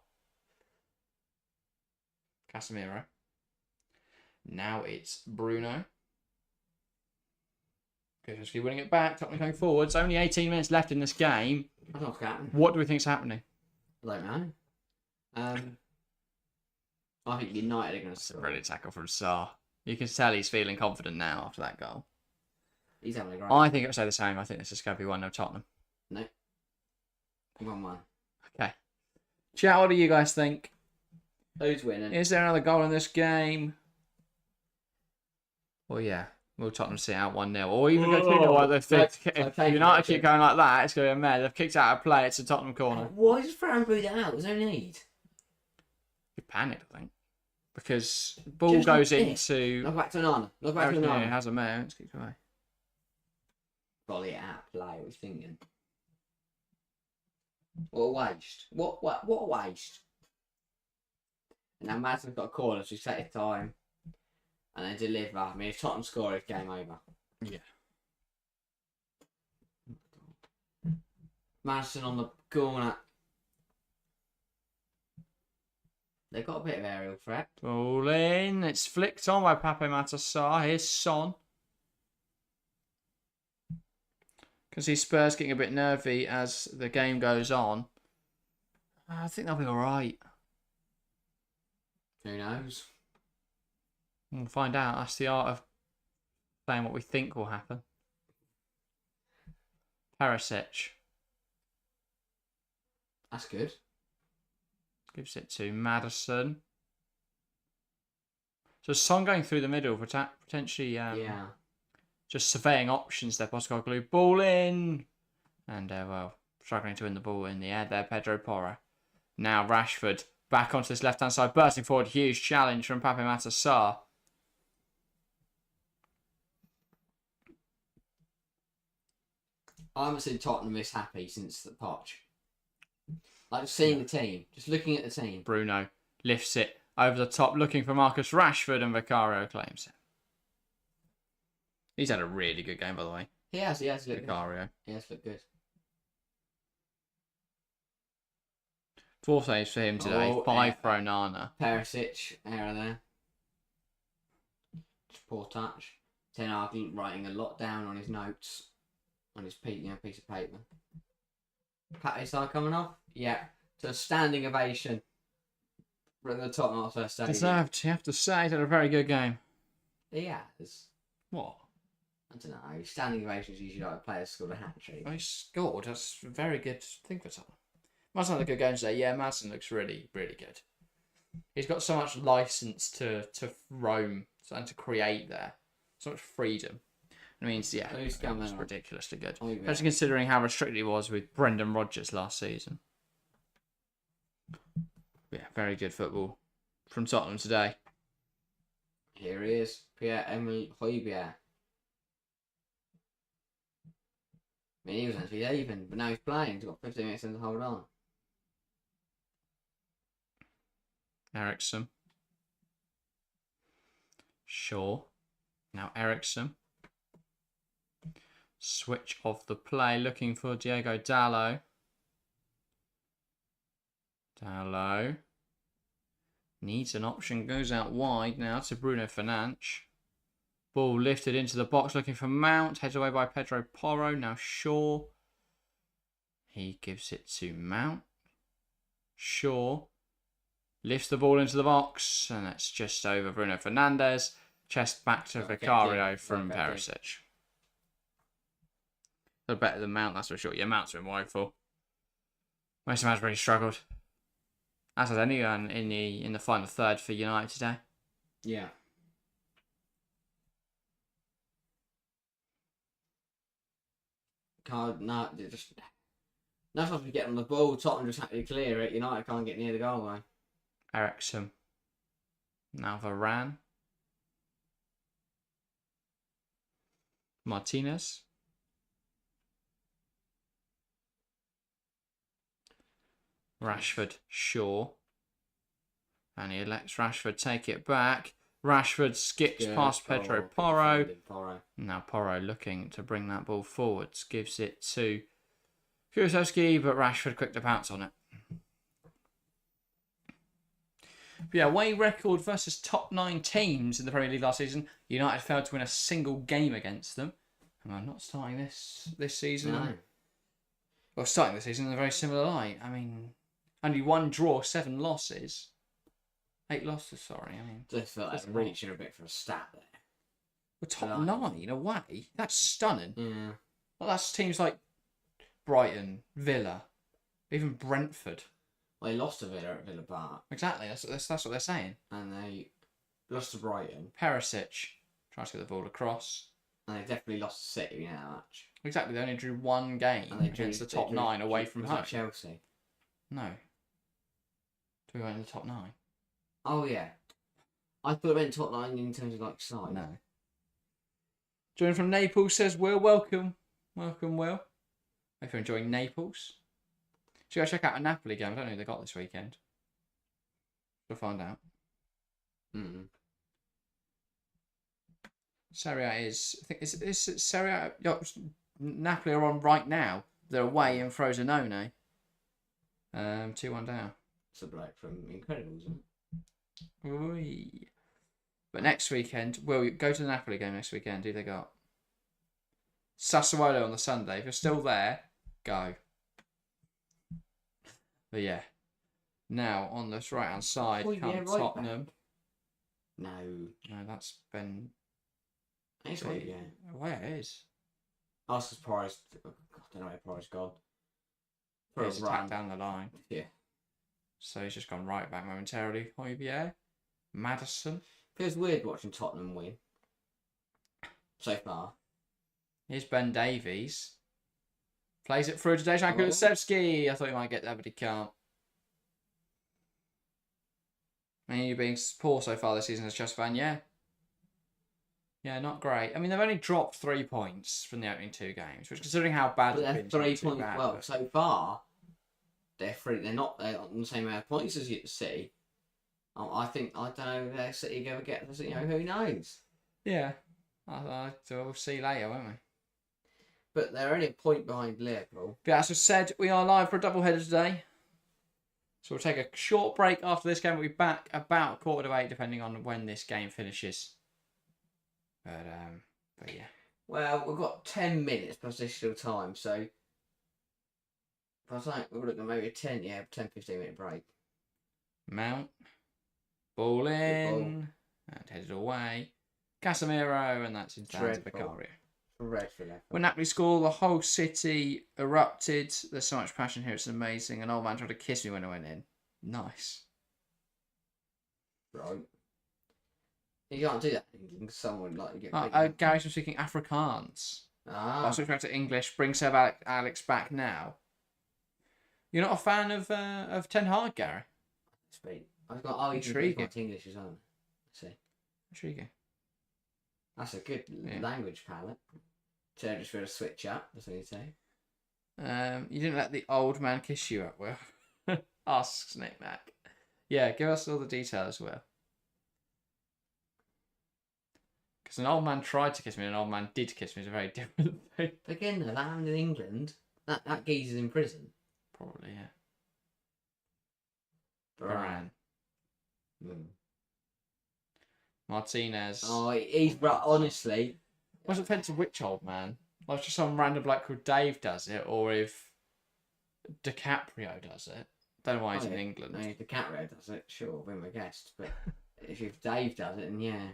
Casemiro. Now it's Bruno. Obviously winning it back. Tottenham going forward. It's only 18 minutes left in this game. I don't know what's happening. What do we think's happening? I don't know. I think United are going to score. It's a brilliant tackle from Sarr. You can tell he's feeling confident now after that goal. He's having a great. I think it will say the same. I think this is going to be 1-0 Tottenham. No. 1-1. Okay. Chat, what do you guys think? Who's winning? Is there another goal in this game? Well, yeah. Will Tottenham sit out 1-0? Or even go 2-0. If United keep going like that, it's going to be a mess. They've kicked out a play. It's a Tottenham corner. Why is Fran booed out? There's no need. You panicked, I think. Because ball just goes into... Look back to Nana. Look back to Nana. It has a mare. It's kicked away. Volley it out. Play. What are you thinking? What a waste. What a waste. And now Madsen's got a corner, so he's take his time. And then deliver. I mean, if Tottenham score, it's game over. Yeah. Madison on the corner. They've got a bit of aerial threat. Ball in. It's flicked on by Pape Matar. Here's Son. Can see Spurs getting a bit nervy as the game goes on. I think they'll be alright. Who knows? We'll find out. That's the art of saying what we think will happen. Perisic. That's good. Gives it to Maddison. So Son going through the middle, potentially just surveying options there. Postecoglou. Ball in. And, struggling to win the ball in the air there. Pedro Porro. Now Rashford back onto this left-hand side. Bursting forward. Huge challenge from Pape Matar. I haven't seen Tottenham this happy since the Poch. Like seeing the team, just looking at the team. Bruno lifts it over the top, looking for Marcus Rashford, and Vicario claims it. He's had a really good game, by the way. He has looked Vicario. Good. He has looked good. 4 saves for him today. 5 for Onana. Perisic, error there. Just poor touch. Ten Hag writing a lot down on his notes. On his piece of paper. Pate Sarr coming off? Yeah. So a standing ovation from the Tottenham Hotspur Stadium. Deserved, you have to say. He's had a very good game. He has. What? I don't know. Standing ovations usually like players scored a hat trick. He scored. That's a very good thing for Tottenham. Madison had a good game today. Yeah, Madison looks really, really good. He's got so much license to roam and to create there. So much freedom. It means, yeah, it's ridiculously good. Oh, yeah. Especially considering how restricted he was with Brendan Rodgers last season. Yeah, very good football from Tottenham today. Here he is, Pierre-Emile Højbjerg. I mean, he was actually leaving, but now he's playing. He's got 15 minutes to hold on. Ericsson. Shaw. Now Ericsson. Switch of the play, looking for Diego Dalot. Dalot. Needs an option, goes out wide now to Bruno Fernandes. Ball lifted into the box, looking for Mount. Heads away by Pedro Porro. Now Shaw. He gives it to Mount. Shaw lifts the ball into the box, and that's just over Bruno Fernandes. Chest back to Vicario from Perisic. They're better than Mount, that's for sure. Yeah, Mount's been woeful. Most of them has really struggled. As has anyone in the final third for United today. Yeah. Can't not just not supposed to get on the ball. Tottenham just had to clear it. United can't get near the goal line. Ericsson. Now Varane. Martinez. Rashford, Shaw. And he lets Rashford take it back. Rashford skips past Pedro Porro. Now Porro looking to bring that ball forwards. Gives it to Kulusevski, but Rashford quick to pounce on it. But yeah, away record versus top 9 teams in the Premier League last season. United failed to win a single game against them. And I'm not starting this season. No. Well, starting the season in a very similar light. I mean, only 1 draw, 7 losses. 8 losses, sorry. I mean, just felt like reaching a bit for a stat there. We're top 9 away. That's stunning. Yeah. Well, that's teams like Brighton, Villa, even Brentford. Well, they lost to Villa at Villa Park. Exactly. That's what they're saying. And they lost to Brighton. Perisic tries to get the ball across. And they definitely lost to City in that match. Exactly. They only drew 1 game against the top 9 away from home. Chelsea? No. Do we went in the top 9? Oh, yeah. I thought it meant top 9 in terms of like size. No. Joining from Naples says, Will, welcome. Welcome, Will. Hope you're enjoying Naples. Should go check out a Napoli game. I don't know who they got this weekend. We'll find out. Serie A is... I think is Serie A... Napoli are on right now. They're away in Frosinone. 2-1 down. It's a bloke from Incredibles, isn't it? Oy. But next weekend, well, go to the Napoli game next weekend. Who they got? Sassuolo on the Sunday. If you're still there, go. But yeah. Now, on this right-hand side, Tottenham. No. No, that's been... It's right, yeah. Well, it is. I was surprised. I don't know where Price gone. For a run down the line. Yeah. So he's just gone right back momentarily. Højbjerg. Maddison. Feels weird watching Tottenham win. So far. Here's Ben Davies. Plays it through to Dejan Kulusevski. I thought he might get there, but he can't. I mean, you're being poor so far this season as Chelsea fan, yeah. Yeah, not great. I mean, they've only dropped 3 points from the opening 2 games, which, considering how bad they've been, 3 points. Well, so far, they're not on the same amount of points as City. I think, I don't know if City ever get, who knows? Yeah. We'll see later, won't we? But they're only a point behind Liverpool. But as I said, we are live for a double header today. So we'll take a short break after this game. We'll be back about 7:45, depending on when this game finishes. But yeah. Well, we've got 10 minutes positional time, so I think we're looking at maybe a 10 15 minute break. Mount. Ball in. And headed away. Casemiro, and that's into the hands of Vicario. Dreadful. When Napoli scored, the whole city erupted. There's so much passion here, it's amazing. An old man tried to kiss me when I went in. Nice. Right. You can't do that in England because someone like you get. Gary's been speaking Afrikaans. I'll switch back to English. Bring Sir Alex back now. You're not a fan of Ten Hag, Gary? Sweet. I've got Intriguing. English as well. See. Intriguing. That's a good language palette. So just for a switch up, that's what you say. You didn't let the old man kiss you at Will. Asks Nick Mac. Yeah, give us all the details, Will. Because an old man tried to kiss me and an old man did kiss me is a very different thing. Again, though, that happened in England. That geezer's in prison. Probably, yeah. Varane. Martinez. Oh, he's honestly. What's the offence of which old man? Like just some random bloke called Dave does it, or if DiCaprio does it. Don't know why he's in England. No, if DiCaprio does it, sure, we're my guest. But if Dave does it, then yeah.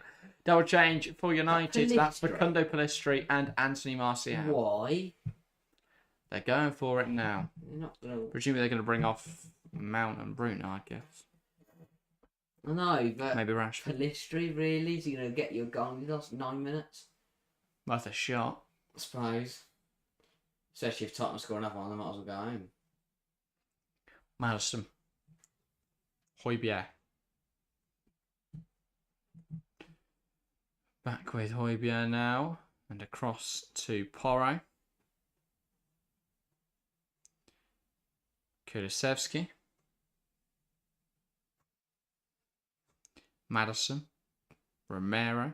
Double change for United. That's Facundo Pellistri and Anthony Martial. Why? They're going for it now. They're not gonna... Presumably they're going to bring off Mount and Bruno, I guess. I know, but maybe Rashford. Pellistri, really? Is he going to get you a goal in the last 9 minutes? Worth a shot. I suppose. Especially if Tottenham score another one, they might as well go home. Madison. Højbjerg. Back with Højbjerg now. And across to Porro. Kulusevski. Madison. Romero.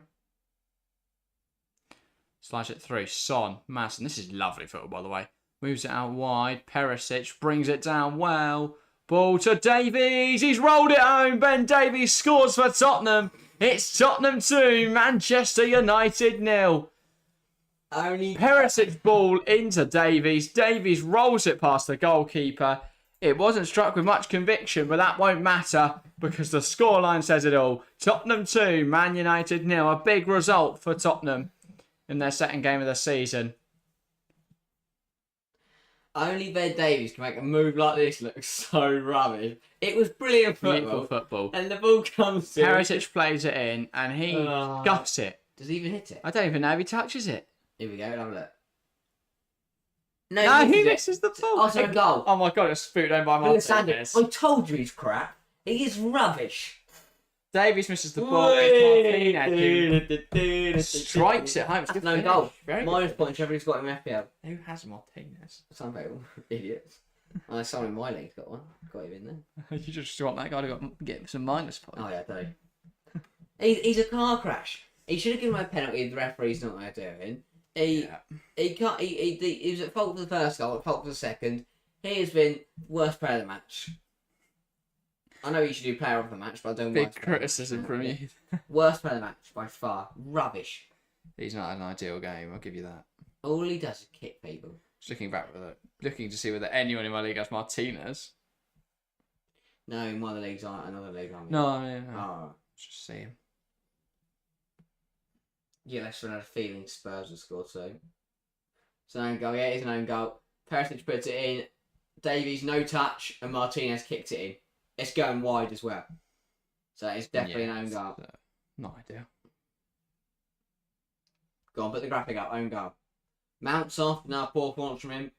Slides it through. Son. Madison. This is lovely football, by the way. Moves it out wide. Perisic brings it down well. Ball to Davies. He's rolled it home. Ben Davies scores for Tottenham. It's Tottenham 2, Manchester United 0. Perisic ball into Davies. Davies rolls it past the goalkeeper. It wasn't struck with much conviction, but that won't matter because the scoreline says it all. Tottenham 2, Man United 0. A big result for Tottenham in their second game of the season. Only Ben Davies can make a move like this look so rubbish. It was brilliant football. And the ball comes in. Perisic plays it in and he guffs it. Does he even hit it? I don't even know if he touches it. Here we go, have a look. No, he misses the ball. Oh, it's a goal. Oh my god, it's spewed over by Martinez. I told you he's crap. He is rubbish. Davies misses the ball. It's Martinez who strikes it home. It's no goal. Minus points, everybody's got him FPL. Who has Martinez? Some people, idiots. Someone in my league's got one. Got him in there. You just want that guy to get some minus points. Oh yeah, I do. He's a car crash. He should have given him a penalty. The referee's not there doing. He can't. He was at fault for the first goal. At fault for the second. He has been worst player of the match. I know you should do player of the match, but I don't. Big criticism from you. Worst player of the match by far. Rubbish. He's not an ideal game. I'll give you that. All he does is kick people. Just looking back with it, looking to see whether anyone in my league has Martinez. No, my other leagues aren't. Another league aren't. No. Oh. Just see him. Yeah, let's run out of feeling Spurs will score too. It's an own goal. Yeah, it's an own goal. Perisic puts it in. Davies no touch, and Martinez kicked it in. It's going wide as well. So it's definitely an own goal. Not ideal. Go on, put the graphic up. Own goal. Mounts off. Now poor performance from him.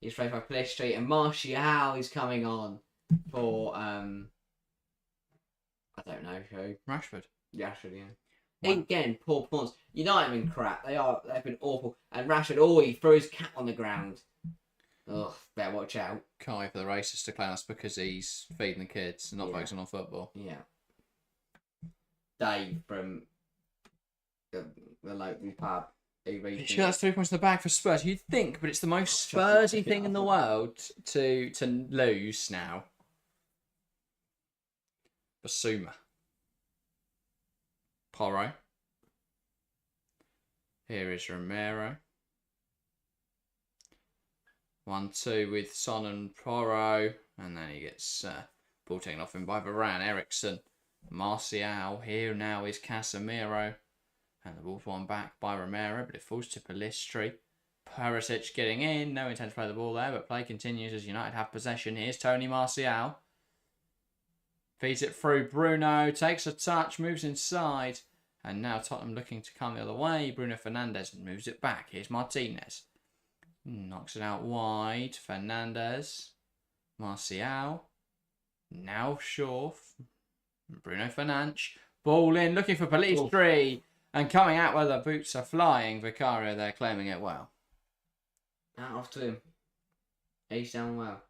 He's played by Pellistri, and Martial is coming on for I don't know who. Rashford. Yeah, Rashford, yeah. Again, poor performance. United have been crap. They've been awful. And Rashford, he threw his cap on the ground. Ugh, better watch out. Can't wait for the racists to claim us because he's feeding the kids and not focusing on football. Yeah. Dave from the local pub. He should have 3 points in the bag for Spurs. You'd think, but it's the most Spursy thing in the world to lose now. Basuma. Porro. Here is Romero. 1-2 with Son and Porro. And then he gets ball taken off him by Varane. Eriksson Martial. Here now is Casemiro. And the ball's won back by Romero, but it falls to Pellistri. Perisic getting in. No intent to play the ball there, but play continues as United have possession. Here's Tony Martial. Feeds it through. Bruno takes a touch, moves inside. And now Tottenham looking to come the other way. Bruno Fernandes moves it back. Here's Martinez. Knocks it out wide. Fernandes. Martial. Now Shaw. Bruno Fernandes. Ball in, looking for Pellistri. And coming out where the boots are flying. Vicario there claiming it well. Out off to him. He's done well.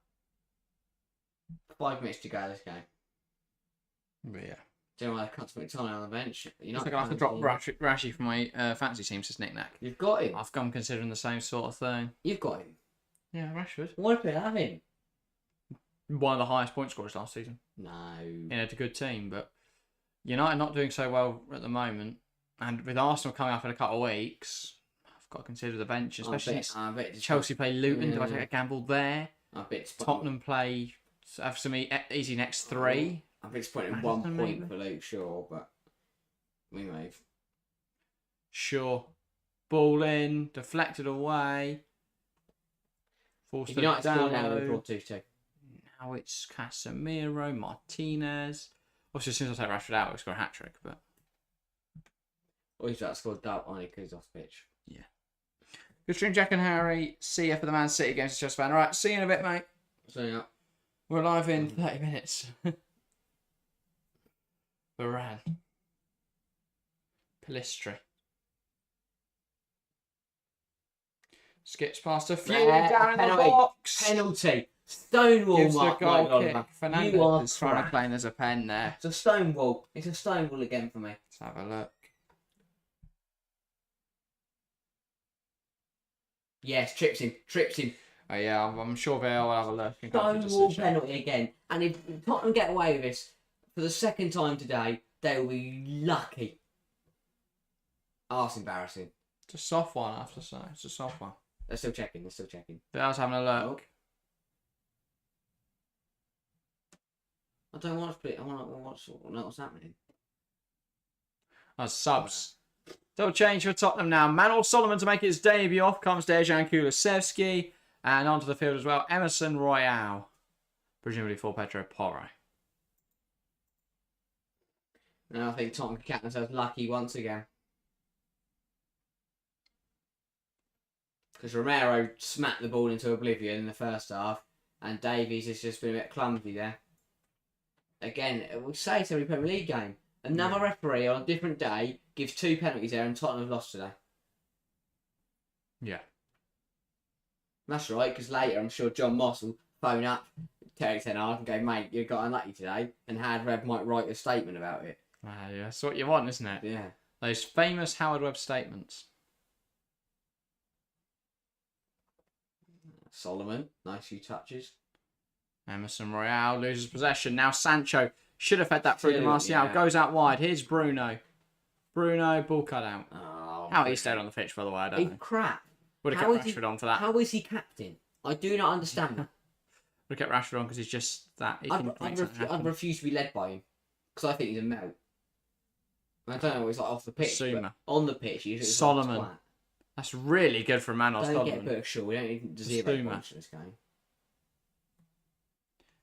5 minutes to go this game. Yeah. Don't know why I can't put McTominay on the bench. I think I'll have to drop Rashi from my fancy teams to knick-knack. You've got him. I'm considering the same sort of thing. You've got him. Yeah, Rashford. Why do we have him? One of the highest point scorers last season. No. It's a good team, but United not doing so well at the moment. And with Arsenal coming up in a couple of weeks, I've got to consider the bench, especially I bet Chelsea play Luton. Do I take a gamble there? I bet Tottenham play have some easy next 3. I'm disappointed in 1 point for Luke Shaw, but we move. Sure. Ball in, deflected away. Forced If United score now, down. we'll draw 2-2. Now it's Casemiro, Martinez. Obviously, as soon as I take Rashford out, we'll score a hat-trick, but... Or he's about to score doubt on it because he's off pitch. Yeah. Good stream, Jack and Harry. See you for the Man City games to Chelsea fan. All right, see you in a bit, mate. So, yeah. We're live in 30 minutes. Varane. Pellistri. Skips past a few down in the box. Penalty. Stonewall. Gives the Mark goal kick. Oliver. Fernandes is trying to claim there's a pen there. It's a stonewall. It's a stonewall again for me. Let's have a look. Yes, trips him. Oh yeah, I'm sure they'll have a look. Stonewall penalty again. And if Tottenham get away with this for the second time today, they will be lucky. Oh, that's embarrassing. It's a soft one, I have to say. It's a soft one. They're still checking. But I was having a look. I don't want to split. I want to know what's happening. That's subs. Double change for Tottenham now. Manuel Solomon to make his debut. Off comes Dejan Kulusevski. And onto the field as well, Emerson Royale. Presumably for Pedro Porro. And I think Tottenham can count themselves lucky once again. Because Romero smacked the ball into oblivion in the first half. And Davies has just been a bit clumsy there. Again, we'll say it's every Premier League game. Another referee on a different day gives 2 penalties there and Tottenham have lost today. Yeah. That's right, because later I'm sure John Moss will phone up Terry Ten Hag and go, mate, you got unlucky today. And Howard Webb might write a statement about it. Yeah, that's what you want, isn't it? Yeah. Those famous Howard Webb statements. Solomon, nice few touches. Emerson Royale loses possession. Now Sancho should have fed that through to Martial. Goes out wide. Here's Bruno. Bruno, ball cut out. Oh, how he stayed on the pitch, by the way, I don't know. Crap. Would have kept Rashford on for that. How is he captain? I do not understand that. Would have kept Rashford on because he's just that. I'd refuse to be led by him because I think he's a melt. I don't know what he's like off the pitch. But on the pitch, he's Solomon. Like that's really good for a man. Don't get Berkshire. We don't even deserve points in this game.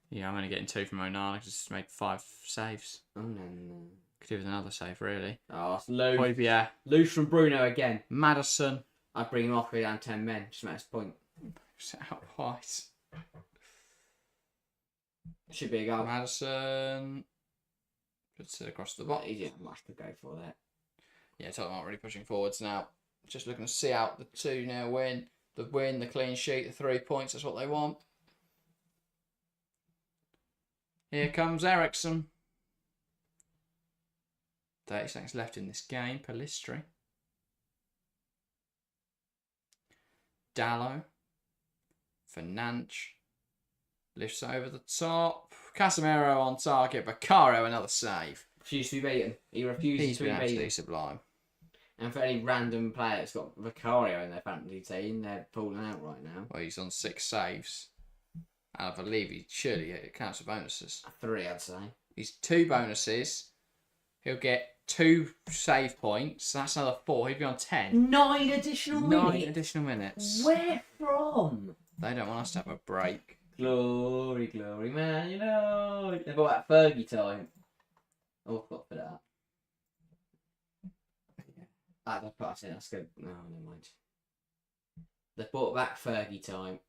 Yeah, I'm only getting 2 from Onana because he's made 5 saves. Oh no. Could do with another save, really. Oh, it's loose. Højbjerg. Loose from Bruno again. Madison. I'd bring him off with down 10 men. Just make his point. Out wide. Should be a goal. Madison. Puts it across the box. He didn't have much to go for there. Yeah, Tottenham aren't really pushing forwards now. Just looking to see out the 2-0 win. The win, the clean sheet, the 3 points. That's what they want. Here comes Ericsson. 30 seconds left in this game. Pellistri. Dallo. Fernandes. Lifts over the top. Casemiro on target. Vicario, another save. Refused to be beaten. He refuses to be beaten. He's absolutely sublime. And for any random player that's got Vicario in their fantasy team, they're pulling out right now. Well, he's on 6 saves. And I believe he surely counts for bonuses. 3, I'd say. He's 2 bonuses. He'll get 2 save points. So that's another 4. He'll be on 10. 9 additional minutes. 9 additional minutes. Where from? They don't want us to have a break. Glory, glory, man. You know, they brought that Fergie time. Oh, fuck for that. That's part in. That's good. No, never mind. They brought back Fergie time.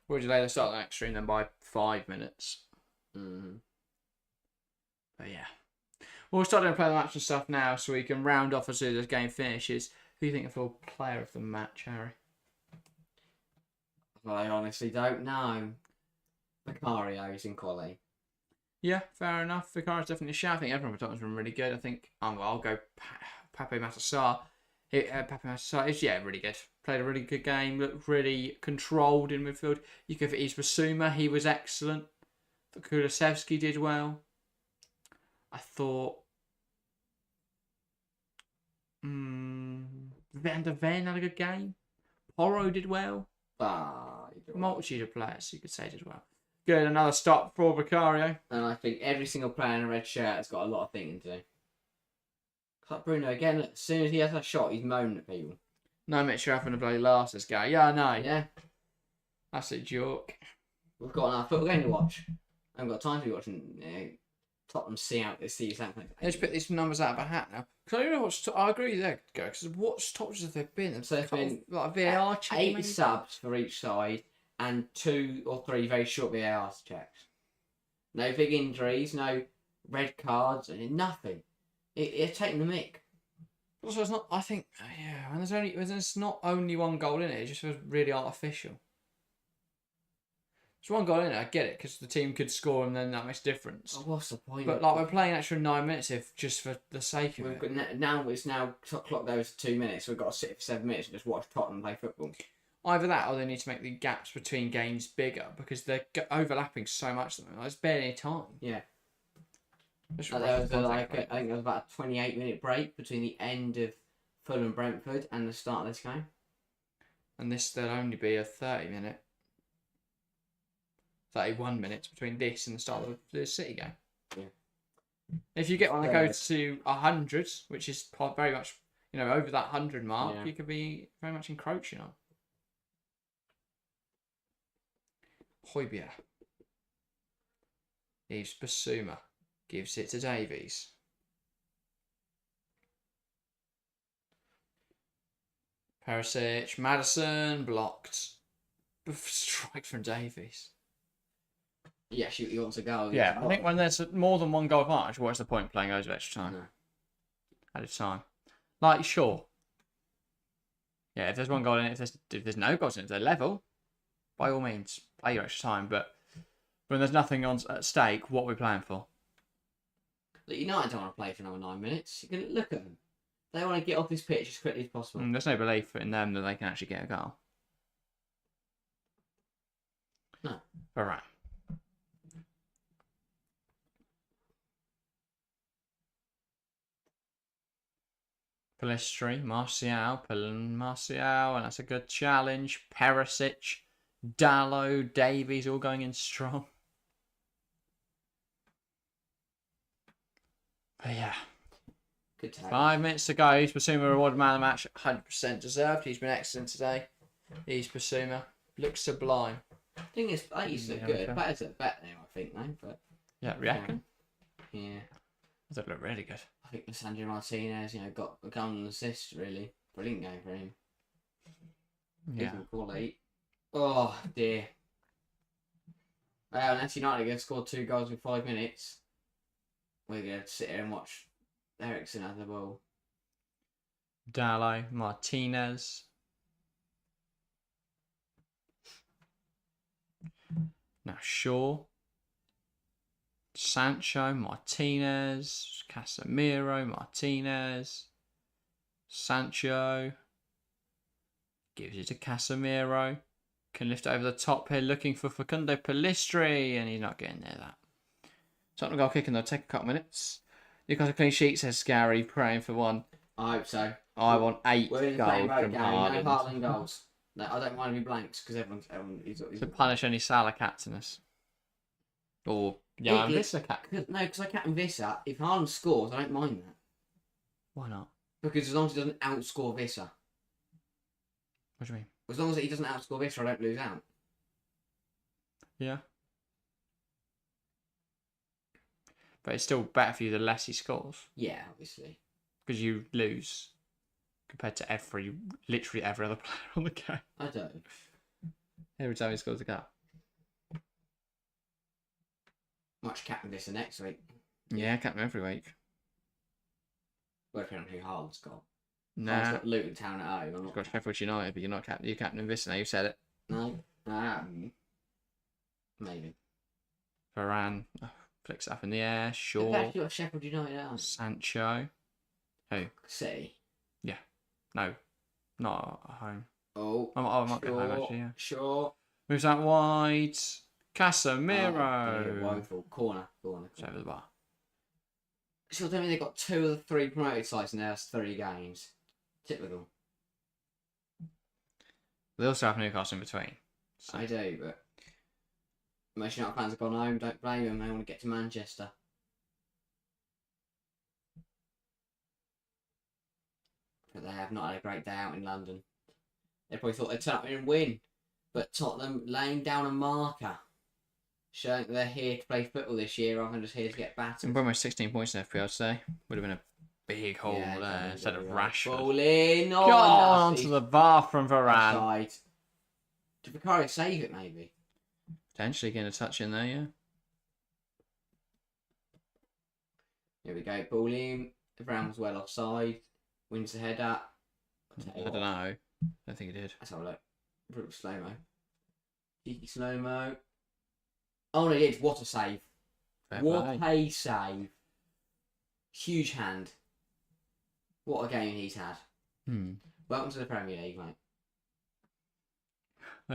Would you lay the start of the next stream then by 5 minutes? But yeah. We'll start doing player of the match and stuff now so we can round off as soon as this game finishes. Who do you think is the player of the match, Harry? Well, I honestly don't know. Vicario's in quality. Yeah, fair enough. Vicario's definitely a shout. I think everyone for Tottenham's been really good. I think I'll go Pape Matar Sarr is really good. Played a really good game. Looked really controlled in midfield. You could Yves Bissouma, he was excellent. Kulusevski did well. I thought Van der Ven had a good game. Porro did well. Multitude of players you could say did well. Good, another stop for Vicario. And I think every single player in a red shirt has got a lot of thinking to do. Like Bruno again, as soon as he has a shot, he's moaning at people. No mixture having to bloody last this guy. Yeah, I know. Yeah. That's a joke. We've got another football game to watch. I haven't got time to be watching Tottenham see out this season. Let's put these numbers out of a hat now. Because I don't know I agree with that, because what stops have there been? So there's been like a VAR check. 8 maybe? subs for each side and 2 or 3 very short VAR checks. No big injuries, no red cards, nothing. It's taking the mick. Also, it's not. I think, and there's not only one goal in it. It just feels really artificial. There's one goal in it. I get it because the team could score and then that makes a difference. Oh, what's the point? But like we're playing an extra 9 minutes if just for the sake of it. Now clock goes to 2 minutes. So we've got to sit for 7 minutes and just watch Tottenham play football. Either that, or they need to make the gaps between games bigger because they're overlapping so much. There's barely any time. Yeah. I think there was about a 28-minute break between the end of Fulham Brentford and the start of this game. And there'll only be a 31 minutes between this and the start of the City game. Yeah. If you get one that goes to 100, which is very much, over that 100 mark, you could be very much encroaching on. Højbjerg. Yves Bissouma gives it to Davies. Perisic, Maddison blocked. Strike from Davies. Yeah, he wants a goal. Yeah, I think when there's more than one goal advantage, what's the point playing those extra time? No. Added time. Like, sure. Yeah, if there's one goal in it, if there's no goals in it, if they're level, by all means, play your extra time. But when there's nothing at stake, what are we playing for? Look, United don't want to play for another 9 minutes. You can look at them. They want to get off this pitch as quickly as possible. There's no belief in them that they can actually get a goal. No. All right. Pelistri, Martial, and that's a good challenge. Perisic, Dalot, Davies, all going in strong. But yeah. Good time. 5 minutes to go. Yves Bissouma rewarded man of the match. 100% deserved. He's been excellent today. Yves Bissouma looks sublime. The thing is, I used to look good. Better now, I think, though. But yeah, reckon? Yeah. That look really good. I think Lisandro Martinez, got a goal and assist, really. Brilliant game for him. Yeah. Quality. Oh, dear. Well, unless United get scored 2 goals in 5 minutes, we're going to sit here and watch Eriksen have the ball. Dalot, Martinez. Now Shaw. Sancho, Martinez, Casemiro, Martinez, Sancho, gives it to Casemiro, can lift it over the top here, looking for Facundo Pelistri, and he's not getting near that. Tottenham goal kicking, they'll take a couple minutes. Newcastle clean sheet, says Scary, praying for one. I hope so. I want 8 goals from Haaland. No Haaland goals. No, I don't mind any blanks, because everyone to punish any Salah captainers. Or yeah, Vissa captain. No, because I captain Vissa. If Haaland scores, I don't mind that. Why not? Because as long as he doesn't outscore Vissa. What do you mean? As long as he doesn't outscore Vissa, I don't lose out. Yeah. But it's still better for you the less he scores. Yeah, obviously. Because you lose compared to literally every other player on the game. I don't. Every time he scores a goal. Much captain Vissa next week. Yeah, captain every week. Well, depending on who Haaland's got. Nah. Haaland's got Luton Town at home. You've got Sheffield United, but you're not captain. You're captain Vissa now. You said it. No. Maybe. Varane flicks up in the air. Shaw. They've actually got Sheffield United at home. Sancho. Who? City. Yeah. No. Not at home. Oh. I might go home actually, yeah. Sure. Moves out wide. Casemiro. Oh, woeful. Corner. It's over the bar. So tell me they've got 2 of the 3 promoted sides in their 3 games. Typical. They also have Newcastle in between. So. I do, but most United fans have gone home. Don't blame them. They want to get to Manchester. But they have not had a great day out in London. They probably thought they'd turn up and win. But Tottenham laying down a marker. Showing that they're here to play football this year rather than just here to get battered. And almost 16 points in FPL today. Would have been a big hole there instead of Rashford. Ball in. Go on to the bar from Varane. Offside. Did Vicario save it maybe? Potentially getting a touch in there, yeah. Here we go. Ball in. Varane was well offside. Wins the header. I don't know. I don't think he did. Let's have a look. Brutal slow-mo. Cheeky slow-mo. Oh no, he did. What a save. What a save. Huge hand. What a game he's had. Welcome to the Premier League, mate.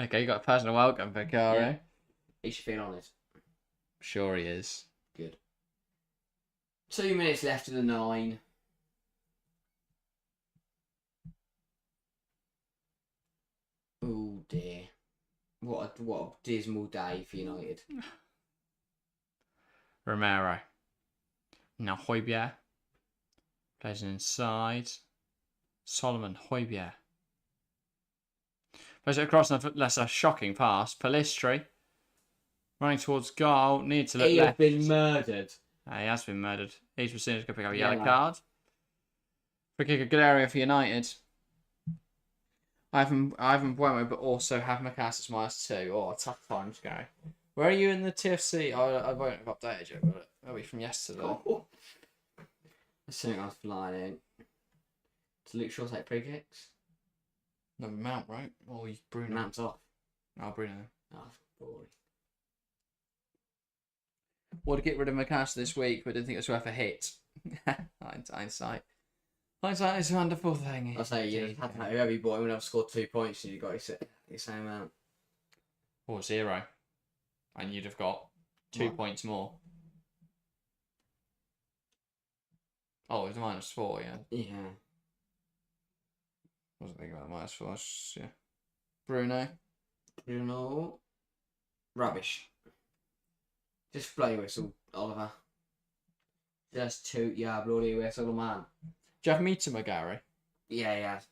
Okay, you got a personal welcome, Vicario. Yeah. He should feel honoured. Sure he is. Good. 2 minutes left of the 9. Oh dear. What a dismal day for United. Romero. Now Højbjerg. Plays it inside. Solomon Højbjerg. Plays it across, that's a shocking pass. Palistri. Running towards goal. Needed to look He left. has been murdered. He has been murdered. He's going to pick up a yellow card. Free kick, a good area for United. Ivan Bueno, but also have Macassas -2. Oh, tough times, Gary. Where are you in the TFC? I won't have updated you, but it'll be from yesterday. Oh. That's something I was flying in. Does Luke Shaw take free kicks? No, Mount, right? Or he's Bruno. Mount's off. Oh, Bruno. Oh, boring. Wanted to get rid of Macassas this week, but didn't think it was worth a hit. Hindsight. Hindsight is a wonderful thing. I'll say, you had to know whoever you bought, would have scored 2 points and you got your same amount. Or 0. And you'd have got 2 points more. Oh, it was -4, yeah. Yeah. Wasn't thinking about -4. Just, yeah. Bruno. Rubbish. Just bloody whistle, Oliver. Just toot your bloody whistle, man. Do you have Mitoma, Gary? Yeah, he has.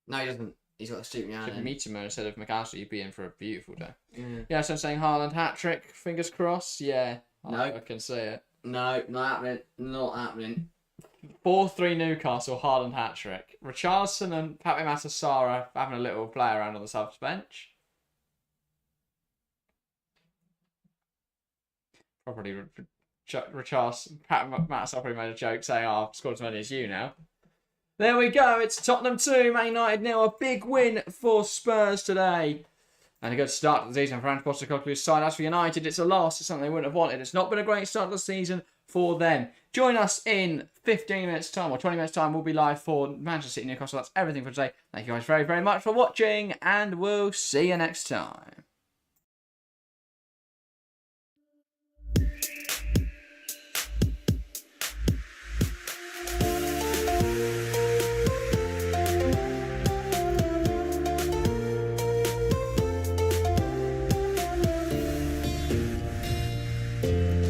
No, he doesn't. He's got a stupid yarn. If you Mitoma instead of Macassar, you'd be in for a beautiful day. Yeah, so I'm saying Haaland hat-trick, fingers crossed. Yeah, no. I can see it. No, not happening. Not happening. 4-3 Newcastle, Haaland hat-trick. Richarlison and Pape Matar having a little play around on the subs bench. Probably Richarlison, Pape Matar probably made a joke saying, oh, I've scored as many as you now. There we go, it's Tottenham 2, Man United nil. A big win for Spurs today. And a good start to the season for Ange Postecoglou's side. As for United, it's a loss. It's something they wouldn't have wanted. It's not been a great start to the season for them. Join us in 15 minutes' time, or 20 minutes' time. We'll be live for Manchester City Newcastle. That's everything for today. Thank you guys very, very much for watching, and we'll see you next time. Bye.